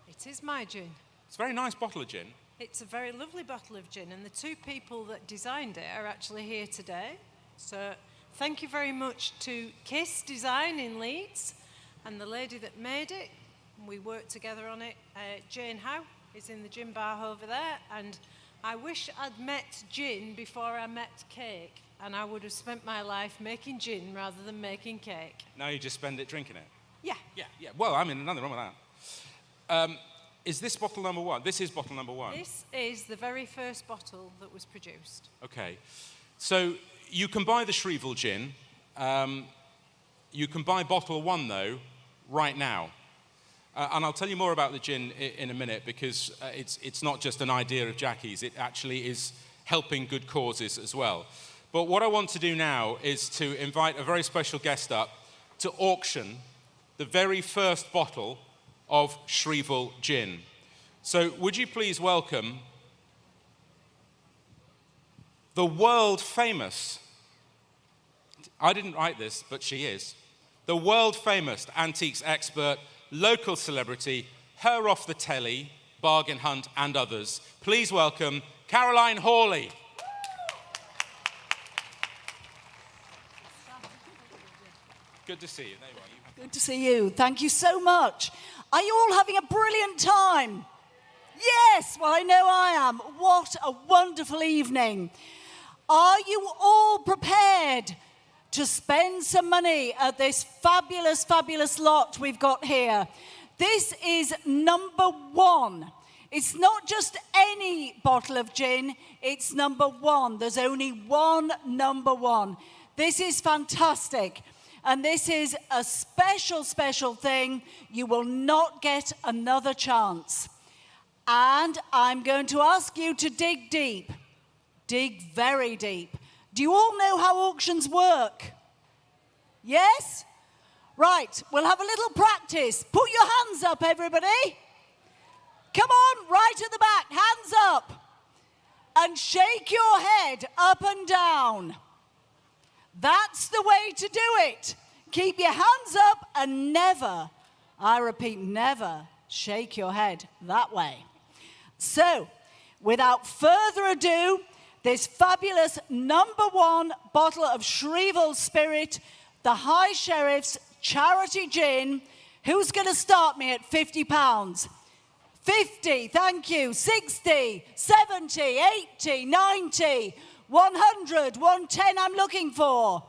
It is my gin. It's a very nice bottle of gin. It's a very lovely bottle of gin, and the 2 people that designed it are actually here today. So Thank you very much to Kiss Design in Leeds and the lady that made it. We worked together on it. Jane Howe is in the gin bar over there, and I wish I'd met gin before I met cake, and I would have spent my life making gin rather than making cake. Now you just spend it drinking it? Yeah. Yeah. Well, I mean, nothing wrong with that. Is this bottle number one? This is bottle number one. This is the very first bottle that was produced. Okay. So you can buy the Shrivel gin. You can buy bottle one, though, right now. And I'll tell you more about the gin in a minute, because it's not just an idea of Jackie's. It actually is helping good causes as well. But what I want to do now is to invite a very special guest up to auction the very first bottle of Shrivel gin. So would you please welcome the world famous, I didn't write this, but she is, the world famous antiques expert, local celebrity, her off the telly, bargain hunt, and others. Please welcome Caroline Hawley. Good to see you. There you are. Good to see you. Thank you so much. Are you all having a brilliant time? Yes, well, I know I am. What a wonderful evening. Are you all prepared to spend some money at this fabulous, fabulous lot we've got here? This is number one. It's not just any bottle of gin, it's number one. There's only one number one. This is fantastic. And this is a special, special thing. You will not get another chance. And I'm going to ask you to dig deep. Dig very deep. Do you all know how auctions work? Yes? Right, we'll have a little practice. Put your hands up, everybody. Come on, right at the back, hands up. And shake your head up and down. That's the way to do it. Keep your hands up and never, I repeat, never shake your head that way. So, without further ado, this fabulous number one bottle of Shrivel Spirit, the High Sheriff's Charity Gin. Who's going to start me at £50? 50, thank you. 60, 70, 80, 90, 100, 110 I'm looking for.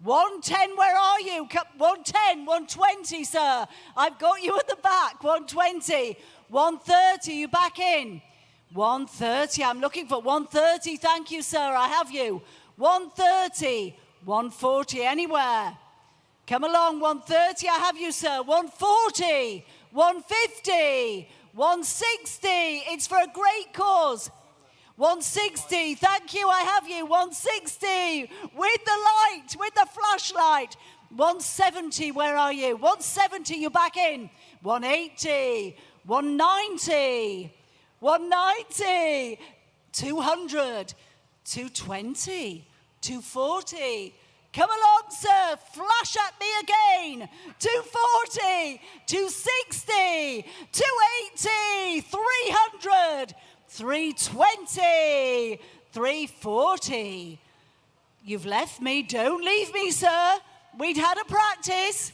110, where are you? 110, 120, sir. I've got you at the back. 120, 130, you back in. 130, I'm looking for 130, thank you, sir, I have you. 130, 140, anywhere. Come along, 130, I have you, sir. 140, 150, 160, it's for a great cause. 160, thank you, I have you. 160, with the light, with the flashlight. 170, where are you? 170, you're back in. 180, 190, 190, 200, 220, 240. Come along, sir, flash at me again. 240, 260, 280, 300, 320, 340. You've left me, don't leave me, sir. We'd had a practice.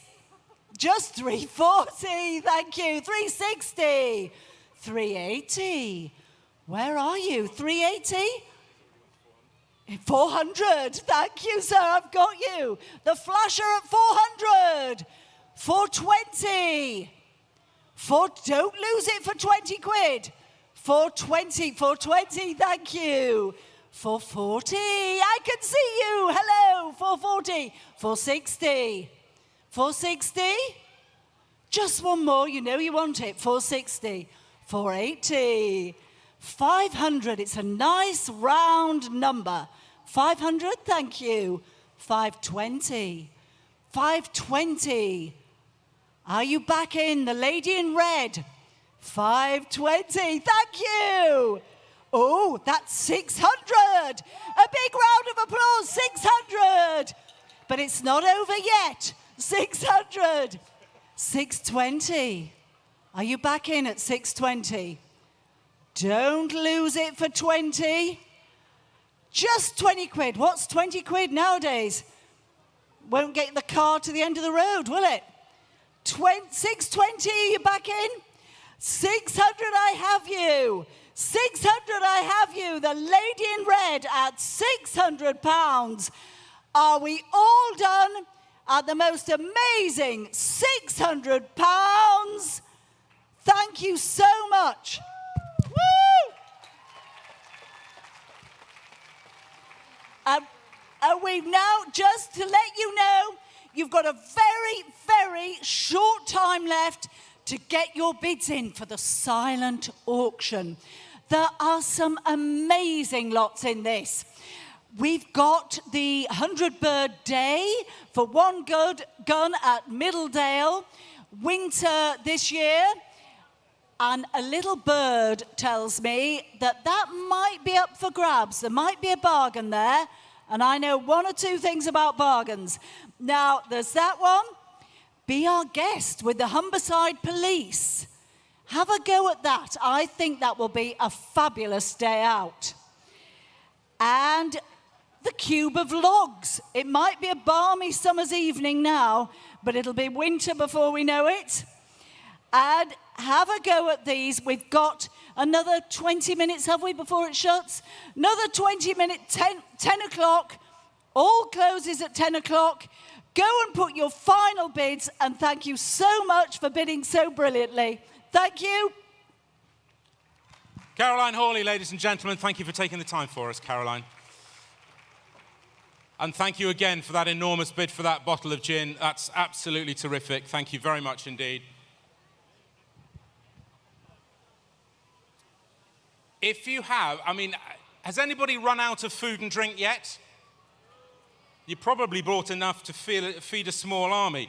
Just 340, thank you. 360, 380. Where are you? 380? 400, thank you, sir, I've got you. The flasher at 400. 420. Don't lose it for 20 quid. 420, 420, thank you. 440, I can see you, hello. 440, 460. 460? Just one more, you know you want it. 460, 480. 500, it's a nice round number. 500, thank you. 520. 520. Are you back in? The lady in red. 520, thank you. Oh, that's 600. A big round of applause, 600. But it's not over yet. 600. 620. Are you back in at 620? Don't lose it for 20. Just 20 quid. What's 20 quid nowadays? Won't get the car to the end of the road, will it? 620, you back in? 600, I have you. 600, I have you. The lady in red at £600. Are we all done at the most amazing £600? Thank you so much. Woo! And we've now, just to let you know, you've got a very, very short time left to get your bids in for the silent auction. There are some amazing lots in this. We've got the 100 bird day for one good gun at Middledale, winter this year. And a little bird tells me that might be up for grabs. There might be a bargain there. And I know one or two things about bargains. Now, there's that one. Be our guest with the Humberside Police. Have a go at that. I think that will be a fabulous day out. And the Cube of Logs. It might be a balmy summer's evening now, but it'll be winter before we know it. And have a go at these. We've got another 20 minutes, have we, before it shuts? Another 20 minutes, 10 o'clock. All closes at 10 o'clock. Go and put your final bids, and thank you so much for bidding so brilliantly. Thank you. Caroline Hawley, ladies and gentlemen, thank you for taking the time for us, Caroline. And thank you again for that enormous bid for that bottle of gin. That's absolutely terrific. Thank you very much indeed. If you have, has anybody run out of food and drink yet? You probably brought enough to feed a small army.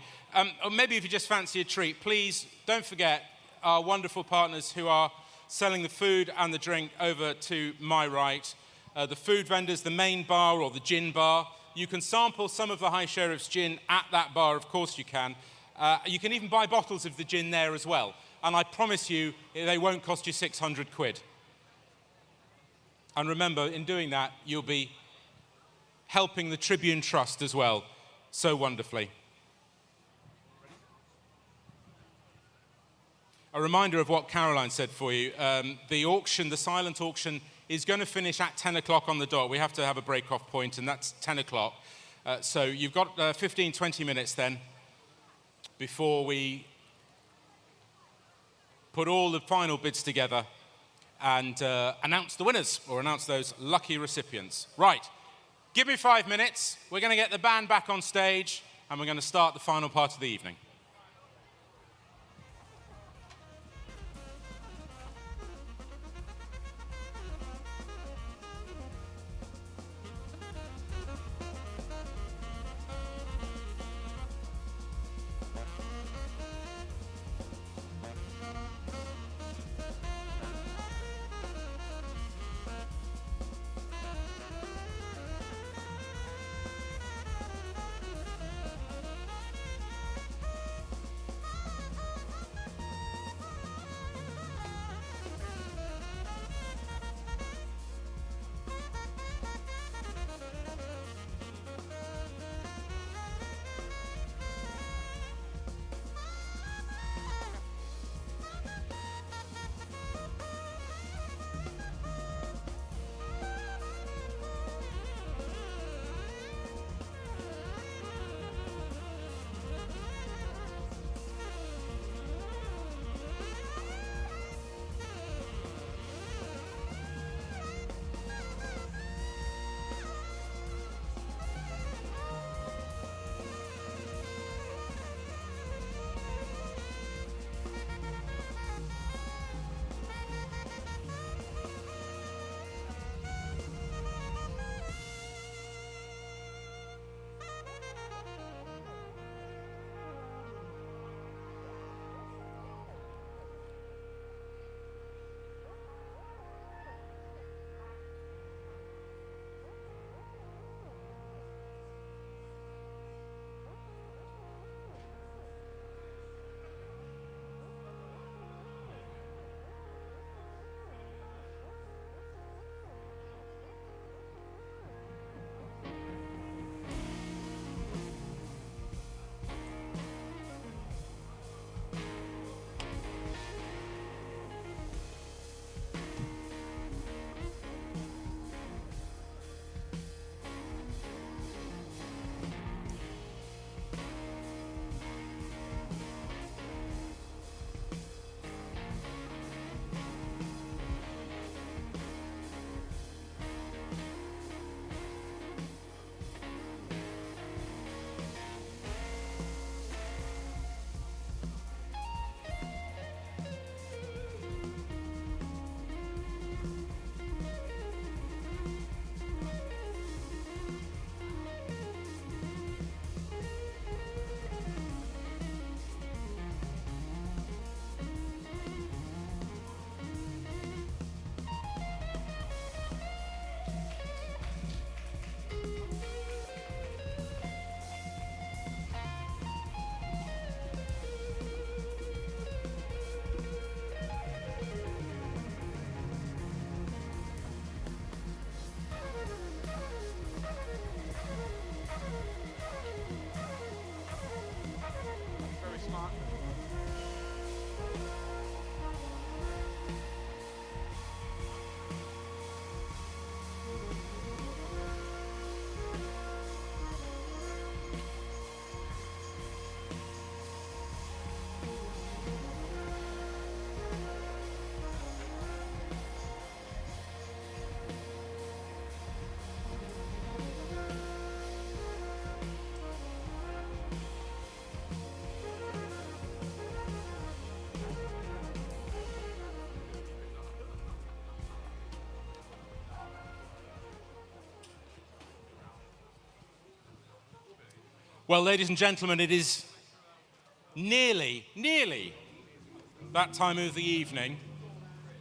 Or maybe if you just fancy a treat, please don't forget our wonderful partners who are selling the food and the drink over to my right. The food vendors, the main bar or the gin bar. You can sample some of the High Sheriff's gin at that bar, of course you can. You can even buy bottles of the gin there as well. And I promise you, they won't cost you 600 quid. And remember, in doing that, you'll be helping the Tribune Trust as well, so wonderfully. A reminder of what Caroline said for you. The auction, the silent auction, is going to finish at 10 o'clock on the dot. We have to have a break-off point, and that's 10 o'clock. So you've got 15, 20 minutes then before we put all the final bids together and announce the winners, or announce those lucky recipients. Right, give me 5 minutes. We're going to get the band back on stage, and we're going to start the final part of the evening. Well, ladies and gentlemen, it is nearly that time of the evening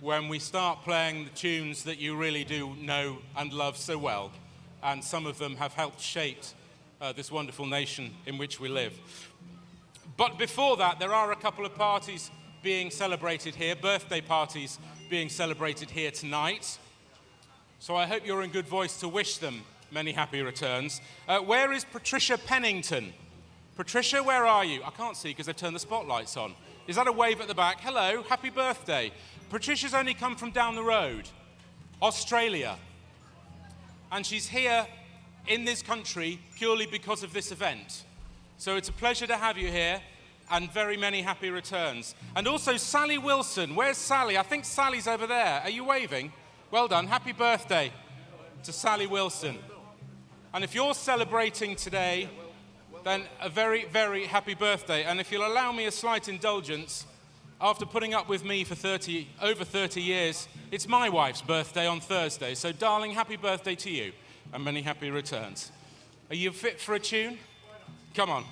when we start playing the tunes that you really do know and love so well, and some of them have helped shape this wonderful nation in which we live. But before that, there are a couple of parties being celebrated here, birthday parties being celebrated here tonight. So I hope you're in good voice to wish them many happy returns. Where is Patricia Pennington? Patricia, where are you? I can't see because they've turned the spotlights on. Is that a wave at the back? Hello, happy birthday. Patricia's only come from down the road, Australia. And she's here in this country purely because of this event. So it's a pleasure to have you here, and very many happy returns. And also Sally Wilson. Where's Sally? I think Sally's over there. Are you waving? Well done. Happy birthday to Sally Wilson. And if you're celebrating today, then a very, very happy birthday. And if you'll allow me a slight indulgence, after putting up with me for over 30 years, it's my wife's birthday on Thursday. So, darling, happy birthday to you, and many happy returns. Are you fit for a tune? Come on.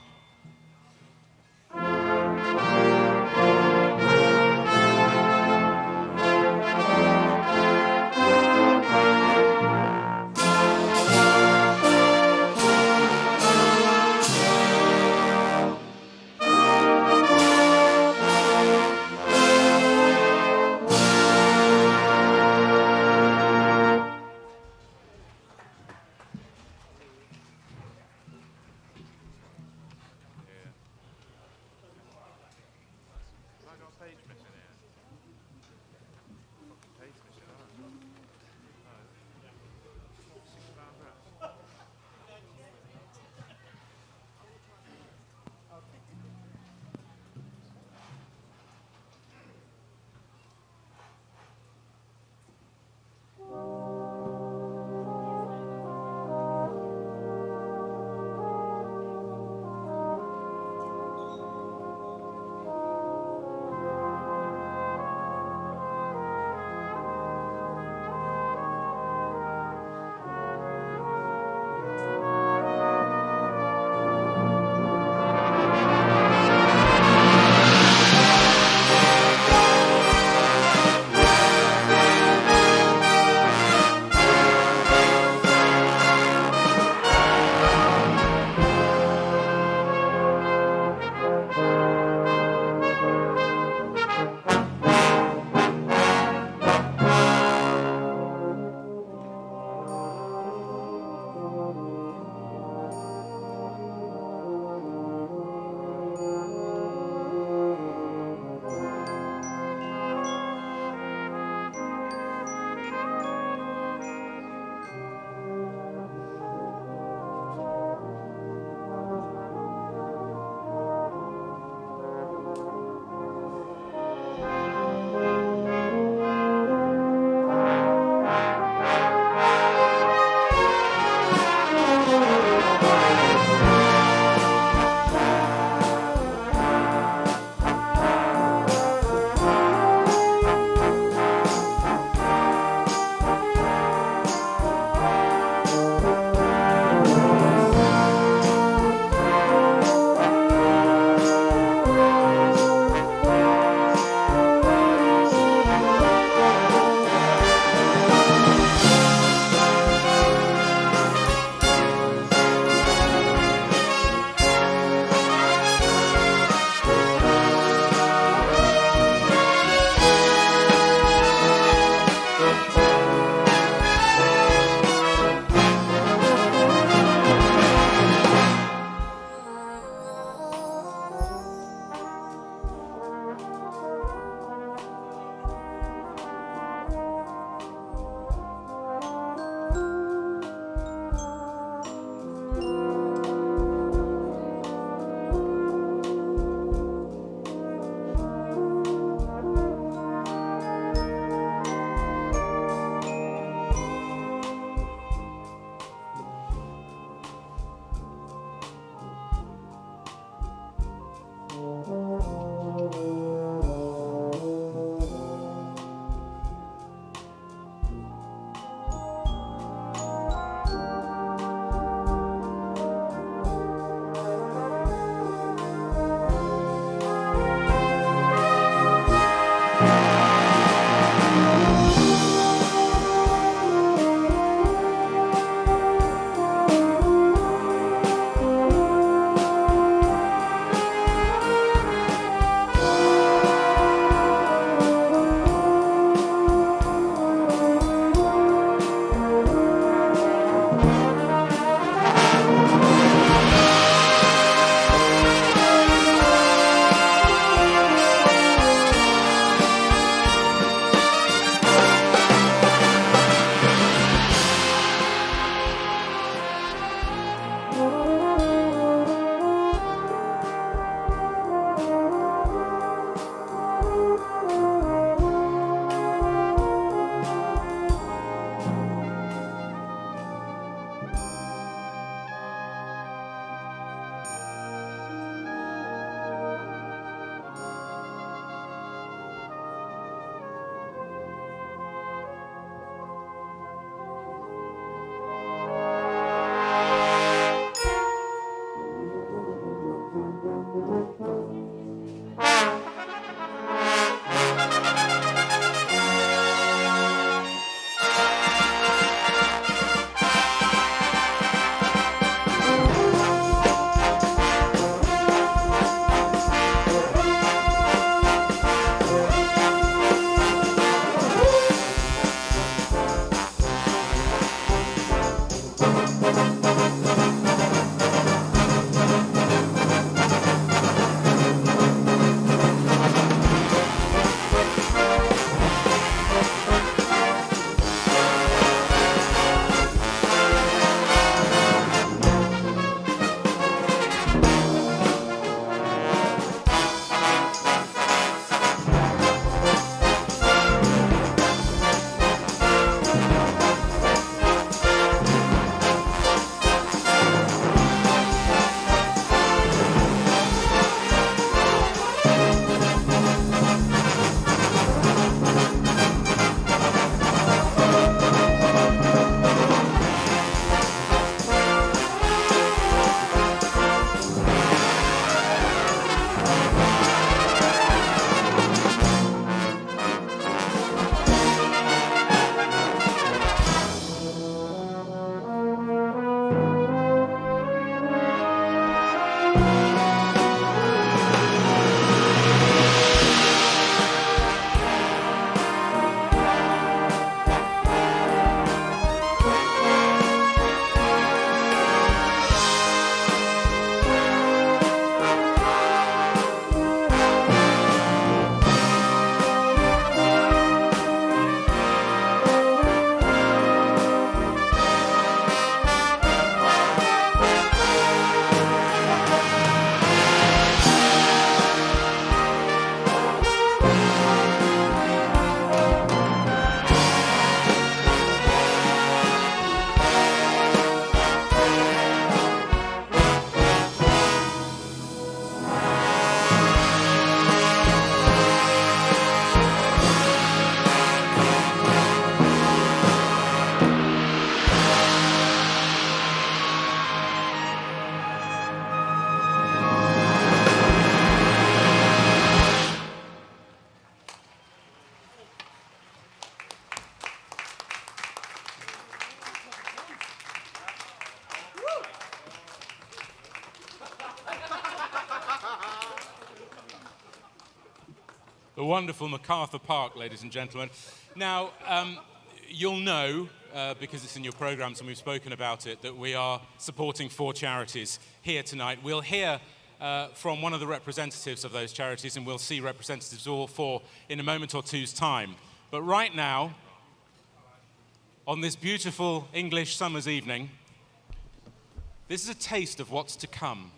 The wonderful MacArthur Park, ladies and gentlemen. Now, you'll know, because it's in your programmes and we've spoken about it, that we are supporting 4 charities here tonight. We'll hear from one of the representatives of those charities, and we'll see representatives of all 4 in a moment or two's time. But right now, on this beautiful English summer's evening, this is a taste of what's to come.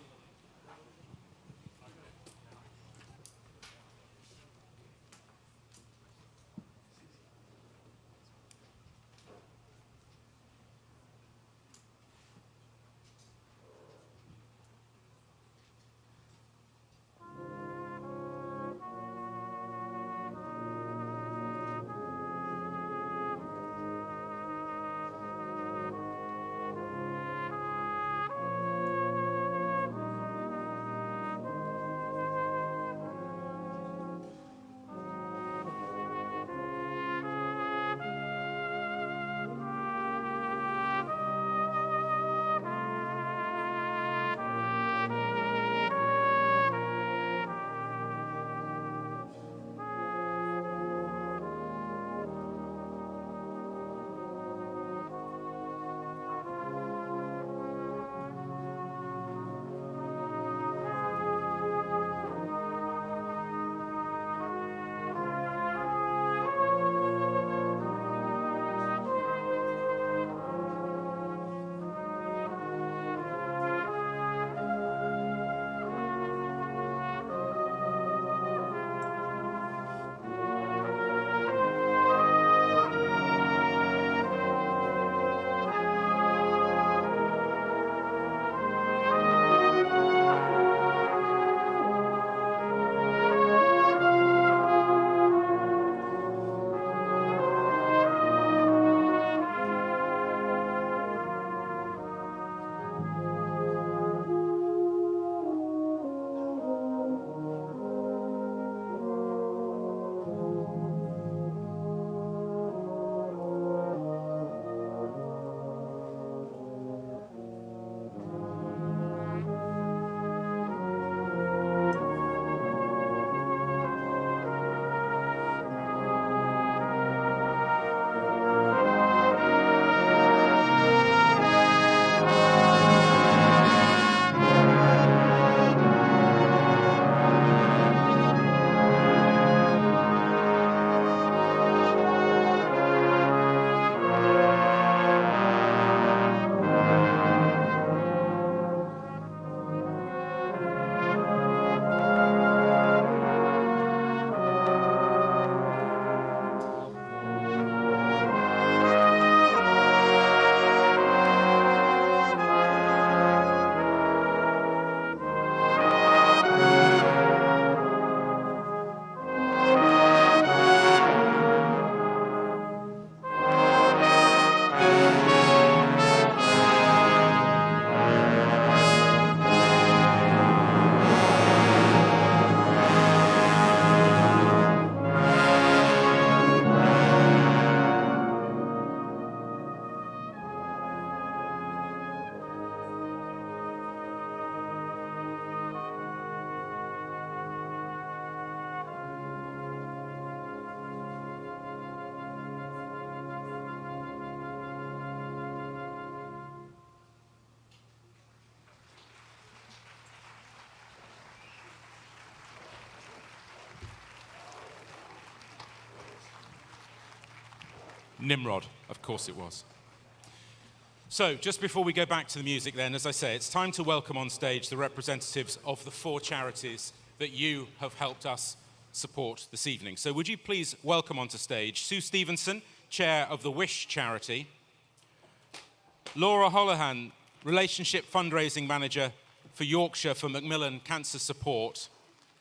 Nimrod, of course it was. So, just before we go back to the music then, as I say, it's time to welcome on stage the representatives of the 4 charities that you have helped us support this evening. So would you please welcome onto stage Sue Stevenson, Chair of the Wishh charity, Laura Holohan, Relationship Fundraising Manager for Yorkshire for Macmillan Cancer Support,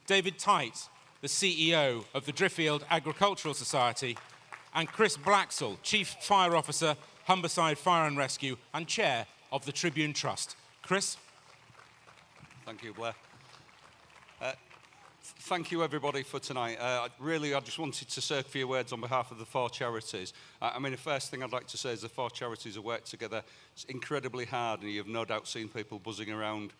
David Tite, the CEO of the Driffield Agricultural Society, and Chris Blaxall, Chief Fire Officer, Humberside Fire and Rescue, and Chair of the Tribune Trust. Chris? Thank you, Blair. Thank you, everybody, for tonight. I just wanted to say a few words on behalf of the 4 charities. The first thing I'd like to say is the 4 charities have worked together. It's incredibly hard, and you've no doubt seen people buzzing around,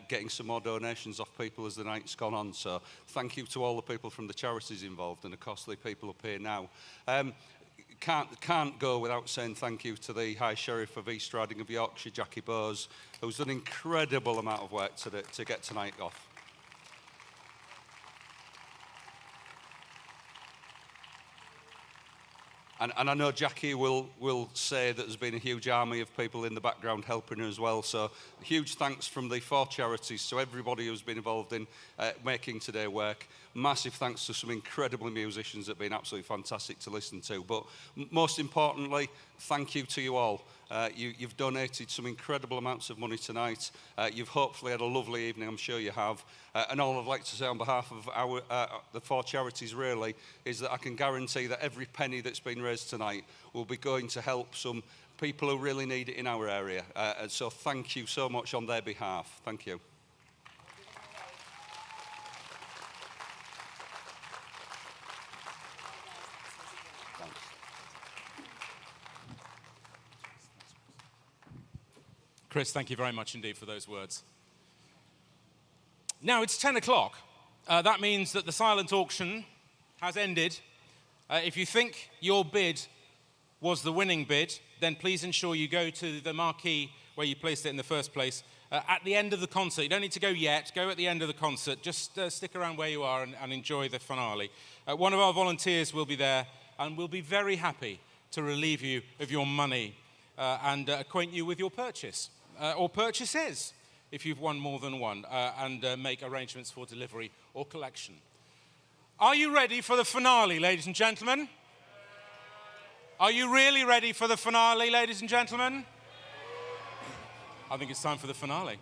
getting some more donations off people as the night's gone on. So thank you to all the people from the charities involved, and of course the people up here now. Can't go without saying thank you to the High Sheriff of East Riding of Yorkshire, Jackie Bowes, who's done an incredible amount of work to get tonight off. And I know Jackie will say that there's been a huge army of people in the background helping her as well. So huge thanks from the 4 charities to everybody who's been involved in making today work. Massive thanks to some incredible musicians that have been absolutely fantastic to listen to. But most importantly, thank you to you all. You've donated some incredible amounts of money tonight. You've hopefully had a lovely evening, I'm sure you have. And all I'd like to say on behalf of the 4 charities really is that I can guarantee that every penny that's been raised tonight will be going to help some people who really need it in our area. And so thank you so much on their behalf. Thank you. Chris, thank you very much indeed for those words. Now it's 10 o'clock. That means that the silent auction has ended. If you think your bid was the winning bid, then please ensure you go to the marquee where you placed it in the first place at the end of the concert. You don't need to go yet. Go at the end of the concert. Just stick around where you are and enjoy the finale. One of our volunteers will be there and will be very happy to relieve you of your money and acquaint you with your purchase. Or purchases, if you've won more than one, and make arrangements for delivery or collection. Are you ready for the finale, ladies and gentlemen? Are you really ready for the finale, ladies and gentlemen? I think it's time for the finale.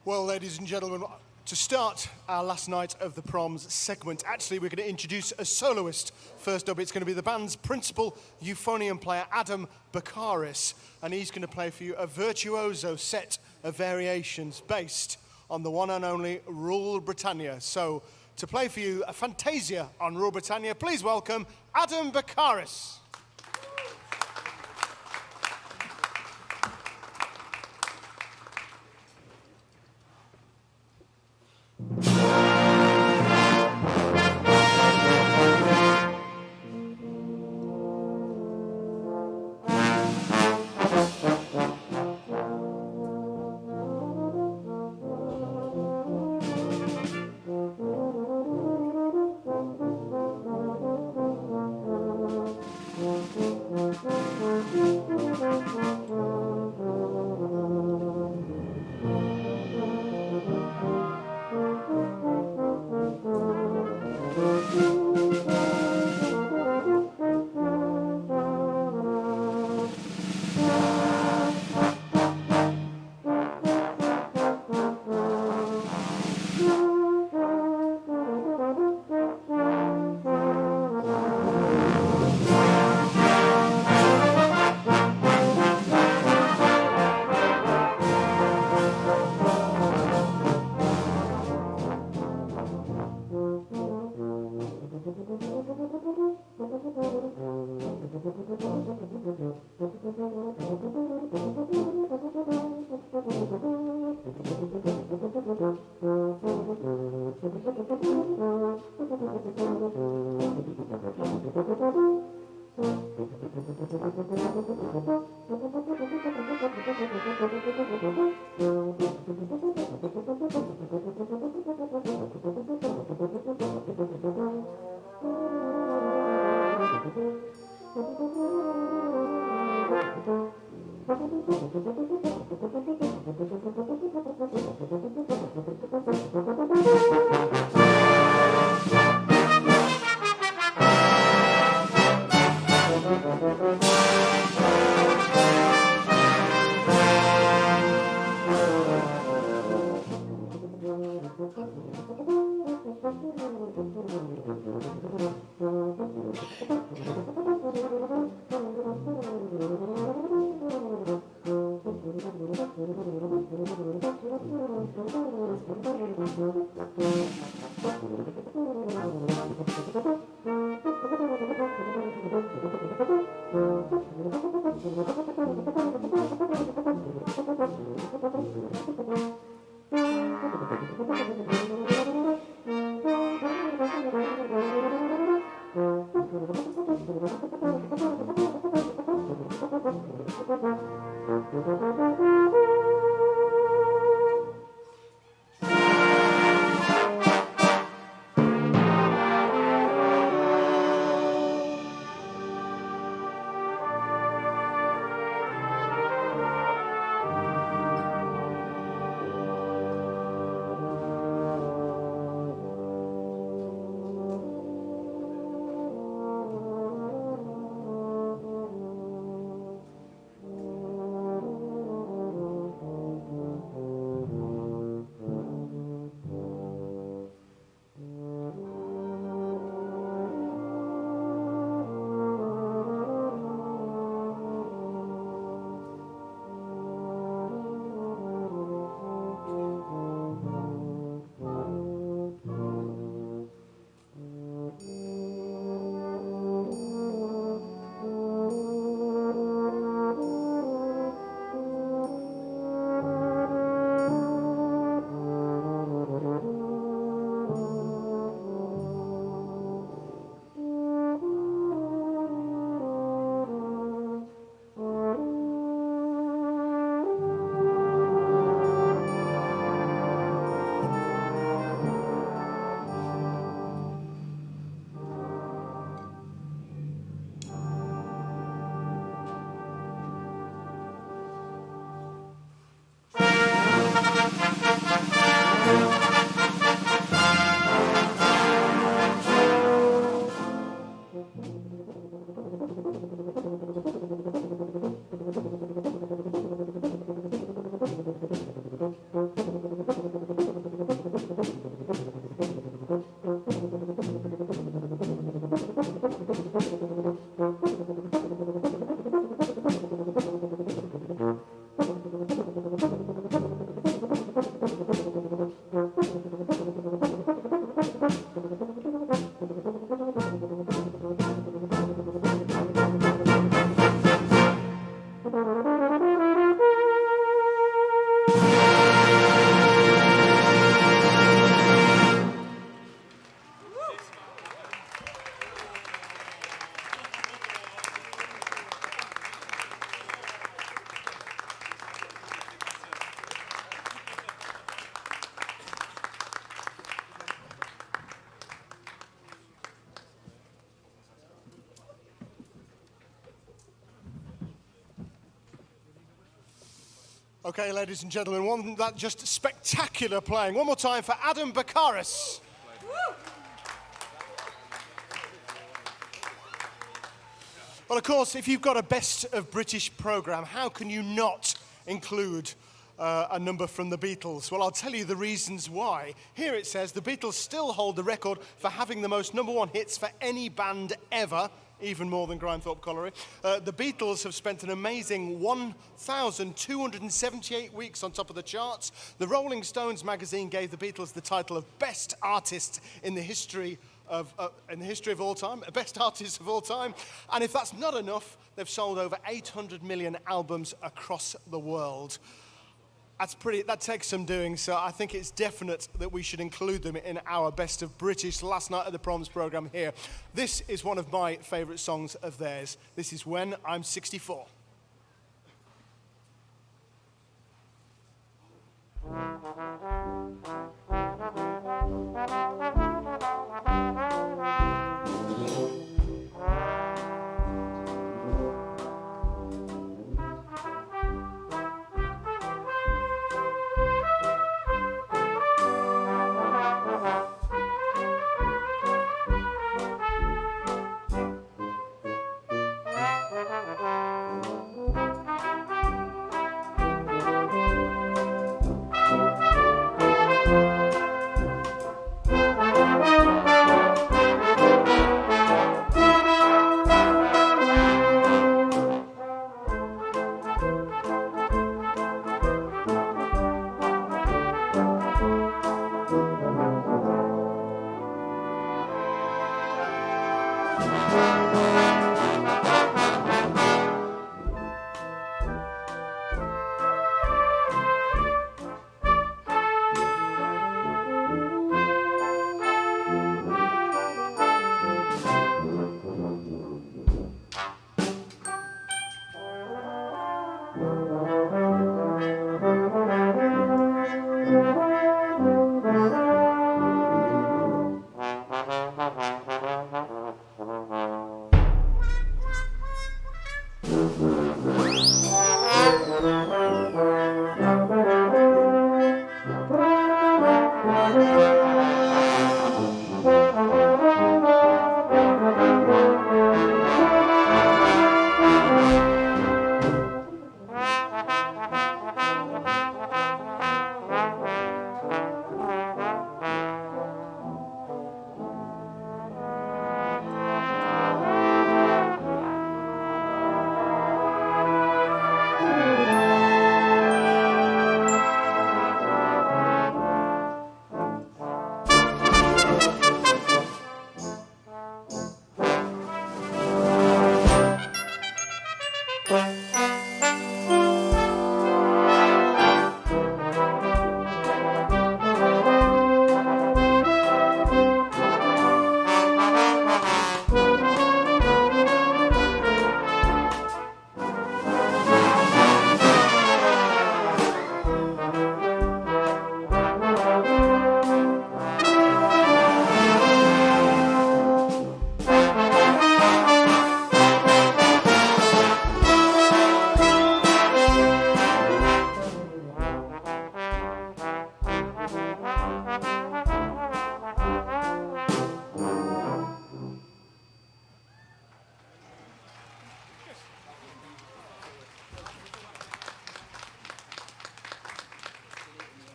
Well, ladies and gentlemen, to start our last night of the Proms segment, actually we're going to introduce a soloist. First up, it's going to be the band's principal euphonium player, Adam Bakaris, and he's going to play for you a virtuoso set of variations based on the one and only Rule Britannia. So, to play for you a Fantasia on Rule Britannia, please welcome Adam Bakaris. Okay, ladies and gentlemen, wasn't that just spectacular playing? One more time for Adam Bakaris. Well, of course, if you've got a Best of British programme, how can you not include a number from the Beatles? Well, I'll tell you the reasons why. Here it says the Beatles still hold the record for having the most #1 hits for any band ever, even more than Grimethorpe Colliery. The Beatles have spent an amazing 1,278 weeks on top of the charts. The Rolling Stones magazine gave the Beatles the title of Best Artists in the history of all time, best artists of all time. And if that's not enough, they've sold over 800 million albums across the world. That takes some doing, so I think it's definite that we should include them in our Best of British last night at the Proms programme here. This is one of my favourite songs of theirs. This is When I'm 64.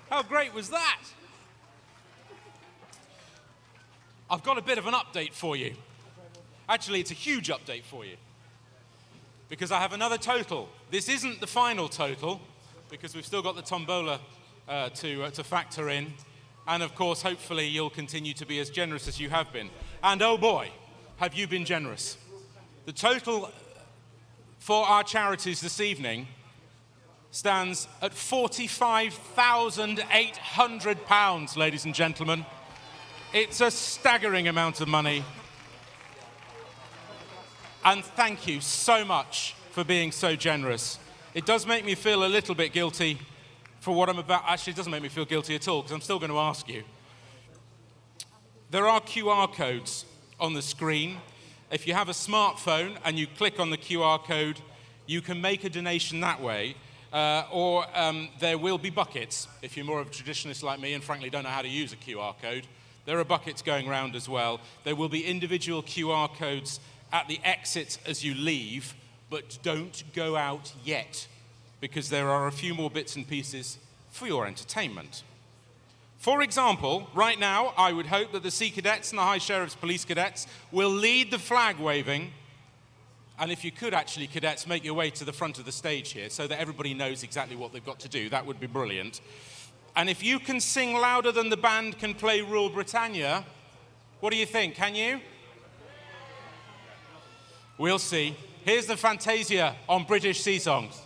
How great was that? I've got a bit of an update for you. Actually, it's a huge update for you. Because I have another total. This isn't the final total, because we've still got the tombola to factor in. And of course, hopefully, you'll continue to be as generous as you have been. And oh boy, have you been generous. The total for our charities this evening stands at £45,800, ladies and gentlemen. It's a staggering amount of money. And thank you so much for being so generous. It does make me feel a little bit guilty for what I'm about. Actually, it doesn't make me feel guilty at all, because I'm still going to ask you. There are QR codes on the screen. If you have a smartphone and you click on the QR code, you can make a donation that way. Or there will be buckets, if you're more of a traditionalist like me and frankly don't know how to use a QR code. There are buckets going round as well. There will be individual QR codes at the exit as you leave, but don't go out yet, because there are a few more bits and pieces for your entertainment. For example, right now, I would hope that the Sea Cadets and the High Sheriff's Police Cadets will lead the flag waving. And if you could actually, cadets, make your way to the front of the stage here so that everybody knows exactly what they've got to do, that would be brilliant. And if you can sing louder than the band can play Rule Britannia, what do you think? Can you? We'll see. Here's the Fantasia on British Sea Songs.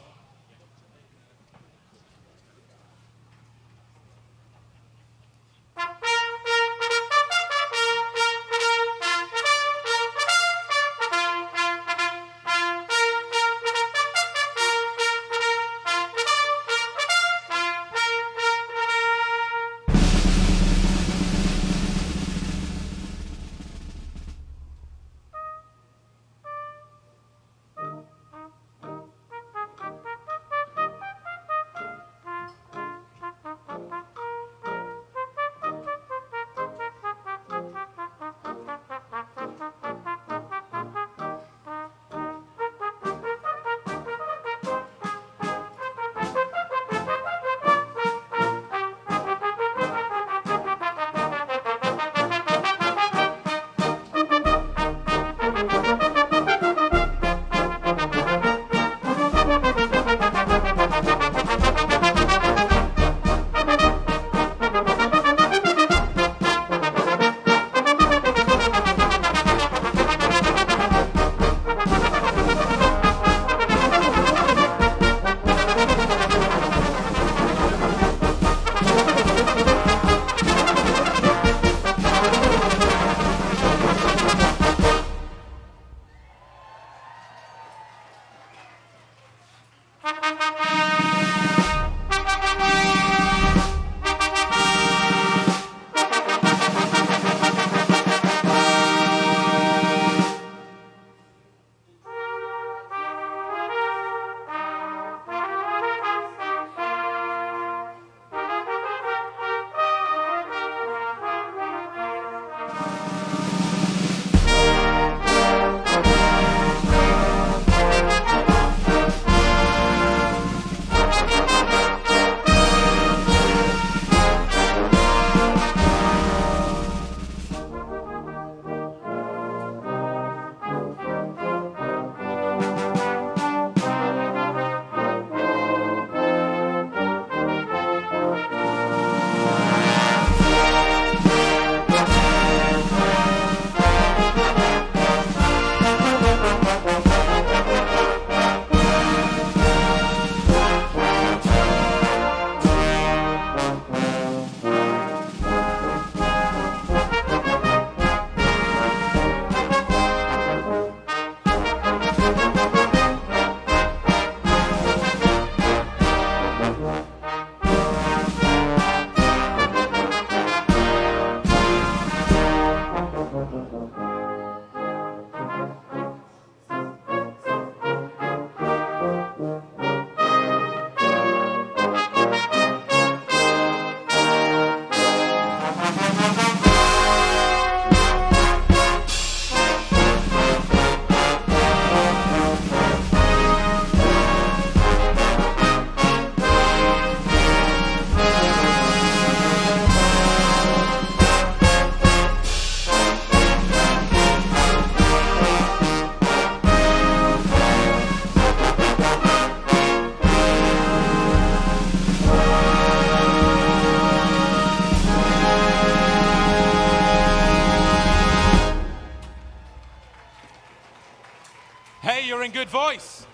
Good voice.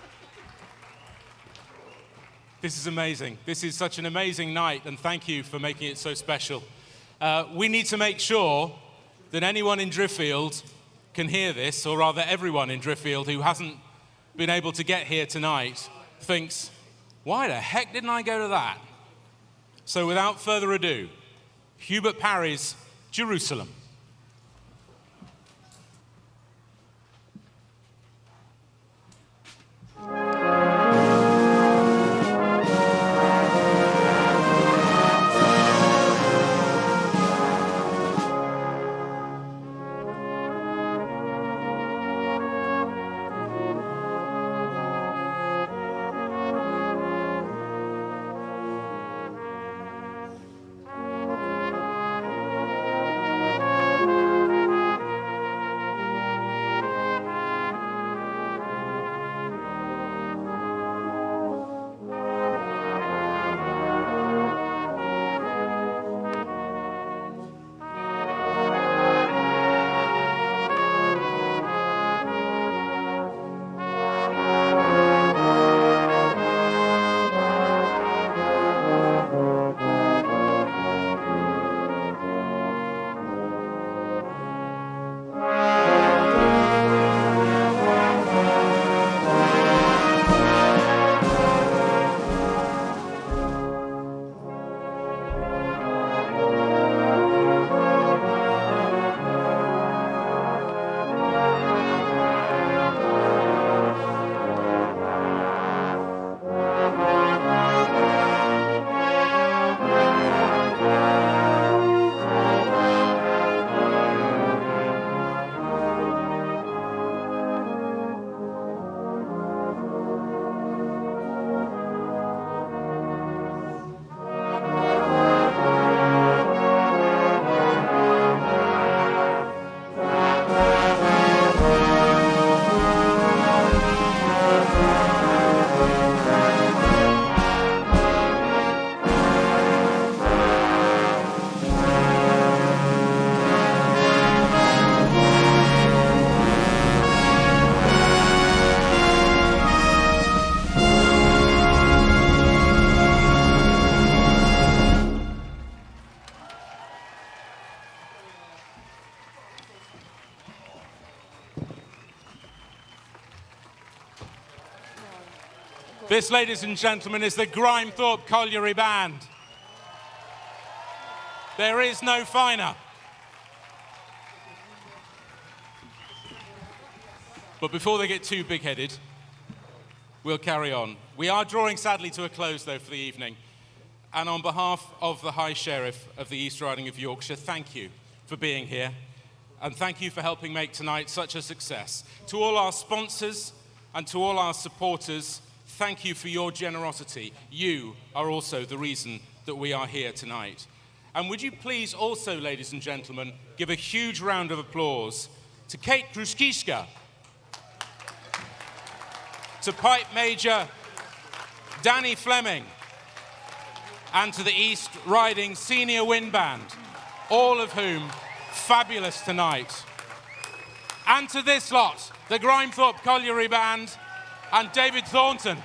This is amazing. This is such an amazing night, and thank you for making it so special. We need to make sure that anyone in Driffield can hear this, or rather everyone in Driffield who hasn't been able to get here tonight thinks, why the heck didn't I go to that? So without further ado, Hubert Parry's Jerusalem. This, ladies and gentlemen, is the Grimethorpe Colliery Band. There is no finer. But before they get too big-headed, we'll carry on. We are drawing, sadly, to a close, though, for the evening. And on behalf of the High Sheriff of the East Riding of Yorkshire, thank you for being here. And thank you for helping make tonight such a success. To all our sponsors and to all our supporters, thank you for your generosity. You are also the reason that we are here tonight. And would you please also, ladies and gentlemen, give a huge round of applause to Kate Kruskiska, to Pipe Major Danny Fleming, and to the East Riding Senior Wind Band, all of whom fabulous tonight. And to this lot, the Grimethorpe Colliery Band and David Thornton.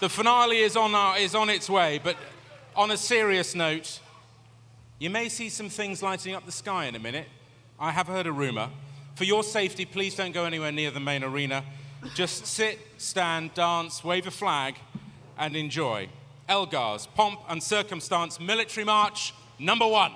The finale is on its way, but on a serious note, you may see some things lighting up the sky in a minute. I have heard a rumour. For your safety, please don't go anywhere near the main arena. Just sit, stand, dance, wave a flag, and enjoy. Elgar's Pomp and Circumstance Military March, number 1.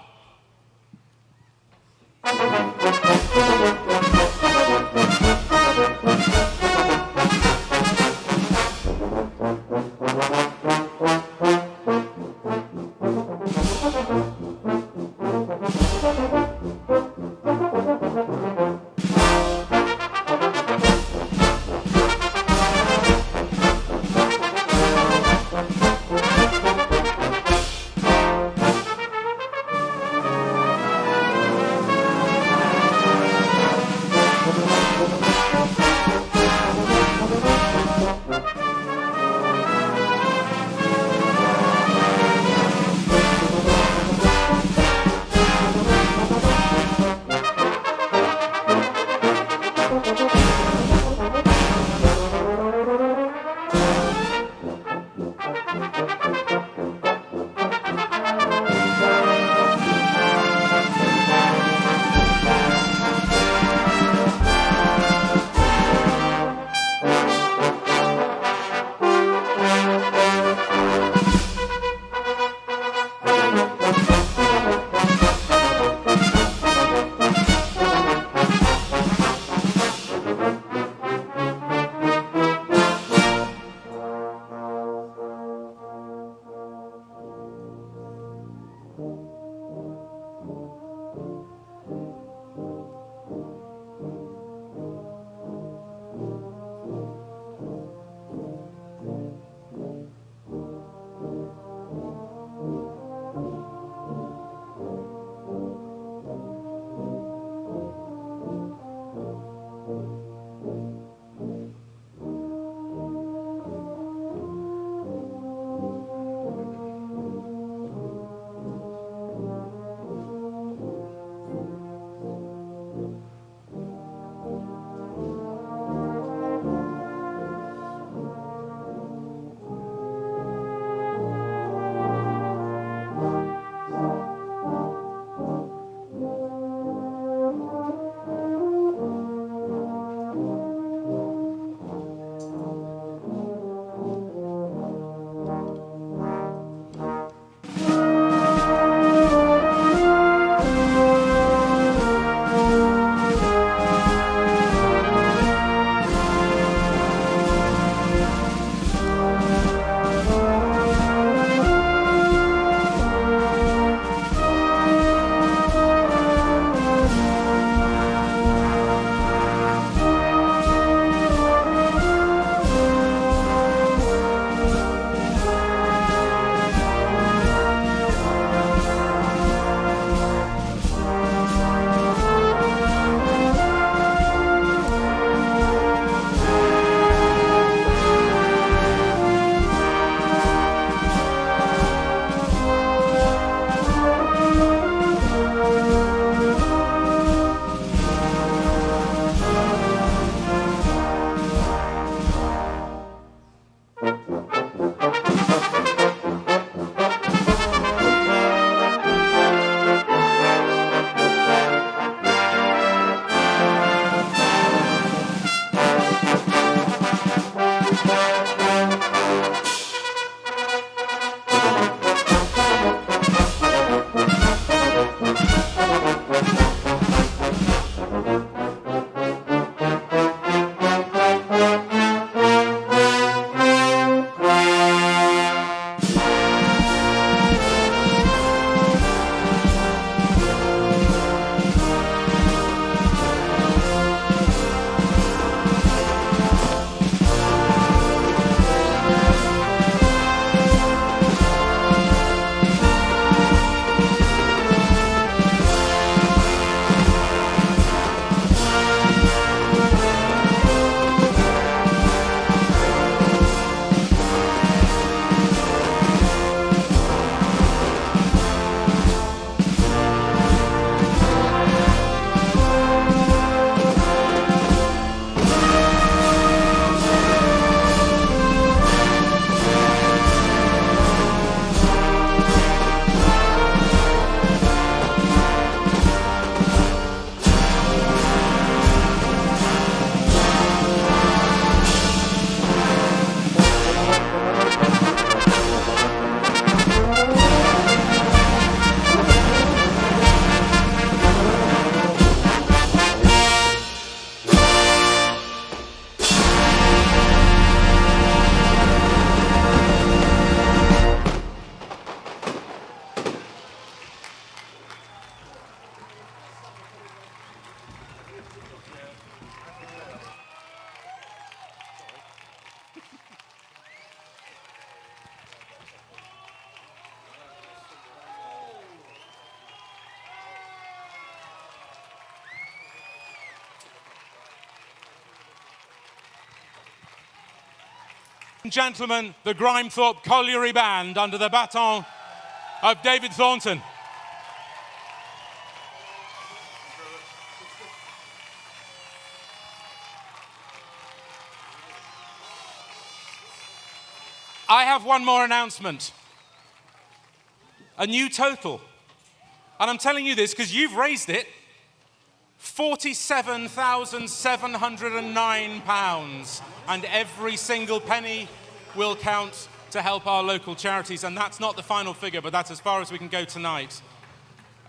Gentlemen, the Grimethorpe Colliery Band under the baton of David Thornton. I have one more announcement. A new total. And I'm telling you this because you've raised it. £47,709. And every single penny will count to help our local charities. And that's not the final figure, but that's as far as we can go tonight.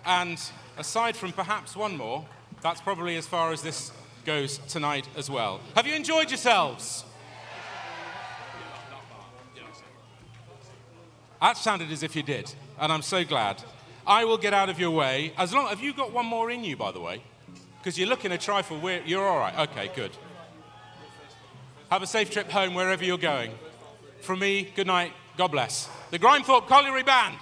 And aside from perhaps one more, that's probably as far as this goes tonight as well. Have you enjoyed yourselves? That sounded as if you did, and I'm so glad. I will get out of your way. Have you got one more in you, by the way? Because you're looking a trifle weird. You're all right. Okay, good. Have a safe trip home wherever you're going. From me, good night. God bless. The Grimethorpe Colliery Band.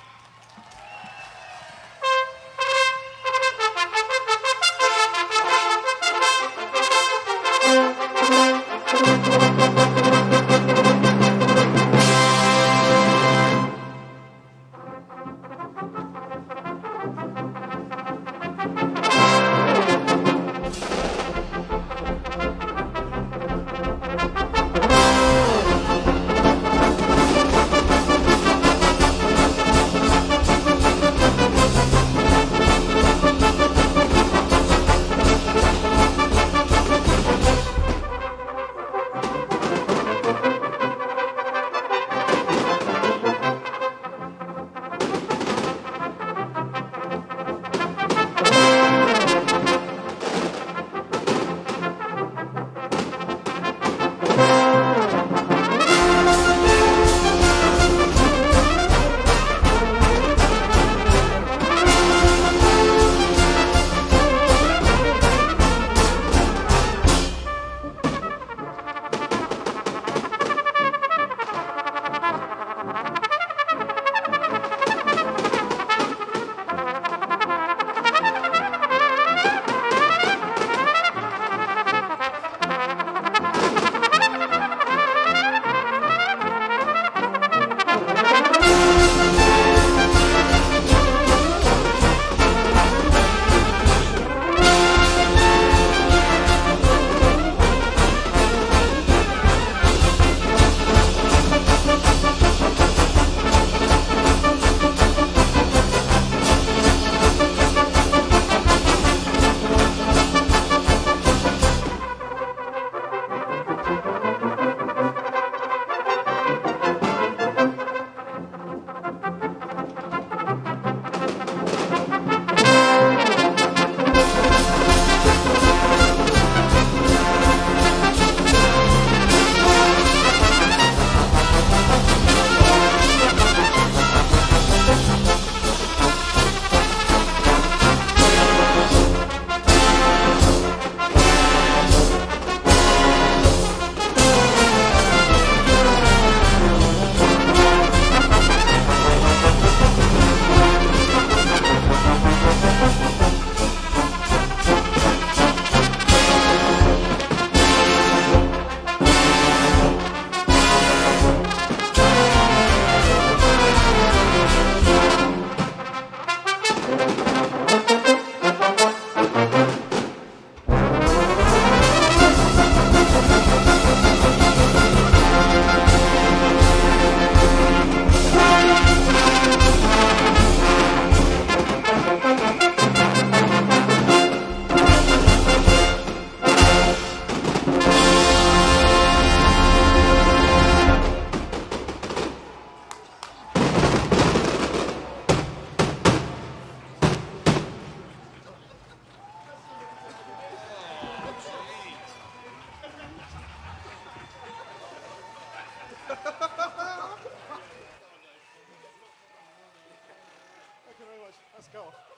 Let's go.